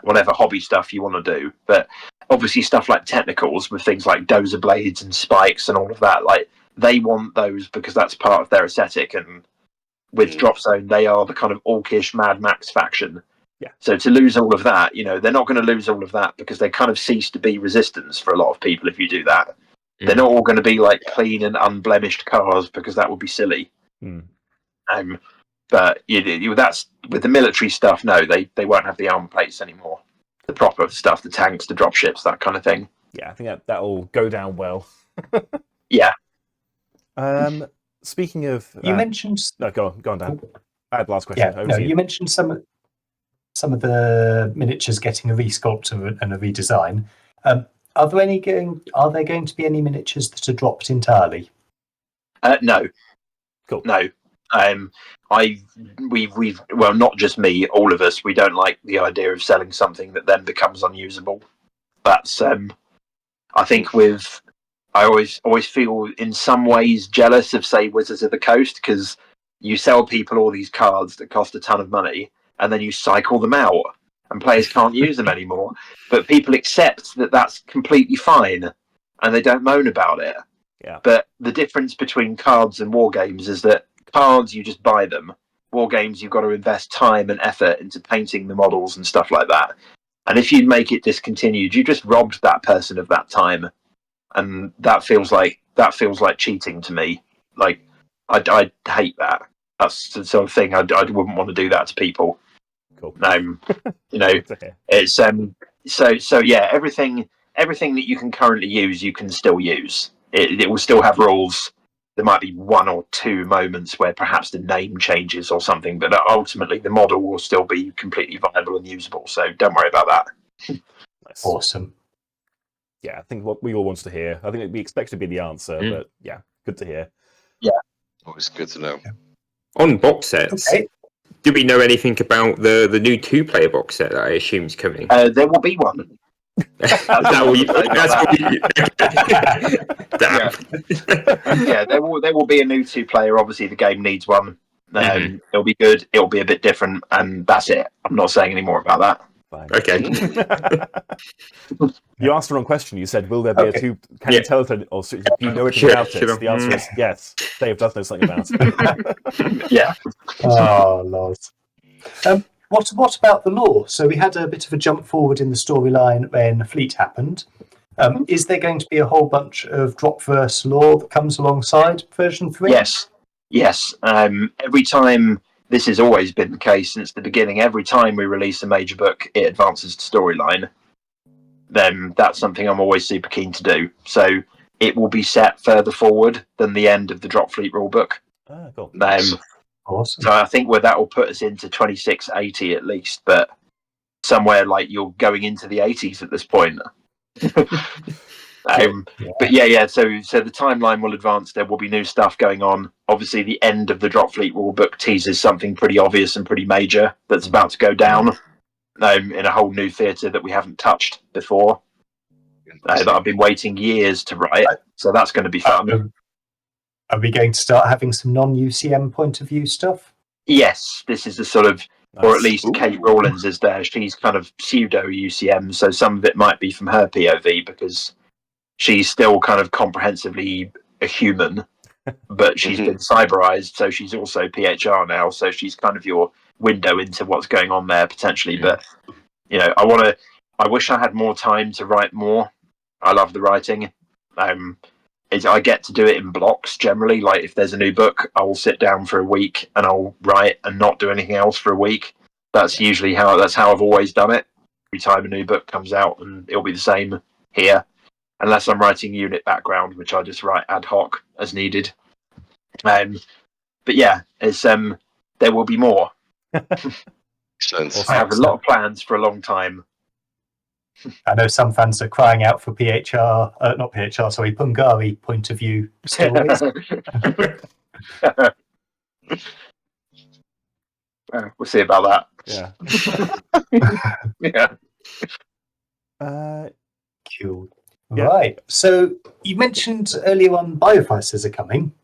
Speaker 2: Whatever hobby stuff you want to do. But obviously stuff like technicals with things like dozer blades and spikes and all of that, like they want those because that's part of their aesthetic, and with Dropzone, they are the kind of orcish Mad Max faction.
Speaker 1: Yeah.
Speaker 2: So to lose all of that, they're not going to lose all of that because they kind of cease to be resistance for a lot of people if you do that. They're not all going to be like clean and unblemished cars because that would be silly. But that's with the military stuff. No, they won't have the armor plates anymore. The proper stuff, the tanks, the dropships, that kind of thing.
Speaker 1: Yeah, I think that'll go down well.
Speaker 2: Yeah.
Speaker 1: Speaking of,
Speaker 3: You mentioned.
Speaker 1: no, go on, Dan. I had the last question.
Speaker 3: Yeah, no, you mentioned some of the miniatures getting a resculpt and a redesign. Are there going to be any miniatures that are dropped entirely?
Speaker 2: No.
Speaker 1: Cool.
Speaker 2: No. We've not just me, all of us. We don't like the idea of selling something that then becomes unusable. That's I think I always feel in some ways jealous of, say, Wizards of the Coast, because you sell people all these cards that cost a ton of money, and then you cycle them out, and players can't use them anymore. But people accept that that's completely fine, and they don't moan about it.
Speaker 1: Yeah.
Speaker 2: But the difference between cards and war games is that cards, you just buy them. War games, you've got to invest time and effort into painting the models and stuff like that. And if you make it discontinued, you just robbed that person of that time. And that feels like cheating to me. Like, I hate that. That's the sort of thing I wouldn't want to do that to people.
Speaker 1: Cool.
Speaker 2: It's so yeah. Everything that you can currently use, you can still use. It will still have rules. There might be one or two moments where perhaps the name changes or something, but ultimately the model will still be completely viable and usable. So don't worry about that.
Speaker 1: Nice.
Speaker 3: Awesome.
Speaker 1: Yeah, I think what we all want to hear. I think we expect to be the answer, but yeah, good to hear.
Speaker 2: Yeah.
Speaker 4: Always good to know.
Speaker 5: On box sets,
Speaker 3: Okay.
Speaker 5: do we know anything about the new 2-player box set that I assume is coming?
Speaker 2: There will be one.
Speaker 5: That's all you. Damn.
Speaker 2: Yeah, there will be a new 2-player. Obviously, the game needs one. It'll be good. It'll be a bit different, and that's it. I'm not saying any more about that.
Speaker 1: Fine.
Speaker 5: Okay.
Speaker 1: You asked the wrong question. You said, "Will there be a 2? Can you tell us, or do you know anything about it?" The answer is yes. Dave does know something about it.
Speaker 2: Yeah.
Speaker 3: Oh, Lord. What about the lore? So we had a bit of a jump forward in the storyline when Fleet happened. Is there going to be a whole bunch of Dropverse lore that comes alongside version 3?
Speaker 2: Yes. Every time, this has always been the case since the beginning. Every time we release a major book, it advances the storyline. Then that's something I'm always super keen to do. So it will be set further forward than the end of the Dropfleet rulebook.
Speaker 1: Ah, cool.
Speaker 3: Awesome.
Speaker 2: So I think that will put us into 2680 at least, but somewhere like you're going into the 80s at this point. But yeah. So the timeline will advance. There will be new stuff going on. Obviously, the end of the Dropfleet rulebook teases something pretty obvious and pretty major that's about to go down in a whole new theatre that we haven't touched before. That I've been waiting years to write. So that's going to be fun.
Speaker 3: Are we going to start having some non-UCM point of view stuff?
Speaker 2: Yes, this is the sort of,
Speaker 1: Nice.
Speaker 2: or at least Kate Rawlins is there. She's kind of pseudo UCM, so some of it might be from her POV because she's still kind of comprehensively a human, but she's been cyberized, so she's also PHR now. So she's kind of your window into what's going on there potentially. But I wish I had more time to write more. I love the writing. I get to do it in blocks generally. Like if there's a new book, I will sit down for a week and I'll write and not do anything else for a week. That's usually how I've always done it. Every time a new book comes out, and it'll be the same here, unless I'm writing unit background, which I just write ad hoc as needed. But yeah, it's there will be more.
Speaker 4: Excellent.
Speaker 2: I have a lot of plans for a long time.
Speaker 3: I know some fans are crying out for Pungari point of view stories.
Speaker 2: We'll see about
Speaker 1: Yeah.
Speaker 2: that.
Speaker 1: Yeah.
Speaker 3: Cool.
Speaker 1: Yeah.
Speaker 3: Right. So you mentioned earlier on Bioficers are coming.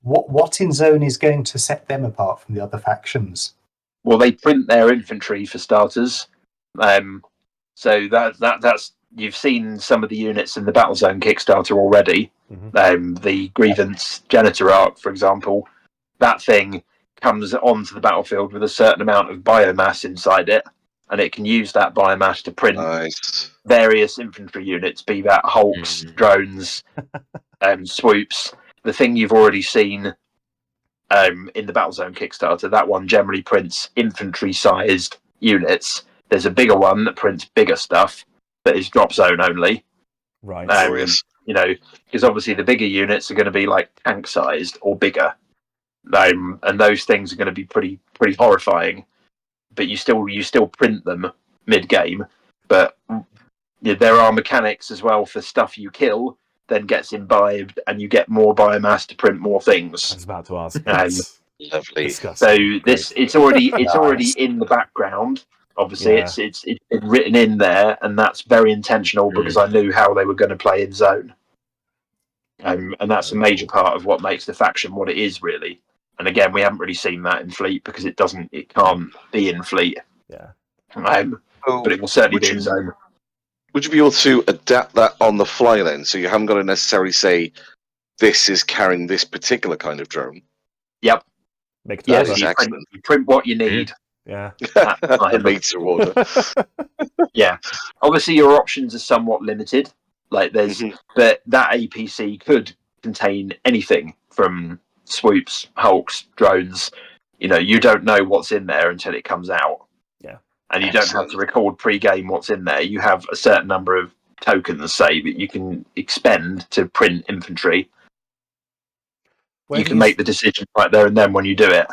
Speaker 3: What in Zone is going to set them apart from the other factions?
Speaker 2: Well, they print their infantry for starters. So that's you've seen some of the units in the Battlezone Kickstarter already. The Grievance Janitor arc, for example, that thing comes onto the battlefield with a certain amount of biomass inside it, and it can use that biomass to print various infantry units, be that hulks, drones, swoops. The thing you've already seen in the Battlezone Kickstarter, that one generally prints infantry-sized units. There's a bigger one that prints bigger stuff that is drop zone only.
Speaker 1: Right.
Speaker 2: Because obviously the bigger units are going to be like tank-sized or bigger. And those things are going to be pretty horrifying, but you still print them mid-game. But there are mechanics as well for stuff you kill then gets imbibed, and you get more biomass to print more things.
Speaker 1: I was about to ask.
Speaker 4: Lovely.
Speaker 2: So it's already in the background. Obviously, it's been written in there, and that's very intentional because I knew how they were going to play in zone. And that's a major part of what makes the faction what it is, really. And again, we haven't really seen that in Fleet because it can't be in Fleet.
Speaker 1: Yeah.
Speaker 2: But it will certainly be in zone.
Speaker 4: Would you be able to adapt that on the fly then? So you haven't got to necessarily say this is carrying this particular kind of drone.
Speaker 2: Yep.
Speaker 1: Yes,
Speaker 2: you print what you need.
Speaker 1: Yeah.
Speaker 4: Made to order.
Speaker 2: Yeah. Obviously, your options are somewhat limited. Like but that APC could contain anything from swoops, hulks, drones. You don't know what's in there until it comes out.
Speaker 1: Yeah.
Speaker 2: And you don't have to record pre-game what's in there. You have a certain number of tokens, say, that you can expend to print infantry. You can make the decision right there and then when you do it.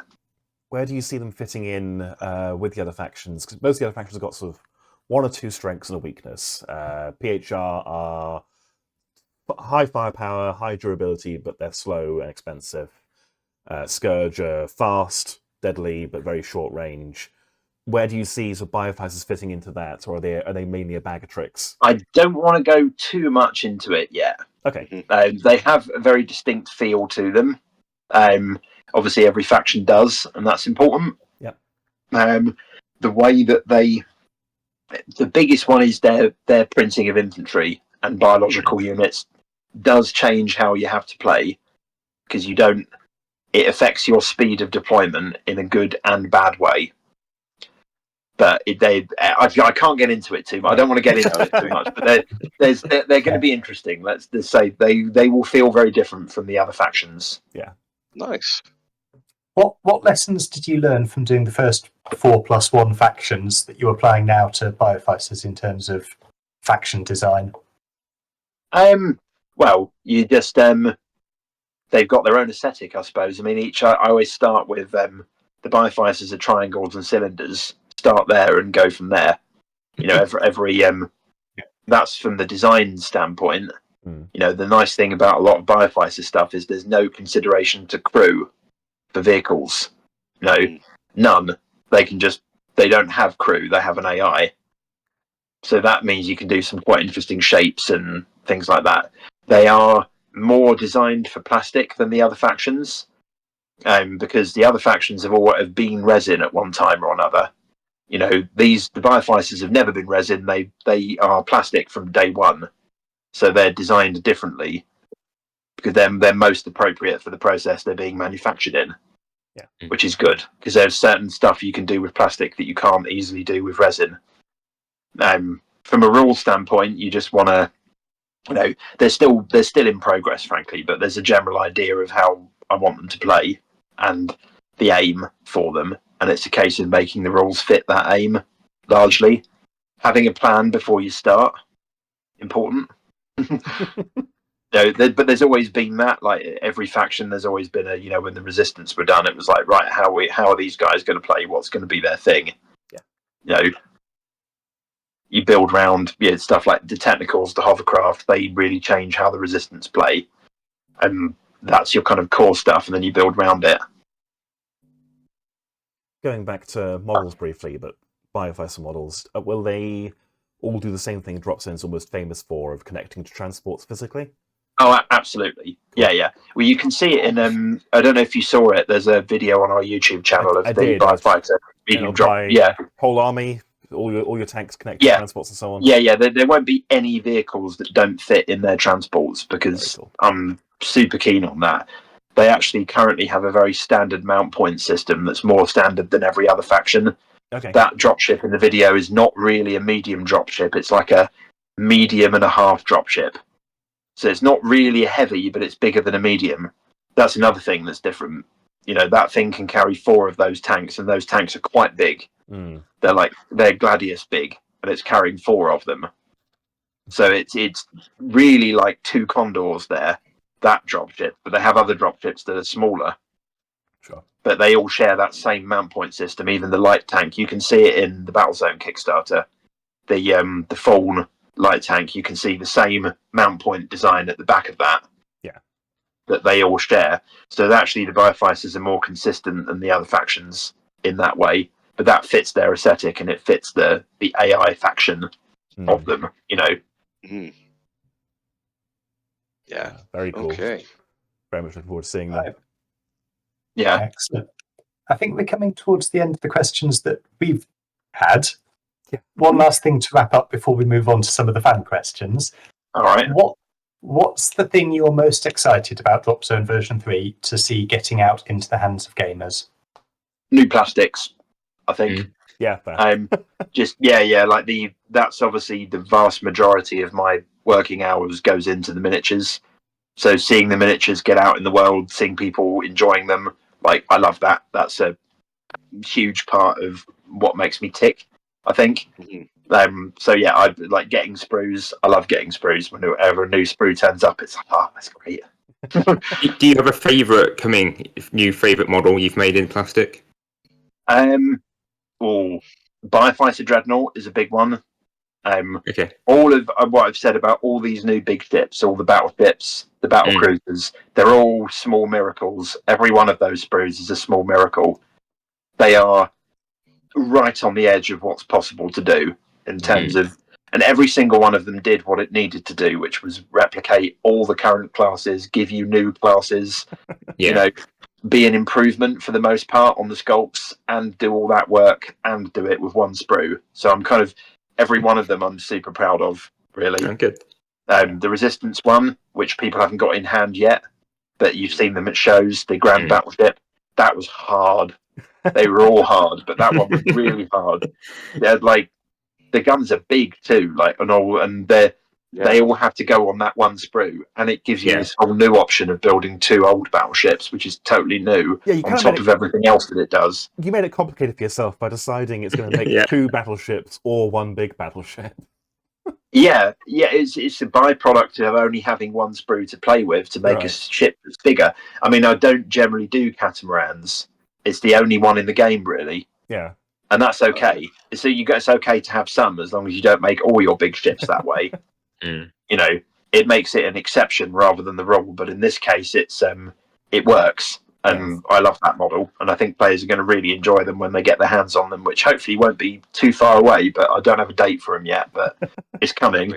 Speaker 1: Where do you see them fitting in with the other factions? Because most of the other factions have got sort of one or two strengths and a weakness. PHR are high firepower, high durability, but they're slow and expensive. Scourge are fast, deadly, but very short range. Where do you see sort of Bioficers fitting into that, or are they mainly a bag of tricks?
Speaker 2: I don't want to go too much into it yet.
Speaker 1: Okay.
Speaker 2: They have a very distinct feel to them. Obviously, every faction does, and that's important.
Speaker 1: Yep.
Speaker 2: The way that the biggest one is their printing of infantry and biological units does change how you have to play, because it affects your speed of deployment in a good and bad way. But I can't get into it too much. I don't want to get into it too much. But they're going to be interesting. Let's just say they will feel very different from the other factions.
Speaker 1: Yeah.
Speaker 4: Nice.
Speaker 3: What lessons did you learn from doing the first 4+1 factions that you're applying now to Bioficers in terms of faction design?
Speaker 2: Well, you just they've got their own aesthetic, I suppose. I mean, I always start with the Bioficers are triangles and cylinders. Start there and go from there. Every that's from the design standpoint. The nice thing about a lot of Bioficer stuff is there's no consideration to crew for vehicles. None. They don't have crew. They have an AI. So that means you can do some quite interesting shapes and things like that. They are more designed for plastic than the other factions, because the other factions have been resin at one time or another. The Bioficers have never been resin. They are plastic from day one, so they're designed differently because they're most appropriate for the process they're being manufactured in.
Speaker 1: Yeah,
Speaker 2: which is good because there's certain stuff you can do with plastic that you can't easily do with resin. From a rule standpoint, you just want to, they're still in progress, frankly, but there's a general idea of how I want them to play and the aim for them. And it's a case of making the rules fit that aim, largely. Having a plan before you start, important. But there's always been that, like every faction, there's always been when the Resistance were done, it was like, right, how are these guys going to play? What's going to be their thing? Yeah. You build around stuff like the technicals, the hovercraft, they really change how the Resistance play. And that's your kind of core stuff, and then you build around it.
Speaker 1: Going back to models briefly, but Bioficer models, will they all do the same thing Dropzone's almost famous for, of connecting to transports physically?
Speaker 2: Oh, absolutely. Cool. Yeah. Well, you can see it in, I don't know if you saw it, there's a video on our YouTube channel of the Bioficer medium drop. Yeah.
Speaker 1: Whole army, all your tanks connected to transports and so on.
Speaker 2: Yeah. There won't be any vehicles that don't fit in their transports because I'm super keen on that. they actually currently have a very standard mount point system that's more standard than every other faction.
Speaker 1: Okay.
Speaker 2: That dropship in the video is not really a medium dropship. It's like a medium and a half dropship. So it's not really a heavy, but it's bigger than a medium. That's another thing that's different. You know, that thing can carry 4 of those tanks, and those tanks are quite big.
Speaker 1: Mm.
Speaker 2: They're Gladius big, and it's carrying 4 of them. So it's really like 2 Condors there, that dropship. But they have other dropships that are smaller.
Speaker 1: Sure.
Speaker 2: But they all share that same mount point system. Even the light tank, you can see it in the Battlezone Kickstarter. The Fawn light tank, you can see the same mount point design at the back of that.
Speaker 1: Yeah.
Speaker 2: That they all share. So actually, the Bioficers are more consistent than the other factions in that way. But that fits their aesthetic, and it fits the AI faction of them. You know.
Speaker 4: Mm. Yeah.
Speaker 1: Very cool.
Speaker 4: Okay.
Speaker 1: Very much looking forward to seeing that.
Speaker 2: Yeah.
Speaker 3: Excellent. I think we're coming towards the end of the questions that we've had.
Speaker 1: Yeah.
Speaker 3: One last thing to wrap up before we move on to some of the fan questions.
Speaker 2: All right.
Speaker 3: What's the thing you're most excited about Dropzone version 3 to see getting out into the hands of gamers?
Speaker 2: New plastics, I think.
Speaker 1: Yeah. Fair.
Speaker 2: Like that's obviously the vast majority of my working hours goes into the miniatures. So seeing the miniatures get out in the world, seeing people enjoying them, like I love that. That's a huge part of what makes me tick, I think. So yeah, I like getting sprues. I love getting sprues. Whenever a new sprue turns up, it's like, oh, that's great.
Speaker 5: Do you have a new favourite model you've made in plastic?
Speaker 2: Bioficer Dreadnought is a big one.
Speaker 5: Okay.
Speaker 2: All of what I've said about all these new big ships, all the battleships, the battle cruisers, they're all small miracles. Every one of those sprues is a small miracle. They are right on the edge of what's possible to do in terms of, and every single one of them did what it needed to do, which was replicate all the current classes, give you new classes, you know, be an improvement for the most part on the sculpts, and do all that work and do it with one sprue. So I'm kind of, every one of them I'm super proud of, really.
Speaker 5: Oh, good.
Speaker 2: The Resistance one, which people haven't got in hand yet, but you've seen them at shows, the Grand Battleship, that was hard. They were all hard, but that one was really hard. They're like, the guns are big too, like, and they all have to go on that one sprue, and it gives you this whole new option of building 2 old battleships, which is totally new on top of everything else that it does.
Speaker 1: You made it complicated for yourself by deciding it's going to make 2 battleships or 1 big battleship.
Speaker 2: Yeah, it's a byproduct of only having one sprue to play with to make a ship that's bigger. I mean, I don't generally do catamarans. It's the only one in the game, really.
Speaker 1: Yeah.
Speaker 2: And that's okay. So it's okay to have some, as long as you don't make all your big ships that way. You know, it makes it an exception rather than the rule. But in this case, it works, and I love that model. And I think players are going to really enjoy them when they get their hands on them, which hopefully won't be too far away. But I don't have a date for them yet, but it's coming.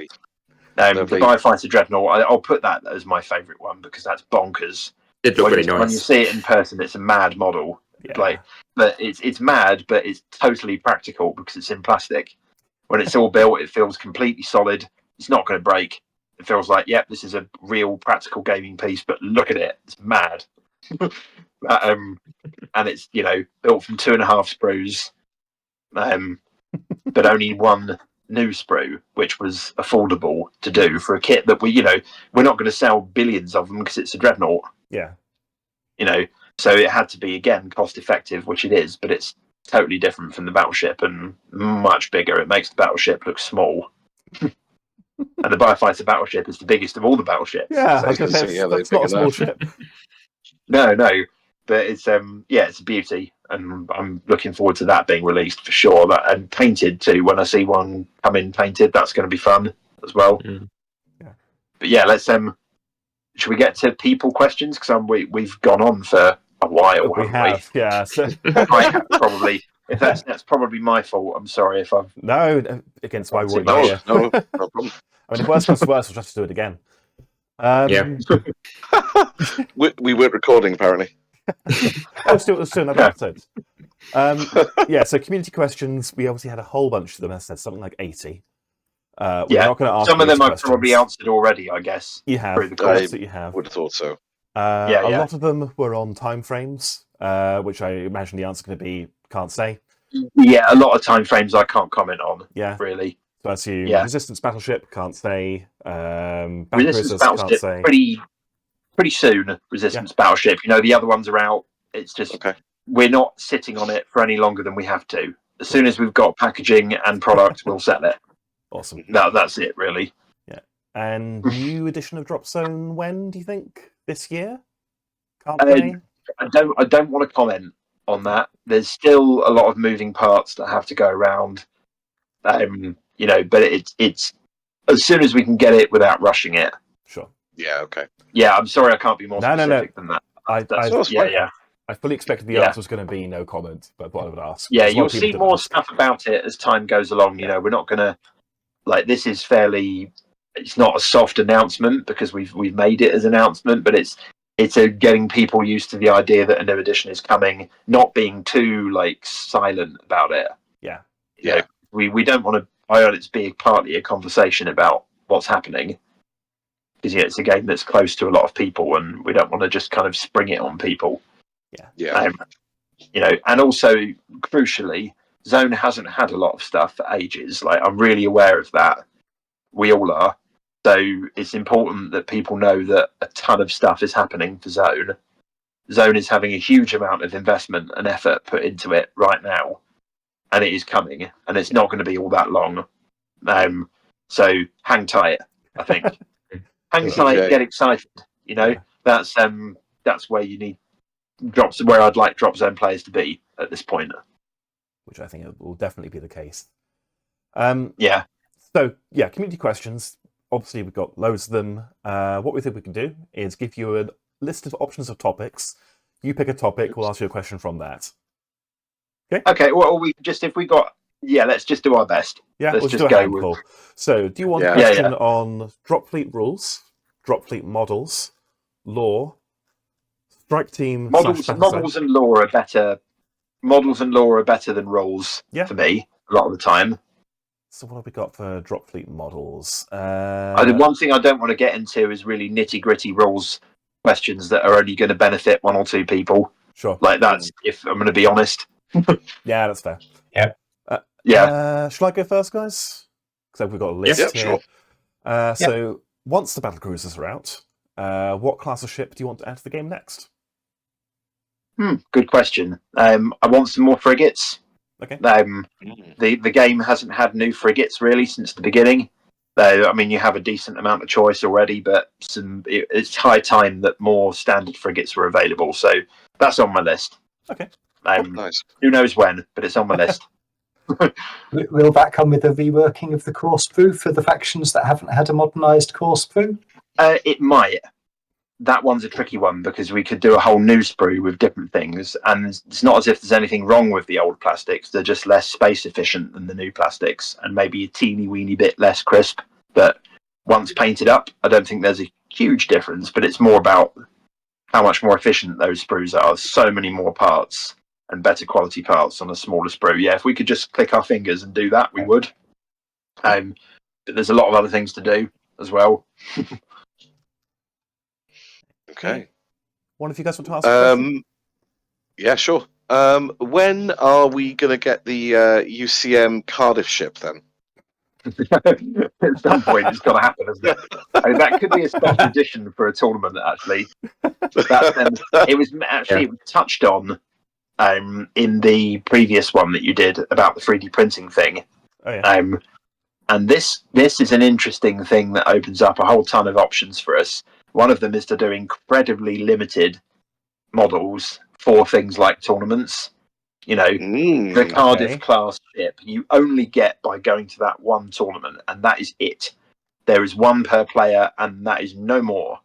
Speaker 2: The Biofighter Dreadnought, I'll put that as my favourite one because that's bonkers.
Speaker 5: It looked really nice.
Speaker 2: When you see it in person, it's a mad model. Like, but it's mad, but it's totally practical because it's in plastic. When it's all built, it feels completely solid. It's not going to break. It feels like, this is a real practical gaming piece, but look at it. It's mad. And it's, built from 2.5 sprues, but only one new sprue, which was affordable to do for a kit that we're not going to sell billions of them because it's a dreadnought.
Speaker 1: Yeah.
Speaker 2: So it had to be, again, cost effective, which it is, but it's totally different from the battleship and much bigger. It makes the battleship look small. And the Biofighter battleship is the biggest of all the battleships.
Speaker 1: Yeah,
Speaker 2: so
Speaker 1: it's not a small ship.
Speaker 2: No, but it's it's a beauty, and I'm looking forward to that being released for sure. And painted too. When I see one come in painted, that's going to be fun as well. But let's should we get to people questions? Because we've gone on for a while.
Speaker 1: We have, yeah. So
Speaker 2: I have probably. If that's probably my fault. I'm sorry if I've
Speaker 1: against why we're here.
Speaker 4: No problem.
Speaker 1: I mean, if worse comes to worse, we'll just do it again.
Speaker 4: We weren't recording apparently.
Speaker 1: Still another episode. So community questions. We obviously had a whole bunch of them. I said something like 80. We're not going to ask
Speaker 2: some of them I've
Speaker 1: questions.
Speaker 2: probably answered already. I guess
Speaker 1: you have.
Speaker 2: Through the
Speaker 1: course that you have.
Speaker 4: Would have thought so.
Speaker 2: Yeah,
Speaker 1: A
Speaker 2: yeah.
Speaker 1: lot of them were on time frames, which I imagine the answer is going to be can't say.
Speaker 2: Yeah, a lot of time frames I can't comment on.
Speaker 1: Yeah.
Speaker 2: Really.
Speaker 1: So I assume
Speaker 2: Yeah.
Speaker 1: Resistance Battleship can't say.
Speaker 2: Resistance
Speaker 1: Battlecruisers can't
Speaker 2: Battleship
Speaker 1: say.
Speaker 2: pretty soon. Resistance Battleship. The other ones are out. It's just we're not sitting on it for any longer than we have to. As soon as we've got packaging and product, we'll sell it.
Speaker 1: Awesome.
Speaker 2: That's it, really.
Speaker 1: Yeah. And new edition of Dropzone when do you think? This year? Can't say.
Speaker 2: I don't want to comment on that. There's still a lot of moving parts that have to go around. But it's as soon as we can get it without rushing it.
Speaker 1: Sure.
Speaker 4: Yeah. Okay.
Speaker 2: Yeah, I'm sorry I can't be more specific than that.
Speaker 1: I fully expected the answer was going to be no comment, but what I would ask.
Speaker 2: Yeah, you'll see more stuff about it as time goes along.
Speaker 1: Yeah.
Speaker 2: We're not going to this is fairly. It's not a soft announcement because we've made it as an announcement, but it's getting people used to the idea that a new edition is coming, not being too silent about it.
Speaker 1: Yeah.
Speaker 2: We don't want to. I want it to be partly a conversation about what's happening. Because it's a game that's close to a lot of people, and we don't want to just kind of spring it on people.
Speaker 4: Yeah.
Speaker 2: And also crucially, Zone hasn't had a lot of stuff for ages. I'm really aware of that. We all are. So it's important that people know that a ton of stuff is happening for Zone. Zone is having a huge amount of investment and effort put into it right now, and it is coming, and it's not going to be all that long. So hang tight, I think. Hang tight, get excited. That's where you need where I'd like Dropzone players to be at this point.
Speaker 1: Which I think it will definitely be the case.
Speaker 2: Yeah.
Speaker 1: So community questions. Obviously, we've got loads of them. What we think we can do is give you a list of options of topics. You pick a topic, we'll ask you a question from that.
Speaker 2: Okay. Well, let's just do our best.
Speaker 1: Yeah,
Speaker 2: let's
Speaker 1: we'll
Speaker 2: just
Speaker 1: do a
Speaker 2: go
Speaker 1: handful.
Speaker 2: with.
Speaker 1: So, do you want a question on Dropfleet rules, Dropfleet models, lore, strike team,
Speaker 2: models and lore are better. Models and lore are better than rules for me a lot of the time.
Speaker 1: So what have we got for Dropfleet models?
Speaker 2: The one thing I don't want to get into is really nitty-gritty rules questions that are only going to benefit one or two people.
Speaker 1: Sure.
Speaker 2: That's if I'm going to be honest.
Speaker 1: Yeah, that's fair.
Speaker 2: Yeah.
Speaker 1: Shall I go first, guys? Because we've got a list here.
Speaker 4: Sure.
Speaker 1: So once the battlecruisers are out, what class of ship do you want to enter the game next?
Speaker 2: Good question. I want some more frigates.
Speaker 1: Okay.
Speaker 2: The game hasn't had new frigates really since the beginning. You have a decent amount of choice already, but it's high time that more standard frigates were available. So that's on my list.
Speaker 1: Okay.
Speaker 4: Nice.
Speaker 2: Who knows when, but it's on my list.
Speaker 3: Will that come with a reworking of the core sprue for the factions that haven't had a modernised core sprue?
Speaker 2: It might. That one's a tricky one because we could do a whole new sprue with different things, and it's not as if there's anything wrong with the old plastics. They're just less space efficient than the new plastics, and maybe a teeny weeny bit less crisp. But once painted up, I don't think there's a huge difference. But it's more about how much more efficient those sprues are. So many more parts and better quality parts on a smaller sprue. Yeah, if we could just click our fingers and do that, we would. But there's a lot of other things to do as well.
Speaker 4: Okay.
Speaker 1: One of you guys want to ask a question?
Speaker 4: Yeah, sure. When are we going to get the UCM Cardiff ship then?
Speaker 2: At some point, it's got to happen, isn't it? That could be a special edition for a tournament, actually. It was touched on in the previous one that you did about the 3D printing thing.
Speaker 1: Oh, yeah.
Speaker 2: And this is an interesting thing that opens up a whole ton of options for us. One of them is to do incredibly limited models for things like tournaments. The Cardiff class ship you only get by going to that one tournament, and that is it. There is one per player, and that is no more.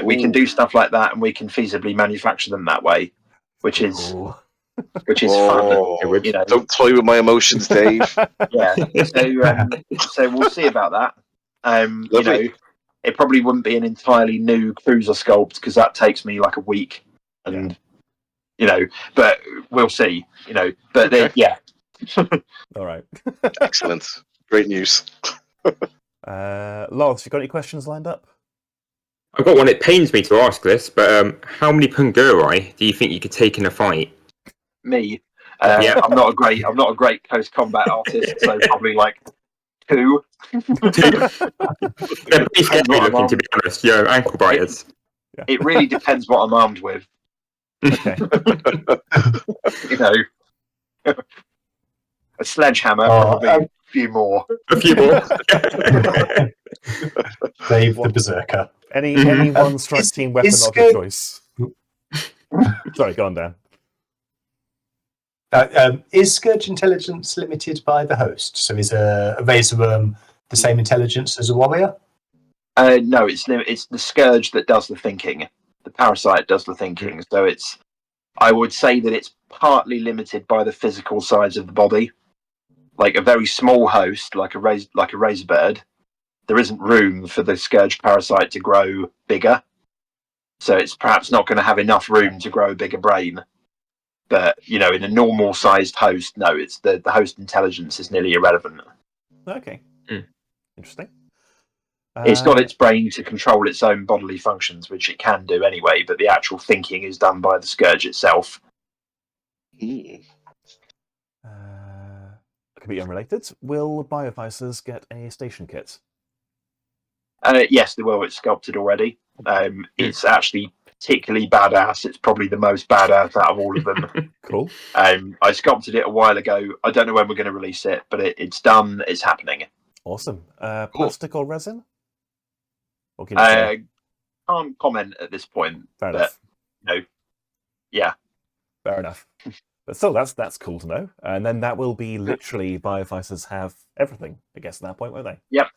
Speaker 2: We can do stuff like that, and we can feasibly manufacture them that way, which is fun.
Speaker 4: Don't toy with my emotions, Dave.
Speaker 2: Yeah. So we'll see about that. It probably wouldn't be an entirely new cruiser sculpt because that takes me like a week, and but we'll see. But
Speaker 1: All right.
Speaker 4: Excellent. Great news.
Speaker 1: Lawrence, you got any questions lined up?
Speaker 5: I've got one. It pains me to ask this, but how many Pungari do you think you could take in a fight?
Speaker 2: Me,
Speaker 5: Yeah.
Speaker 2: I'm not a great close combat artist, so probably like 2.
Speaker 5: They're pretty scary looking, to be honest. Ankle biters.
Speaker 2: It really depends what I'm armed with.
Speaker 1: Okay.
Speaker 2: You know, a sledgehammer, probably a few more.
Speaker 5: A few more.
Speaker 3: Dave the Berserker.
Speaker 1: Any one strike
Speaker 3: is-
Speaker 1: team weapon
Speaker 3: is
Speaker 1: of your
Speaker 3: Scourge-
Speaker 1: choice. Sorry, go on, Dan.
Speaker 3: Is Scourge intelligence limited by the host? So is a FactoruM the same intelligence as a warrior?
Speaker 2: No, it's the Scourge that does the thinking. The parasite does the thinking. So I would say that it's partly limited by the physical size of the body. Like a very small host, like a razor bird, there isn't room for the Scourge parasite to grow bigger. So it's perhaps not going to have enough room to grow a bigger brain. But, in a normal sized host, no, it's the host intelligence is nearly irrelevant.
Speaker 1: Okay. Interesting.
Speaker 2: It's got its brain to control its own bodily functions, which it can do anyway, but the actual thinking is done by the Scourge itself.
Speaker 1: Completely unrelated. Will Bioficers get a station kit?
Speaker 2: Yes, they will. It's sculpted already. It's actually particularly badass. It's probably the most badass out of all of them.
Speaker 1: Cool.
Speaker 2: I sculpted it a while ago. I don't know when we're going to release it, but it's done. It's happening.
Speaker 1: Awesome. Plastic or resin? Or can you
Speaker 2: can't comment at this point.
Speaker 1: Fair enough.
Speaker 2: Yeah.
Speaker 1: Fair enough. But still, that's cool to know. And then that will be literally Bioficers have everything, I guess, at that point, won't they?
Speaker 2: Yep.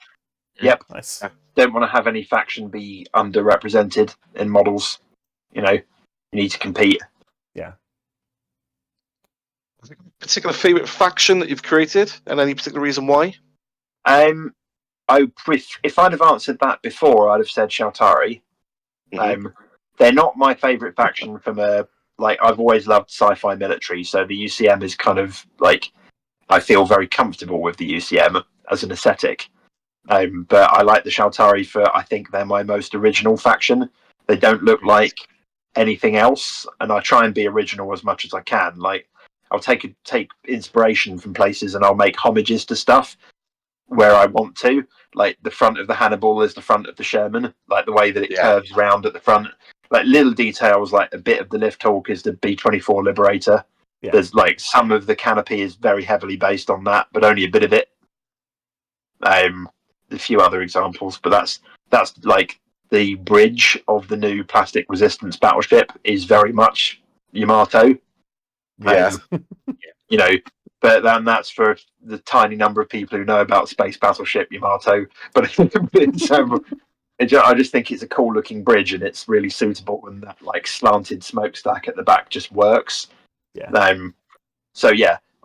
Speaker 1: Nice.
Speaker 2: Don't want to have any faction be underrepresented in models. You need to compete.
Speaker 1: Yeah.
Speaker 4: Particular favourite faction that you've created, and any particular reason why?
Speaker 2: If I'd have answered that before, I'd have said Shaltari. They're not my favourite faction from I've always loved sci-fi military, so the UCM is kind of I feel very comfortable with the UCM as an aesthetic. But I like the Shaltari I think they're my most original faction. They don't look like anything else, and I try and be original as much as I can. I'll take inspiration from places and I'll make homages to stuff where I want to. Like the front of the Hannibal is the front of the Sherman, like the way that it curves round at the front. Like little details, like a bit of the lift hawk is the B-24 Liberator.
Speaker 1: Yeah.
Speaker 2: There's some of the canopy is very heavily based on that, but only a bit of it. A few other examples, but that's like the bridge of the new plastic resistance battleship is very much Yamato.
Speaker 4: Yeah.
Speaker 2: But then that's for the tiny number of people who know about space battleship Yamato. But I just think it's a cool looking bridge, and it's really suitable, and that slanted smokestack at the back just works.
Speaker 1: Yeah.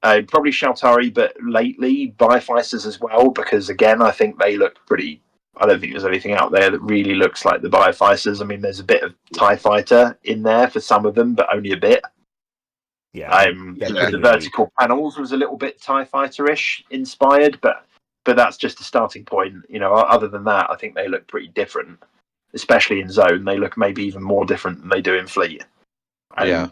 Speaker 2: Probably Shaltari, but lately Bioficers as well, because again I think they look pretty. I don't think there's anything out there that really looks like the Bioficers. I mean, there's a bit of TIE Fighter in there for some of them, but only a bit.
Speaker 1: Yeah.
Speaker 2: The vertical panels was a little bit TIE Fighter-ish inspired, but that's just a starting point. Other than that, I think they look pretty different, especially in Zone. They look maybe even more different than they do in Fleet. I'm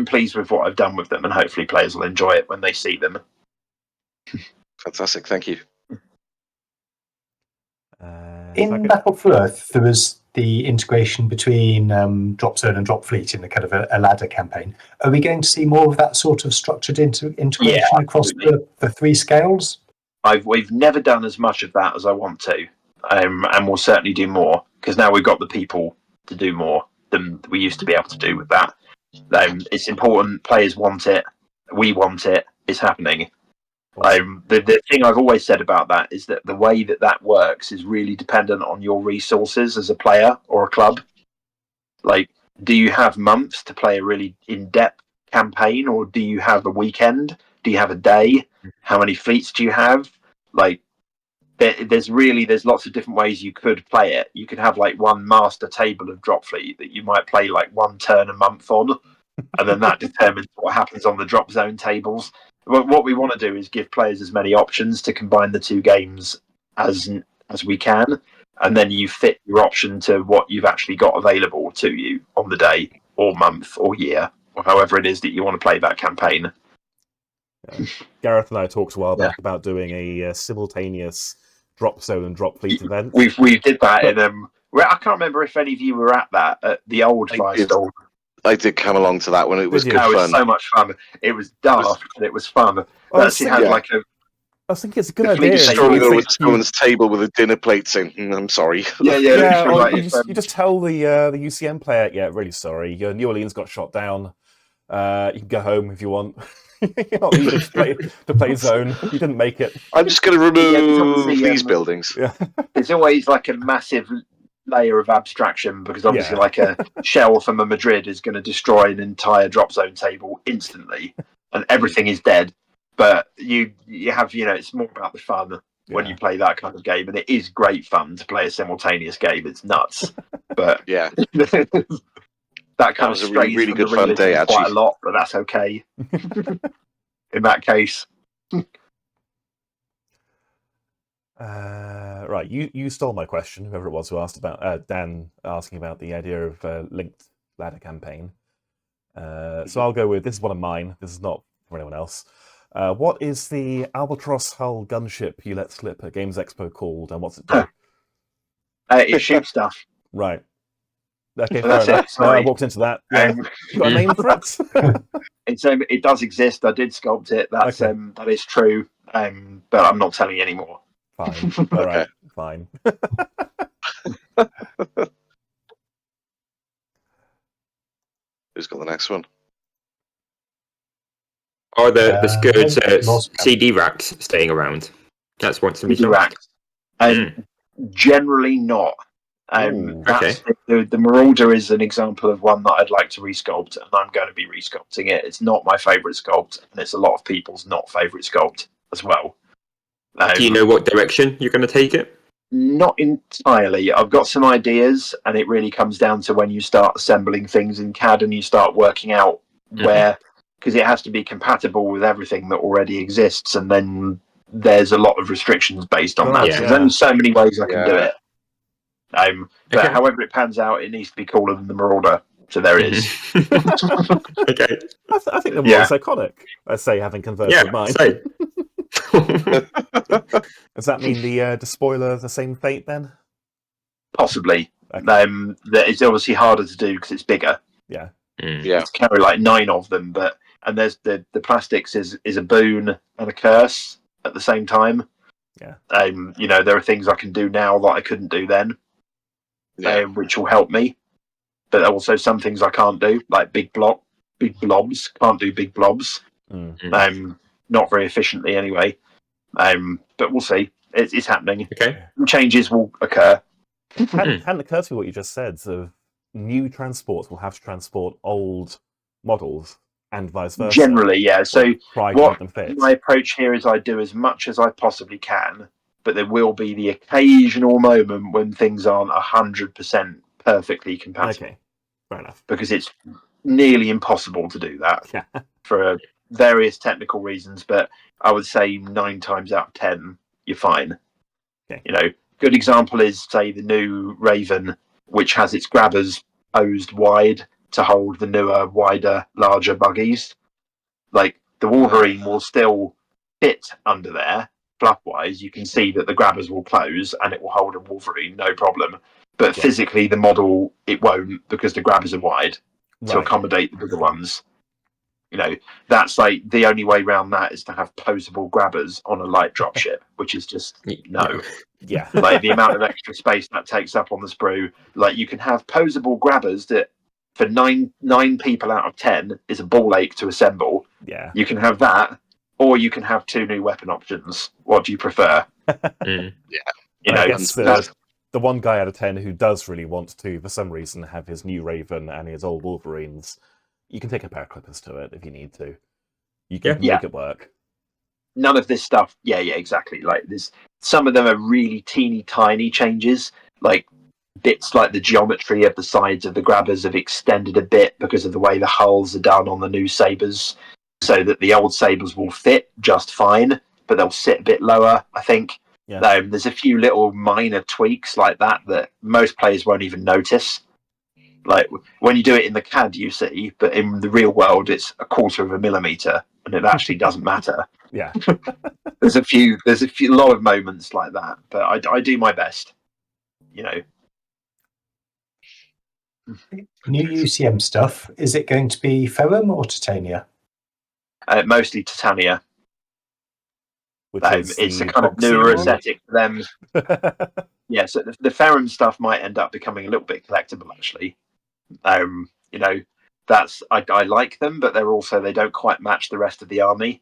Speaker 2: pleased with what I've done with them, and hopefully players will enjoy it when they see them.
Speaker 4: Fantastic, thank you.
Speaker 3: In Battle for Earth, there was the integration between Dropzone and Dropfleet in the kind of a ladder campaign. Are we going to see more of that sort of structured integration across the 3 scales?
Speaker 2: We've never done as much of that as I want to, and we'll certainly do more, because now we've got the people to do more than we used to be able to do with that. It's important. Players want it. We want it. It's happening. The thing I've always said about that is that the way that works is really dependent on your resources as a player or a club. Do you have months to play a really in-depth campaign, or do you have a weekend? Do you have a day? How many fleets do you have? There's lots of different ways you could play it. You could have one master table of Dropfleet that you might play one turn a month on, and then that determines what happens on the Dropzone tables. What we want to do is give players as many options to combine the 2 games as as we can, and then you fit your option to what you've actually got available to you on the day or month or year or however it is that you want to play that campaign.
Speaker 1: Gareth and I talked a while
Speaker 2: Yeah.
Speaker 1: back about doing a simultaneous Dropzone and Dropfleet event.
Speaker 2: We did that in I can't remember if any of you were at that at the old Firestorm.
Speaker 4: I did come along to that when it was
Speaker 1: Did
Speaker 4: good
Speaker 1: you?
Speaker 2: It was
Speaker 4: fun.
Speaker 2: so much fun. It was daft, but it was fun.
Speaker 1: I was
Speaker 2: It had
Speaker 1: thinking-
Speaker 2: like a
Speaker 1: I was thinking it's a good
Speaker 2: The
Speaker 1: idea.
Speaker 2: fleet
Speaker 1: if you
Speaker 4: Strolling over
Speaker 1: think
Speaker 4: to someone's table with a dinner plate saying, I'm sorry.
Speaker 1: Yeah,
Speaker 2: literally,
Speaker 1: or
Speaker 2: like,
Speaker 1: you,
Speaker 2: it's,
Speaker 1: just, you just tell the UCM player, yeah, really sorry, your New Orleans got shot down. You can go home if you want. You're not needed to play zone. You didn't make it.
Speaker 4: I'm just going to
Speaker 2: there's
Speaker 4: remove
Speaker 2: obviously,
Speaker 4: these buildings.
Speaker 1: Yeah,
Speaker 2: there's always like a massive layer of abstraction because obviously
Speaker 1: Yeah.
Speaker 2: like a shell from a Madrid is going to destroy an entire drop zone table instantly and everything is dead. But you have, it's more about the fun when
Speaker 1: Yeah.
Speaker 2: you play that kind of game, and it is great fun to play a simultaneous game. It's nuts. But
Speaker 4: Yeah.
Speaker 2: that kind
Speaker 4: was
Speaker 2: of
Speaker 4: a really,
Speaker 2: strays
Speaker 4: really
Speaker 2: from
Speaker 4: good
Speaker 2: the
Speaker 4: fun
Speaker 2: realism
Speaker 4: day,
Speaker 2: quite
Speaker 4: actually.
Speaker 2: a lot, but that's okay. In that case.
Speaker 1: Right, you stole my question, whoever it was who asked about Dan asking about the idea of linked ladder campaign. So I'll go with, this is one of mine. This is not for anyone else. What is the Albatross hull gunship you let slip at Games Expo called, and what's it do?
Speaker 2: It shoots stuff.
Speaker 1: Right. Okay,
Speaker 2: But that's
Speaker 1: fair enough.
Speaker 2: it, sorry.
Speaker 1: I walked into that. Yeah.
Speaker 2: Um,
Speaker 1: You got a name for it?
Speaker 2: it does exist. I did sculpt it. That's
Speaker 1: Okay.
Speaker 2: that is true. But I'm not telling you anymore.
Speaker 1: Fine. All right. Fine.
Speaker 4: Who's got the next one?
Speaker 5: Are the Scourge
Speaker 3: Lost.
Speaker 5: CD racks staying around? That's what somebody asked.
Speaker 2: Racks. Generally not.
Speaker 1: Ooh,
Speaker 2: That's the Marauder is an example of one that I'd like to resculpt, and I'm going to be resculpting it. It's not my favourite sculpt, and it's a lot of people's not favourite sculpt as well.
Speaker 5: Do you know what direction you're going to take it?
Speaker 2: Not entirely. I've got some ideas, and it really comes down to when you start assembling things in CAD and you start working out where, because it has to be compatible with everything that already exists, and then there's a lot of restrictions based on that.
Speaker 5: Yeah.
Speaker 2: There's only so many ways I can do
Speaker 4: Yeah.
Speaker 2: it. But
Speaker 5: Okay.
Speaker 2: however it pans out, it needs to be cooler than the Marauder. So there is.
Speaker 5: Okay.
Speaker 1: I think the
Speaker 2: Yeah.
Speaker 1: is iconic. I say, having converted
Speaker 5: Yeah.
Speaker 1: with mine.
Speaker 5: So.
Speaker 1: Does that mean the despoiler the same fate then?
Speaker 2: Possibly.
Speaker 1: Okay.
Speaker 2: That is obviously harder to do because it's bigger.
Speaker 1: Yeah.
Speaker 4: Yeah.
Speaker 2: To carry like 9 of them, and there's the plastics is a boon and a curse at the same time.
Speaker 1: Yeah.
Speaker 2: There are things I can do now that I couldn't do then,
Speaker 4: Yeah.
Speaker 2: which will help me. But also some things I can't do, like big blobs. Can't do big blobs. Not very efficiently anyway. But we'll see. It's happening.
Speaker 5: Okay.
Speaker 2: Changes will occur.
Speaker 1: Hadn't occurred to me what you just said. So new transports will have to transport old models and vice versa.
Speaker 2: Generally, yeah. So
Speaker 1: try to make them fit.
Speaker 2: my approach here is I do as much as I possibly can, but there will be the occasional moment when things aren't 100% perfectly compatible.
Speaker 1: Okay, fair enough.
Speaker 2: Because it's nearly impossible to do that
Speaker 1: Yeah.
Speaker 2: for various technical reasons. But I would say 9 times out of 10, you're fine.
Speaker 1: Okay.
Speaker 2: Good example is, say, the new Raven, which has its grabbers posed wide to hold the newer, wider, larger buggies. Like, the Wolverine will still fit under there, fluff-wise. You can see that the grabbers will close and it will hold a Wolverine, no problem. But physically, the model, it won't, because the grabbers are wide to accommodate the bigger ones. That's like the only way around that is to have posable grabbers on a light dropship, which is just no.
Speaker 1: Yeah.
Speaker 2: Like the amount of extra space that takes up on the sprue. Like you can have posable grabbers that for nine people out of 10 is a ball ache to assemble.
Speaker 1: Yeah.
Speaker 2: You can have that, or you can have 2 new weapon options. What do you prefer?
Speaker 1: I guess the one guy out of 10 who does really want to, for some reason, have his new Raven and his old Wolverines, you can take a pair of clippers to it if you need to. You can make it work.
Speaker 2: None of this stuff. Yeah, exactly. Like there's some of them are really teeny tiny changes, like bits like the geometry of the sides of the grabbers have extended a bit because of the way the hulls are done on the new sabers, so that the old sabers will fit just fine, but they'll sit a bit lower, I think.
Speaker 1: Yeah.
Speaker 2: There's a few little minor tweaks like that most players won't even notice. Like when you do it in the CAD, you see, but in the real world, it's a quarter of a millimeter, and it actually doesn't matter.
Speaker 1: Yeah.
Speaker 2: There's a lot of moments like that, but I do my best.
Speaker 3: New UCM stuff. Is it going to be Ferrum or Titania?
Speaker 2: Mostly Titania.
Speaker 1: Which
Speaker 2: It's
Speaker 1: the
Speaker 2: a kind of
Speaker 1: boxy
Speaker 2: newer
Speaker 1: one.
Speaker 2: aesthetic for them. Yeah, so the Ferrum stuff might end up becoming a little bit collectible, actually. That's I like them, but they don't quite match the rest of the army.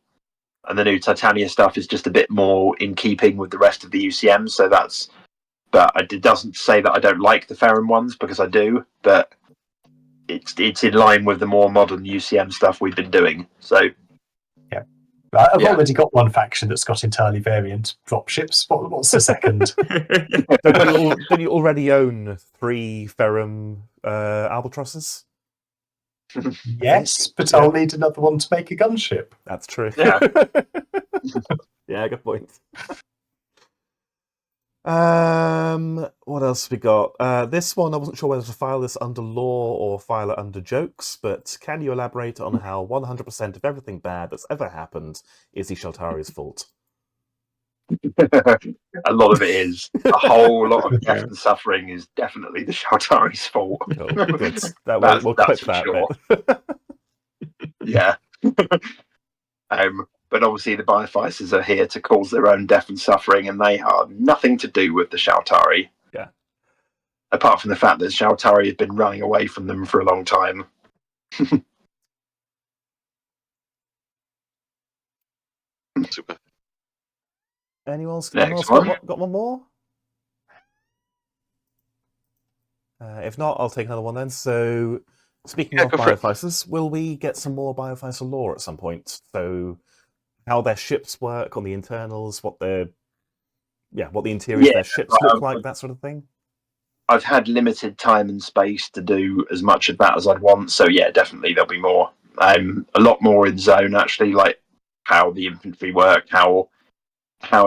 Speaker 2: And the new Titania stuff is just a bit more in keeping with the rest of the UCM. So it doesn't say that I don't like the Ferrum ones, because I do, but it's in line with the more modern UCM stuff we've been doing. So
Speaker 3: I've already got one faction that's got entirely variant dropships. What's the second?
Speaker 1: Don't you already own 3 Ferrum albatrosses?
Speaker 3: Yes, but I'll need another one to make a gunship.
Speaker 1: That's true.
Speaker 2: Yeah.
Speaker 1: Yeah, good point. What else we got? This one, I wasn't sure whether to file this under law or file it under jokes, but can you elaborate on how 100% of everything bad that's ever happened is the Sheltari's fault?
Speaker 2: a lot of it is. A whole lot of death and suffering is definitely the Sheltari's fault.
Speaker 1: Cool. Good. We'll
Speaker 2: That's
Speaker 1: clip
Speaker 2: for
Speaker 1: that
Speaker 2: sure.
Speaker 1: bit.
Speaker 2: Yeah. But obviously the Bioficers are here to cause their own death and suffering, and they have nothing to do with the Sheltari.
Speaker 1: Yeah.
Speaker 2: Apart from the fact that Sheltari have been running away from them for a long time.
Speaker 4: Super.
Speaker 1: Anyone else
Speaker 2: Next
Speaker 1: got one more? If not, I'll take another one then. So, speaking of
Speaker 4: go for it.
Speaker 1: Bioficers, will we get some more Bioficer lore at some point? So, how their ships work on the internals, what the interiors of their ships look like, that sort of thing?
Speaker 2: I've had limited time and space to do as much of that as I'd want, so yeah, definitely there'll be more. A lot more in Zone, actually, like how the infantry work, how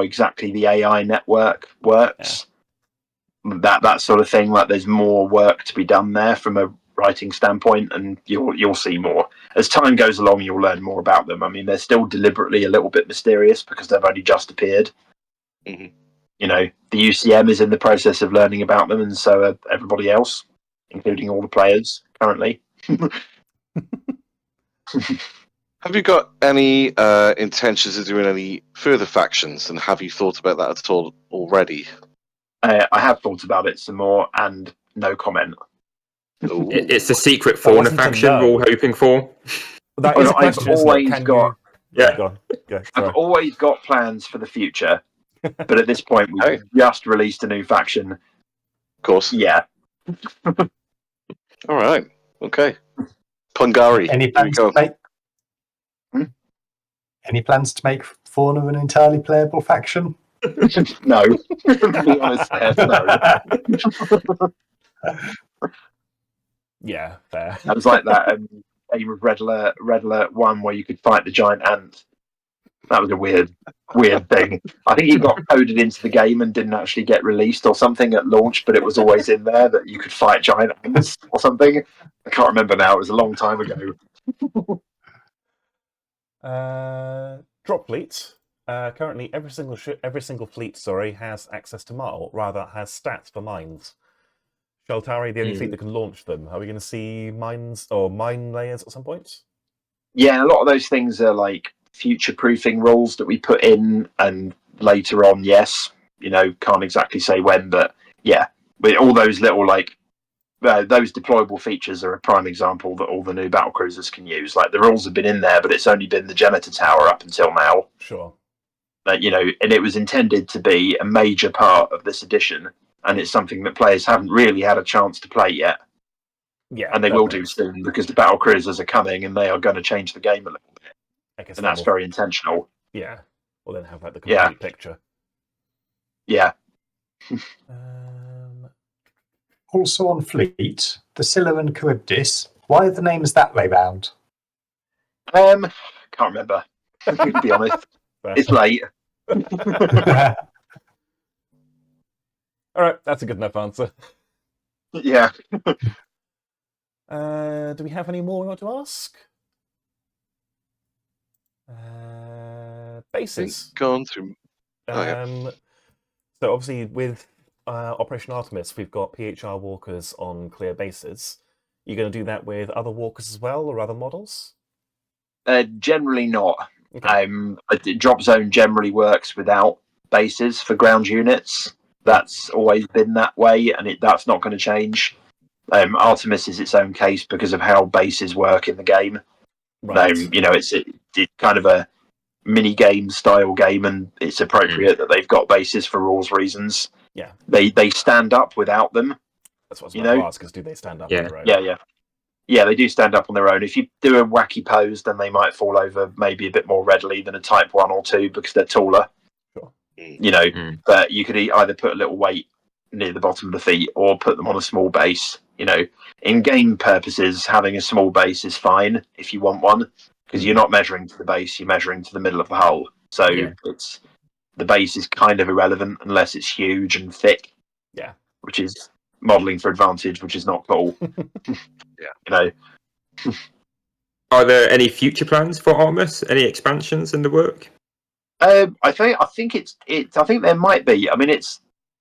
Speaker 2: exactly the AI network works. Yeah. That sort of thing. Like, there's more work to be done there from a writing standpoint, and you'll see more as time goes along. You'll learn more about them. I mean, they're still deliberately a little bit mysterious because they've only just appeared.
Speaker 4: Mm-hmm.
Speaker 2: The UCM is in the process of learning about them, and so are everybody else, including all the players currently.
Speaker 4: Have you got any intentions of doing any further factions, and have you thought about that at all already?
Speaker 2: I have thought about it some more, and no comment.
Speaker 5: It's a secret fauna faction we're all hoping for.
Speaker 1: That is a question, isn't it? Go on.
Speaker 2: I've always got plans for the future, but at this point, we've just released a new faction.
Speaker 4: Of course.
Speaker 2: Yeah.
Speaker 4: All right. Okay. Pungari.
Speaker 3: Any plans to make? Any plans to make Fauna an entirely playable faction?
Speaker 2: No. To be honest, no.
Speaker 1: Yeah, fair.
Speaker 2: That was like that game of Red Alert 1 where you could fight the giant ant. That was a weird thing. I think it got coded into the game and didn't actually get released or something at launch, but it was always in there that you could fight giant ants or something. I can't remember now. It was a long time ago.
Speaker 1: Dropfleet. Currently, every single fleet, has access to Marl, rather has stats for mines. Sheltari, the only fleet that can launch them. Are we going to see mines or mine layers at some point?
Speaker 2: Yeah, a lot of those things are like future-proofing rules that we put in, and later on, yes, can't exactly say when, but yeah, but all those little those deployable features are a prime example that all the new battlecruisers can use. Like, the rules have been in there, but it's only been the Janitor Tower up until now.
Speaker 1: Sure.
Speaker 2: And it was intended to be a major part of this edition, and it's something that players haven't really had a chance to play yet.
Speaker 1: Yeah,
Speaker 2: and they will do soon, because the battlecruisers are coming and they are going to change the game a little bit. And that's very intentional.
Speaker 1: Yeah. We'll then have the complete picture.
Speaker 2: Yeah.
Speaker 3: Also on Fleet, the Scylla and Charybdis. Why are the names that way round?
Speaker 2: Can't remember. To be honest, it's late.
Speaker 1: All right, that's a good enough answer.
Speaker 2: Yeah.
Speaker 1: Do we have any more we want to ask? Bases.
Speaker 4: Gone through.
Speaker 1: So obviously with Operation Artemis, we've got PHR walkers on clear bases. You're going to do that with other walkers as well, or other models?
Speaker 2: Generally not.
Speaker 1: Okay.
Speaker 2: Dropzone generally works without bases for ground units. That's always been that way, and that's not going to change. Artemis is its own case because of how bases work in the game.
Speaker 1: Right.
Speaker 2: It's kind of a mini game style game, and it's appropriate that they've got bases for rules reasons.
Speaker 1: Yeah.
Speaker 2: They stand up without them.
Speaker 1: That's what I was about to ask, is do they stand up on their own?
Speaker 2: Yeah, they do stand up on their own. If you do a wacky pose, then they might fall over maybe a bit more readily than a type 1 or 2 because they're taller.
Speaker 1: Sure.
Speaker 2: But you could either put a little weight near the bottom of the feet or put them on a small base. In game purposes, having a small base is fine if you want one, because you're not measuring to the base, you're measuring to the middle of the hull. So the base is kind of irrelevant unless it's huge and thick.
Speaker 1: Yeah.
Speaker 2: Which is modelling for advantage, which is not cool.
Speaker 5: Are there any future plans for Artemis? Any expansions in the work?
Speaker 2: I think there might be. I mean,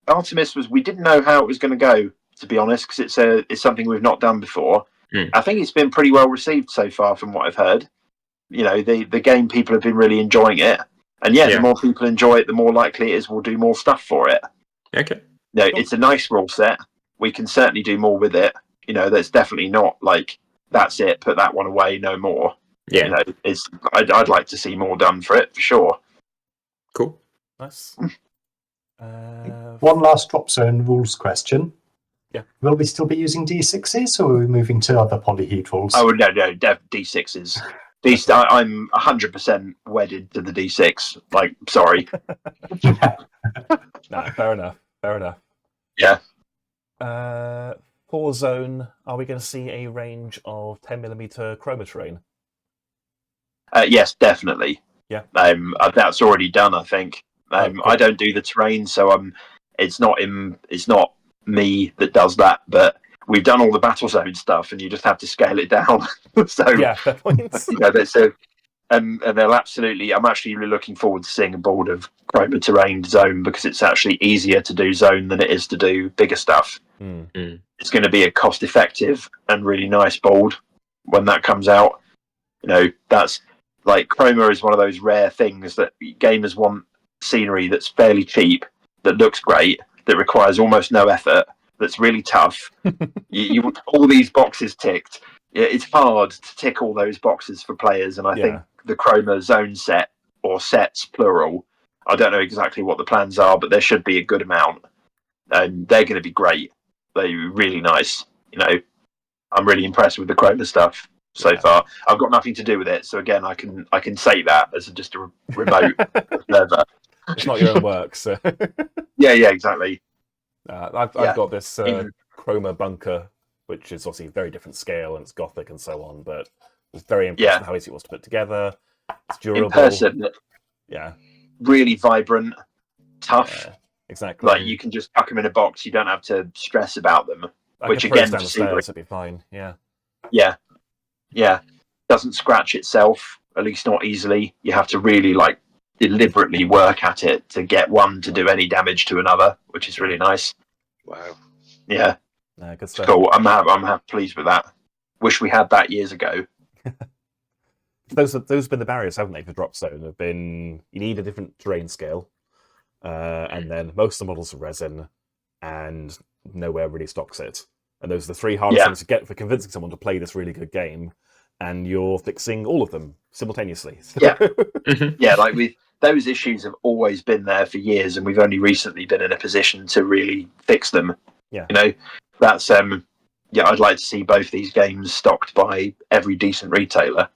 Speaker 2: Artemis we didn't know how it was going to go, to be honest, because it's something we've not done before. I think it's been pretty well received so far, from what I've heard. The game people have been really enjoying it, and the more people enjoy it, the more likely it is we'll do more stuff for it.
Speaker 5: Okay.
Speaker 2: It's a nice rule set. We can certainly do more with it. That's definitely not like that's it. Put that one away, no more.
Speaker 5: Yeah.
Speaker 2: I'd like to see more done for it for sure.
Speaker 5: Cool.
Speaker 1: Nice.
Speaker 3: One last Dropzone rules question.
Speaker 1: Yeah.
Speaker 3: Will we still be using D6s, or are we moving to other polyhedral rules?
Speaker 2: Oh no, D6s. I'm 100% wedded to the D6. Like, sorry.
Speaker 1: No, fair enough.
Speaker 2: Yeah.
Speaker 1: For zone, are we going to see a range of 10mm chroma terrain?
Speaker 2: Yes, definitely.
Speaker 1: Yeah.
Speaker 2: That's already done, I think.
Speaker 1: Cool.
Speaker 2: I don't do the terrain, so it's not me that does that. But we've done all the battle zone stuff, and you just have to scale it down. So
Speaker 1: yeah, fair points.
Speaker 2: And they'll absolutely. I'm actually really looking forward to seeing a board of chroma terrain zone, because it's actually easier to do zone than it is to do bigger stuff. It's going to be a cost-effective and really nice board when that comes out. That's like chroma is one of those rare things that gamers want scenery that's fairly cheap, that looks great, that requires almost no effort, that's really tough. you want all these boxes ticked. It's hard to tick all those boxes for players, and I think the chroma zone set, or sets plural, I don't know exactly what the plans are, but there should be a good amount, and they're going to be great. They're really nice. I'm really impressed with the chroma stuff so far. I've got nothing to do with it, so again, I can say that as just a remote observer.
Speaker 1: It's not your own work, so
Speaker 2: yeah, exactly.
Speaker 1: I've got this chroma bunker, which is obviously a very different scale, and it's gothic and so on, but it's very impressive how easy it was to put together. It's durable.
Speaker 2: In person, really vibrant, tough.
Speaker 1: Yeah, exactly.
Speaker 2: Like, you can just tuck them in a box. You don't have to stress about them.
Speaker 1: Which again, down the stairs, it'd be fine.
Speaker 2: Yeah. Doesn't scratch itself, at least not easily. You have to really deliberately work at it to get one to do any damage to another, which is really nice.
Speaker 4: Wow.
Speaker 2: Yeah.
Speaker 1: Good stuff.
Speaker 2: Cool. I'm pleased with that. Wish we had that years ago.
Speaker 1: Those have been the barriers, haven't they, for Dropzone? Have been, you need a different terrain scale, and then most of the models are resin, and nowhere really stocks it. And those are the three hardest things to get for convincing someone to play this really good game, and you're fixing all of them simultaneously.
Speaker 2: Yeah. Those issues have always been there for years, and we've only recently been in a position to really fix them.
Speaker 1: Yeah.
Speaker 2: That's I'd like to see both these games stocked by every decent retailer,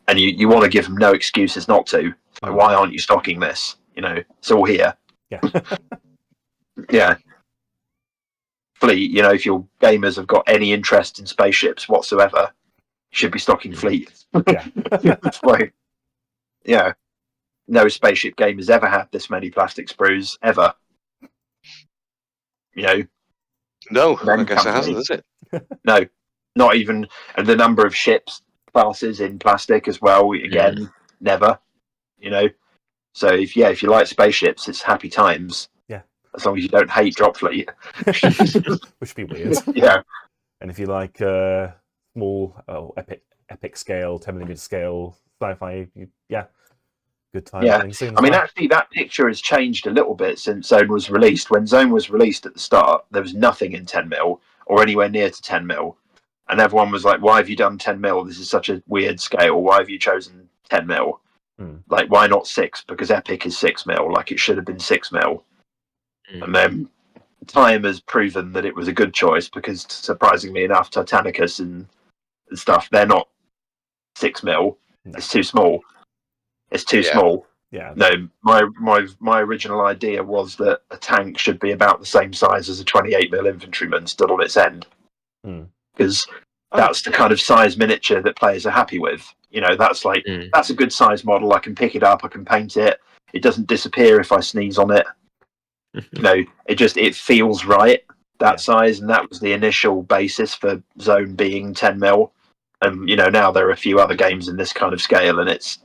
Speaker 2: and you want to give them no excuses not to. Like, why aren't you stocking this? It's all here.
Speaker 1: Yeah.
Speaker 2: Yeah. Fleet, if your gamers have got any interest in spaceships whatsoever, you should be stocking Fleet.
Speaker 1: Yeah.
Speaker 2: No spaceship game has ever had this many plastic sprues, ever. You know,
Speaker 4: No,
Speaker 2: then
Speaker 4: I guess it
Speaker 2: comes
Speaker 4: hasn't,
Speaker 2: me.
Speaker 4: is it?
Speaker 2: No, not even. And the number of ships classes in plastic as well. Again, never. You know, so if you like spaceships, it's happy times.
Speaker 1: Yeah.
Speaker 2: As long as you don't hate Dropfleet.
Speaker 1: Which would be weird.
Speaker 2: Yeah.
Speaker 1: And if you like small, epic scale, 10mm scale sci-fi, good time
Speaker 2: Yeah.
Speaker 1: coming soon.
Speaker 2: I mean, actually, that picture has changed a little bit since Zone was released. When Zone was released at the start, there was nothing in 10mm or anywhere near to 10mm. And everyone was like, why have you done 10mm? This is such a weird scale. Why have you chosen 10mm? Like, why not 6? Because Epic is 6mm. Like, it should have been 6mm. And then time has proven that it was a good choice because, surprisingly enough, Titanicus and stuff, they're not 6mm. No. It's too small. It's too small.
Speaker 1: Yeah.
Speaker 2: No, my original idea was that a tank should be about the same size as a 28mm infantryman stood on its end. Because that's the kind of size miniature that players are happy with. You know, that's like that's a good size model. I can pick it up, I can paint it. It doesn't disappear if I sneeze on it. You know, it feels right, that size, and that was the initial basis for Zone being 10mm. And you know, now there are a few other games in this kind of scale, and it's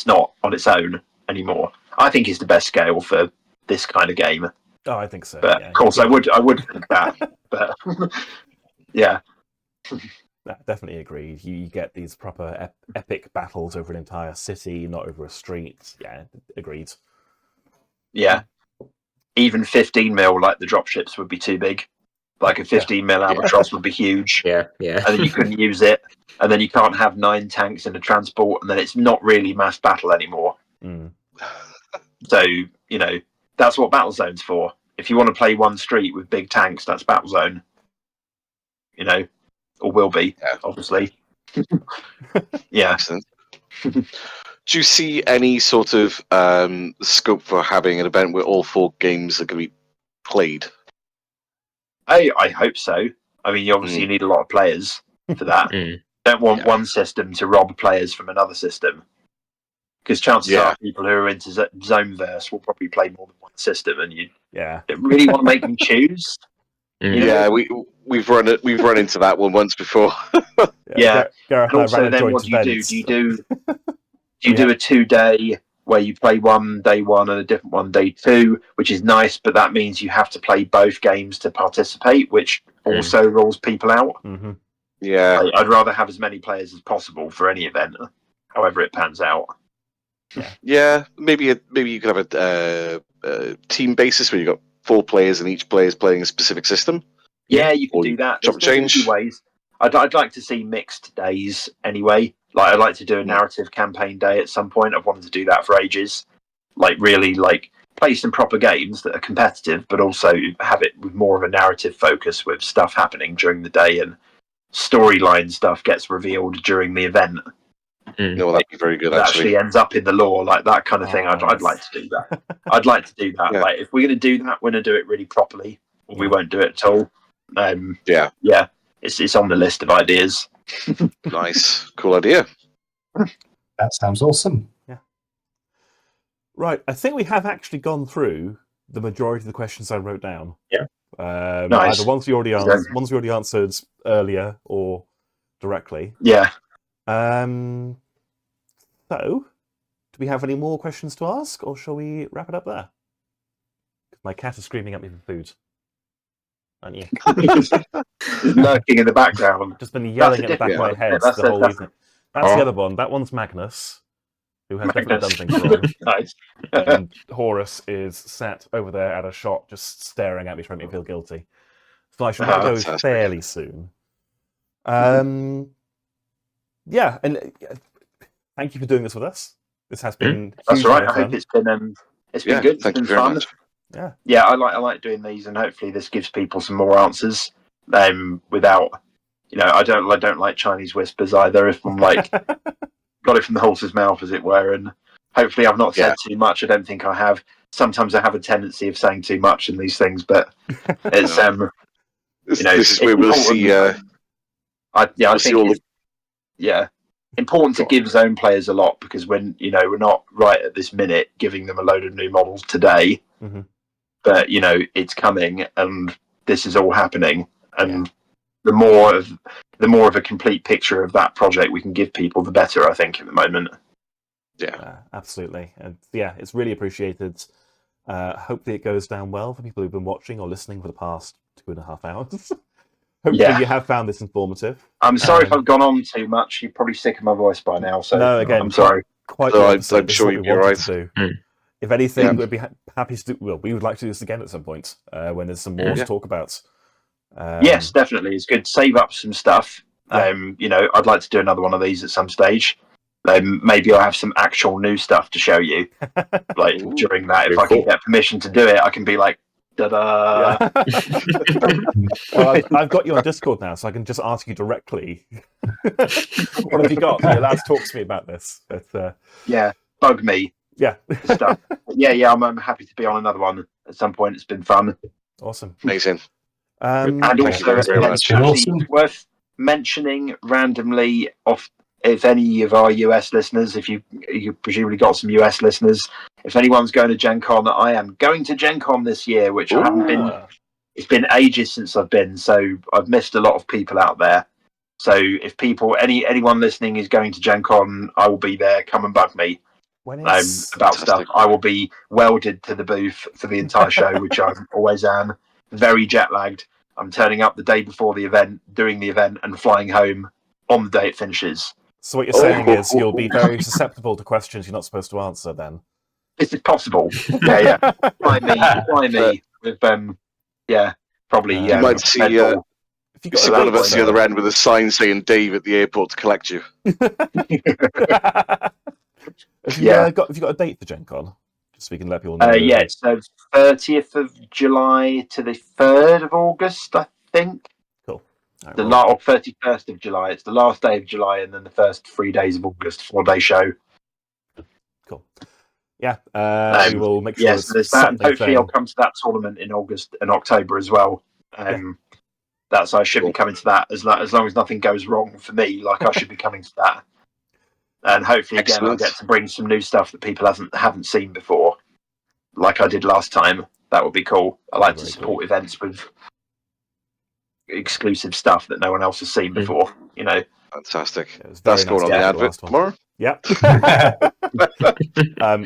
Speaker 2: not on its own anymore. I think it's the best scale for this kind of game.
Speaker 1: Oh, I think so.
Speaker 2: But
Speaker 1: yeah.
Speaker 2: of course, I would think that. But yeah.
Speaker 1: Definitely agreed. You get these proper epic battles over an entire city, not over a street. Yeah, agreed.
Speaker 2: Yeah. Even 15mm, like the dropships, would be too big. Like a 15mm Albatross would be huge.
Speaker 5: Yeah.
Speaker 2: And then you couldn't use it. And then you can't have 9 tanks in a transport. And then it's not really mass battle anymore. So, you know, that's what Battlezone's for. If you want to play one street with big tanks, that's Battlezone. You know, or will be, obviously. Yeah.
Speaker 4: Excellent. Do you see any sort of scope for having an event where all 4 games are going to be played?
Speaker 2: I hope so. I mean, you obviously need a lot of players for that. Don't want one system to rob players from another system. Because chances are people who are into Zoneverse will probably play more than one system, and you don't really want to make them choose.
Speaker 4: Yeah, we've run into that one once before.
Speaker 2: Gareth
Speaker 1: and
Speaker 2: also, then what do you do? Do you do a 2-day where you play one day 1 and a different one day 2, which is nice, but that means you have to play both games to participate, which also rules people out.
Speaker 4: Yeah,
Speaker 2: I'd rather have as many players as possible for any event, however it pans out.
Speaker 4: Yeah. Maybe you could have a team basis where you got 4 players and each player is playing a specific system.
Speaker 2: Yeah, you can do that.
Speaker 4: Chop
Speaker 2: There's
Speaker 4: change.
Speaker 2: 2 ways. I'd like to see mixed days anyway. Like, I'd like to do a narrative campaign day at some point. I've wanted to do that for ages. Like, really, like, play some proper games that are competitive, but also have it with more of a narrative focus with stuff happening during the day, and storyline stuff gets revealed during the event.
Speaker 4: No, that'd be very good,
Speaker 2: That
Speaker 4: actually.
Speaker 2: ends up in the lore, like that kind of thing. I'd like to do that. I'd like to do that.
Speaker 4: Yeah.
Speaker 2: Like, if we're going to do that, we're going to do it really properly. Or we won't do it at all. Yeah. It's on the list of ideas.
Speaker 4: Nice. Cool idea.
Speaker 3: That sounds awesome.
Speaker 1: Yeah. Right. I think we have actually gone through the majority of the questions I wrote down.
Speaker 5: Yeah.
Speaker 2: Nice.
Speaker 1: Either ones we already answered earlier or directly.
Speaker 2: Yeah.
Speaker 1: So, do we have any more questions to ask, or shall we wrap it up there? My cat is screaming at me for food. Aren't you?
Speaker 2: Lurking in the background.
Speaker 1: Just been yelling at the back of my head the whole evening. That's the other one. That one's Magnus, who has definitely done things wrong.
Speaker 2: Nice.
Speaker 1: And Horus is sat over there at a shop, just staring at me, trying to make me feel guilty. So I should go fairly soon. Yeah, and thank you for doing this with us. This has been
Speaker 2: That's right.
Speaker 1: fun.
Speaker 2: I hope it's been good. It's been fun.
Speaker 4: Much.
Speaker 2: Yeah, I like doing these, and hopefully this gives people some more answers. Without, I don't like Chinese whispers either. If I'm like got it from the horse's mouth, as it were, and hopefully I've not said too much. I don't think I have. Sometimes I have a tendency of saying too much in these things, but it's
Speaker 4: this is where we'll see.
Speaker 2: Important to give zone players a lot, because when we're not right at this minute giving them a load of new models today. but it's coming, and this is all happening. And the more of a complete picture of that project we can give people, the better. I think at the moment.
Speaker 4: Yeah,
Speaker 1: absolutely, and it's really appreciated. Hopefully, it goes down well for people who've been watching or listening for the past 2.5 hours. Hopefully, you have found this informative.
Speaker 2: I'm sorry if I've gone on too much. You're probably sick of my voice by now, so
Speaker 1: no, again,
Speaker 2: I'm sorry.
Speaker 1: Quite
Speaker 4: so
Speaker 1: the opposite.
Speaker 4: I'm
Speaker 1: This
Speaker 4: sure
Speaker 1: is what
Speaker 4: you'll
Speaker 1: we
Speaker 4: be
Speaker 1: wanted
Speaker 4: alright.
Speaker 1: to do. If anything, we'd be happy to do. Well, we would like to do this again at some point when there's some more to talk about.
Speaker 2: Yes, definitely. It's good. Save up some stuff. I'd like to do another one of these at some stage. Maybe I'll have some actual new stuff to show you. Like during that, if I can get permission to do it, I can be like, ta-da!
Speaker 1: Well, I've got you on Discord now, so I can just ask you directly. What have you got? You're allowed to talk to me about this. But,
Speaker 2: bug me.
Speaker 1: Yeah.
Speaker 2: Stuff. I'm happy to be on another one at some point. It's been fun.
Speaker 1: Awesome.
Speaker 4: Amazing.
Speaker 2: And also, it's worth mentioning randomly if any of our US listeners, if you presumably got some US listeners, if anyone's going to Gen Con, I am going to Gen Con this year, which I haven't been. It's been ages since I've been, so I've missed a lot of people out there. So if anyone listening is going to Gen Con, I will be there. Come and bug me about stuff. I will be welded to the booth for the entire show, which I always am. Very jet lagged. I'm turning up the day before the event, doing the event, and flying home on the day it finishes.
Speaker 1: So what you're saying is you'll be very susceptible to questions you're not supposed to answer then?
Speaker 2: This is possible. Yeah. Fly me. With probably.
Speaker 4: You might see one of us the other end with a sign saying Dave at the airport to collect you.
Speaker 1: Have you got a date for Gen Con? Just so we can let people know.
Speaker 2: It's the 30th of July to the 3rd of August, I think.
Speaker 1: Cool.
Speaker 2: Right, 31st of July. It's the last day of July, and then the first 3 days of August, 4-day show.
Speaker 1: Cool. Yeah, we will make sure.
Speaker 2: Yes, there's that, and hopefully I'll come to that tournament in August and October as well. That's I should be coming to that as long as nothing goes wrong for me. Like I should be coming to that, and hopefully again I'll get to bring some new stuff that people haven't seen before, like I did last time. That would be cool. I like to support events with exclusive stuff that no one else has seen before.
Speaker 4: Fantastic. That's going on the advert tomorrow.
Speaker 1: Yep.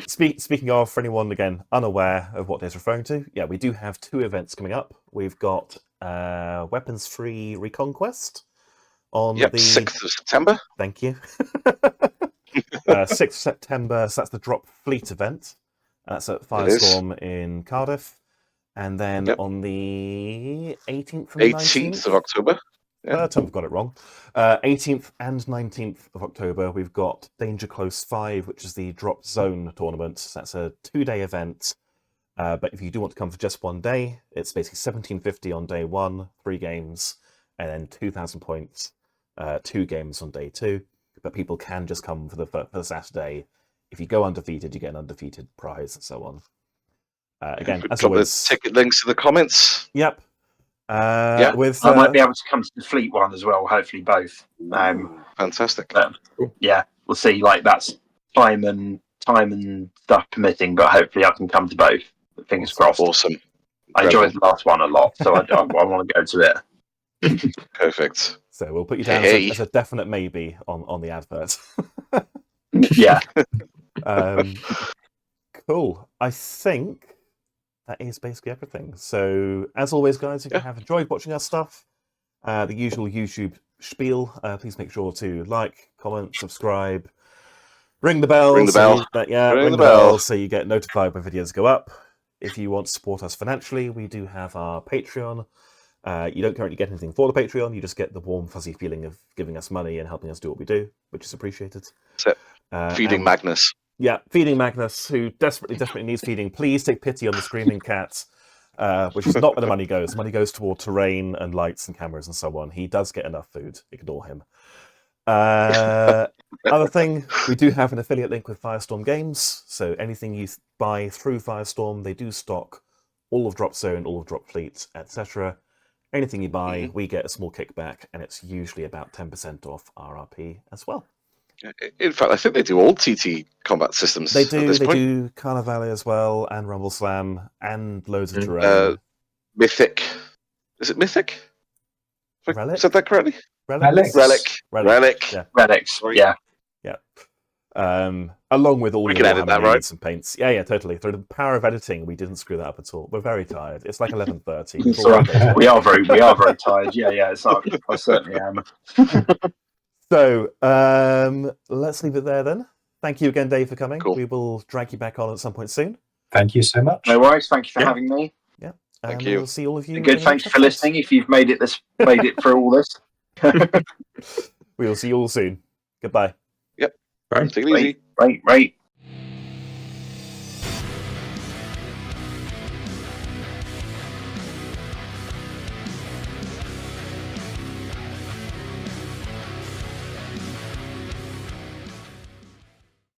Speaker 1: Speaking of, for anyone again unaware of what Dave's referring to, we do have 2 events coming up. We've got Weapons Free Reconquest on the
Speaker 4: 6th of September.
Speaker 1: Thank you. 6th of September. So that's the Dropfleet event. That's at Firestorm in Cardiff, and then on the 18th
Speaker 4: of October.
Speaker 1: Third time I've got it wrong. 18th and 19th of October, we've got Danger Close 5, which is the Dropzone tournament. That's a 2-day event. But if you do want to come for just 1 day, it's basically $17.50 on day 1, 3 games, and then 2,000 points, 2 games on day 2. But people can just come for the Saturday. If you go undefeated, you get an undefeated prize and so on. Again, as always,
Speaker 4: the ticket links in the comments.
Speaker 1: Yep.
Speaker 2: I might be able to come to the Fleet one as well. Hopefully, both.
Speaker 4: Fantastic.
Speaker 2: We'll see. Like that's time and stuff permitting, but hopefully I can come to both. Fingers crossed.
Speaker 4: Awesome.
Speaker 2: I enjoyed the last one a lot, so I want to go to it.
Speaker 4: Perfect.
Speaker 1: So we'll put you down as a definite maybe on the advert.
Speaker 2: Yeah.
Speaker 1: Cool. I think that is basically everything. So, as always, guys, if you have enjoyed watching our stuff, the usual YouTube spiel, please make sure to like, comment, subscribe, ring the bell.
Speaker 4: Ring the bell.
Speaker 1: Ring the bell so you get notified when videos go up. If you want to support us financially, we do have our Patreon. You don't currently get anything for the Patreon. You just get the warm, fuzzy feeling of giving us money and helping us do what we do, which is appreciated.
Speaker 4: Feeding Magnus.
Speaker 1: Yeah, feeding Magnus, who desperately needs feeding. Please take pity on the screaming cat, which is not where the money goes. The money goes toward terrain and lights and cameras and so on. He does get enough food. Ignore him. Other thing, we do have an affiliate link with Firestorm Games. So anything you buy through Firestorm, they do stock all of Dropzone, all of Dropfleet, etc. Anything you buy, we get a small kickback, and it's usually about 10% off RRP as well.
Speaker 4: In fact, I think they do all TT combat systems.
Speaker 1: They
Speaker 4: At
Speaker 1: do.
Speaker 4: this
Speaker 1: They
Speaker 4: point.
Speaker 1: do Carnival as well, and Rumble Slam, and loads of terrain.
Speaker 4: Mythic. Is it Mythic? Have I
Speaker 1: Relic?
Speaker 4: said that correctly?
Speaker 3: Relics.
Speaker 4: Relic.
Speaker 1: Yeah.
Speaker 2: Relics.
Speaker 4: Sorry.
Speaker 2: Yeah.
Speaker 1: Along with all
Speaker 4: We
Speaker 1: your
Speaker 4: can edit
Speaker 1: Warhammer
Speaker 4: that, right?
Speaker 1: units and paints. Yeah, totally. Through the power of editing, we didn't screw that up at all. We're very tired. It's like 11:30.
Speaker 2: It's all right. We are very tired. Yeah. It's not, I certainly am.
Speaker 1: So let's leave it there then. Thank you again, Dave, for coming.
Speaker 4: Cool.
Speaker 1: We will drag you back on at some point soon.
Speaker 3: Thank you so much.
Speaker 2: No worries. Thank you for
Speaker 1: Yeah.
Speaker 2: having me.
Speaker 1: And
Speaker 4: you.
Speaker 1: we'll see all of you.
Speaker 2: Good.
Speaker 1: in the
Speaker 2: Thank you
Speaker 1: next
Speaker 2: for
Speaker 1: episode.
Speaker 2: listening. If you've made it through all this.
Speaker 1: We will see you all soon. Goodbye.
Speaker 4: Take it easy.
Speaker 2: Right.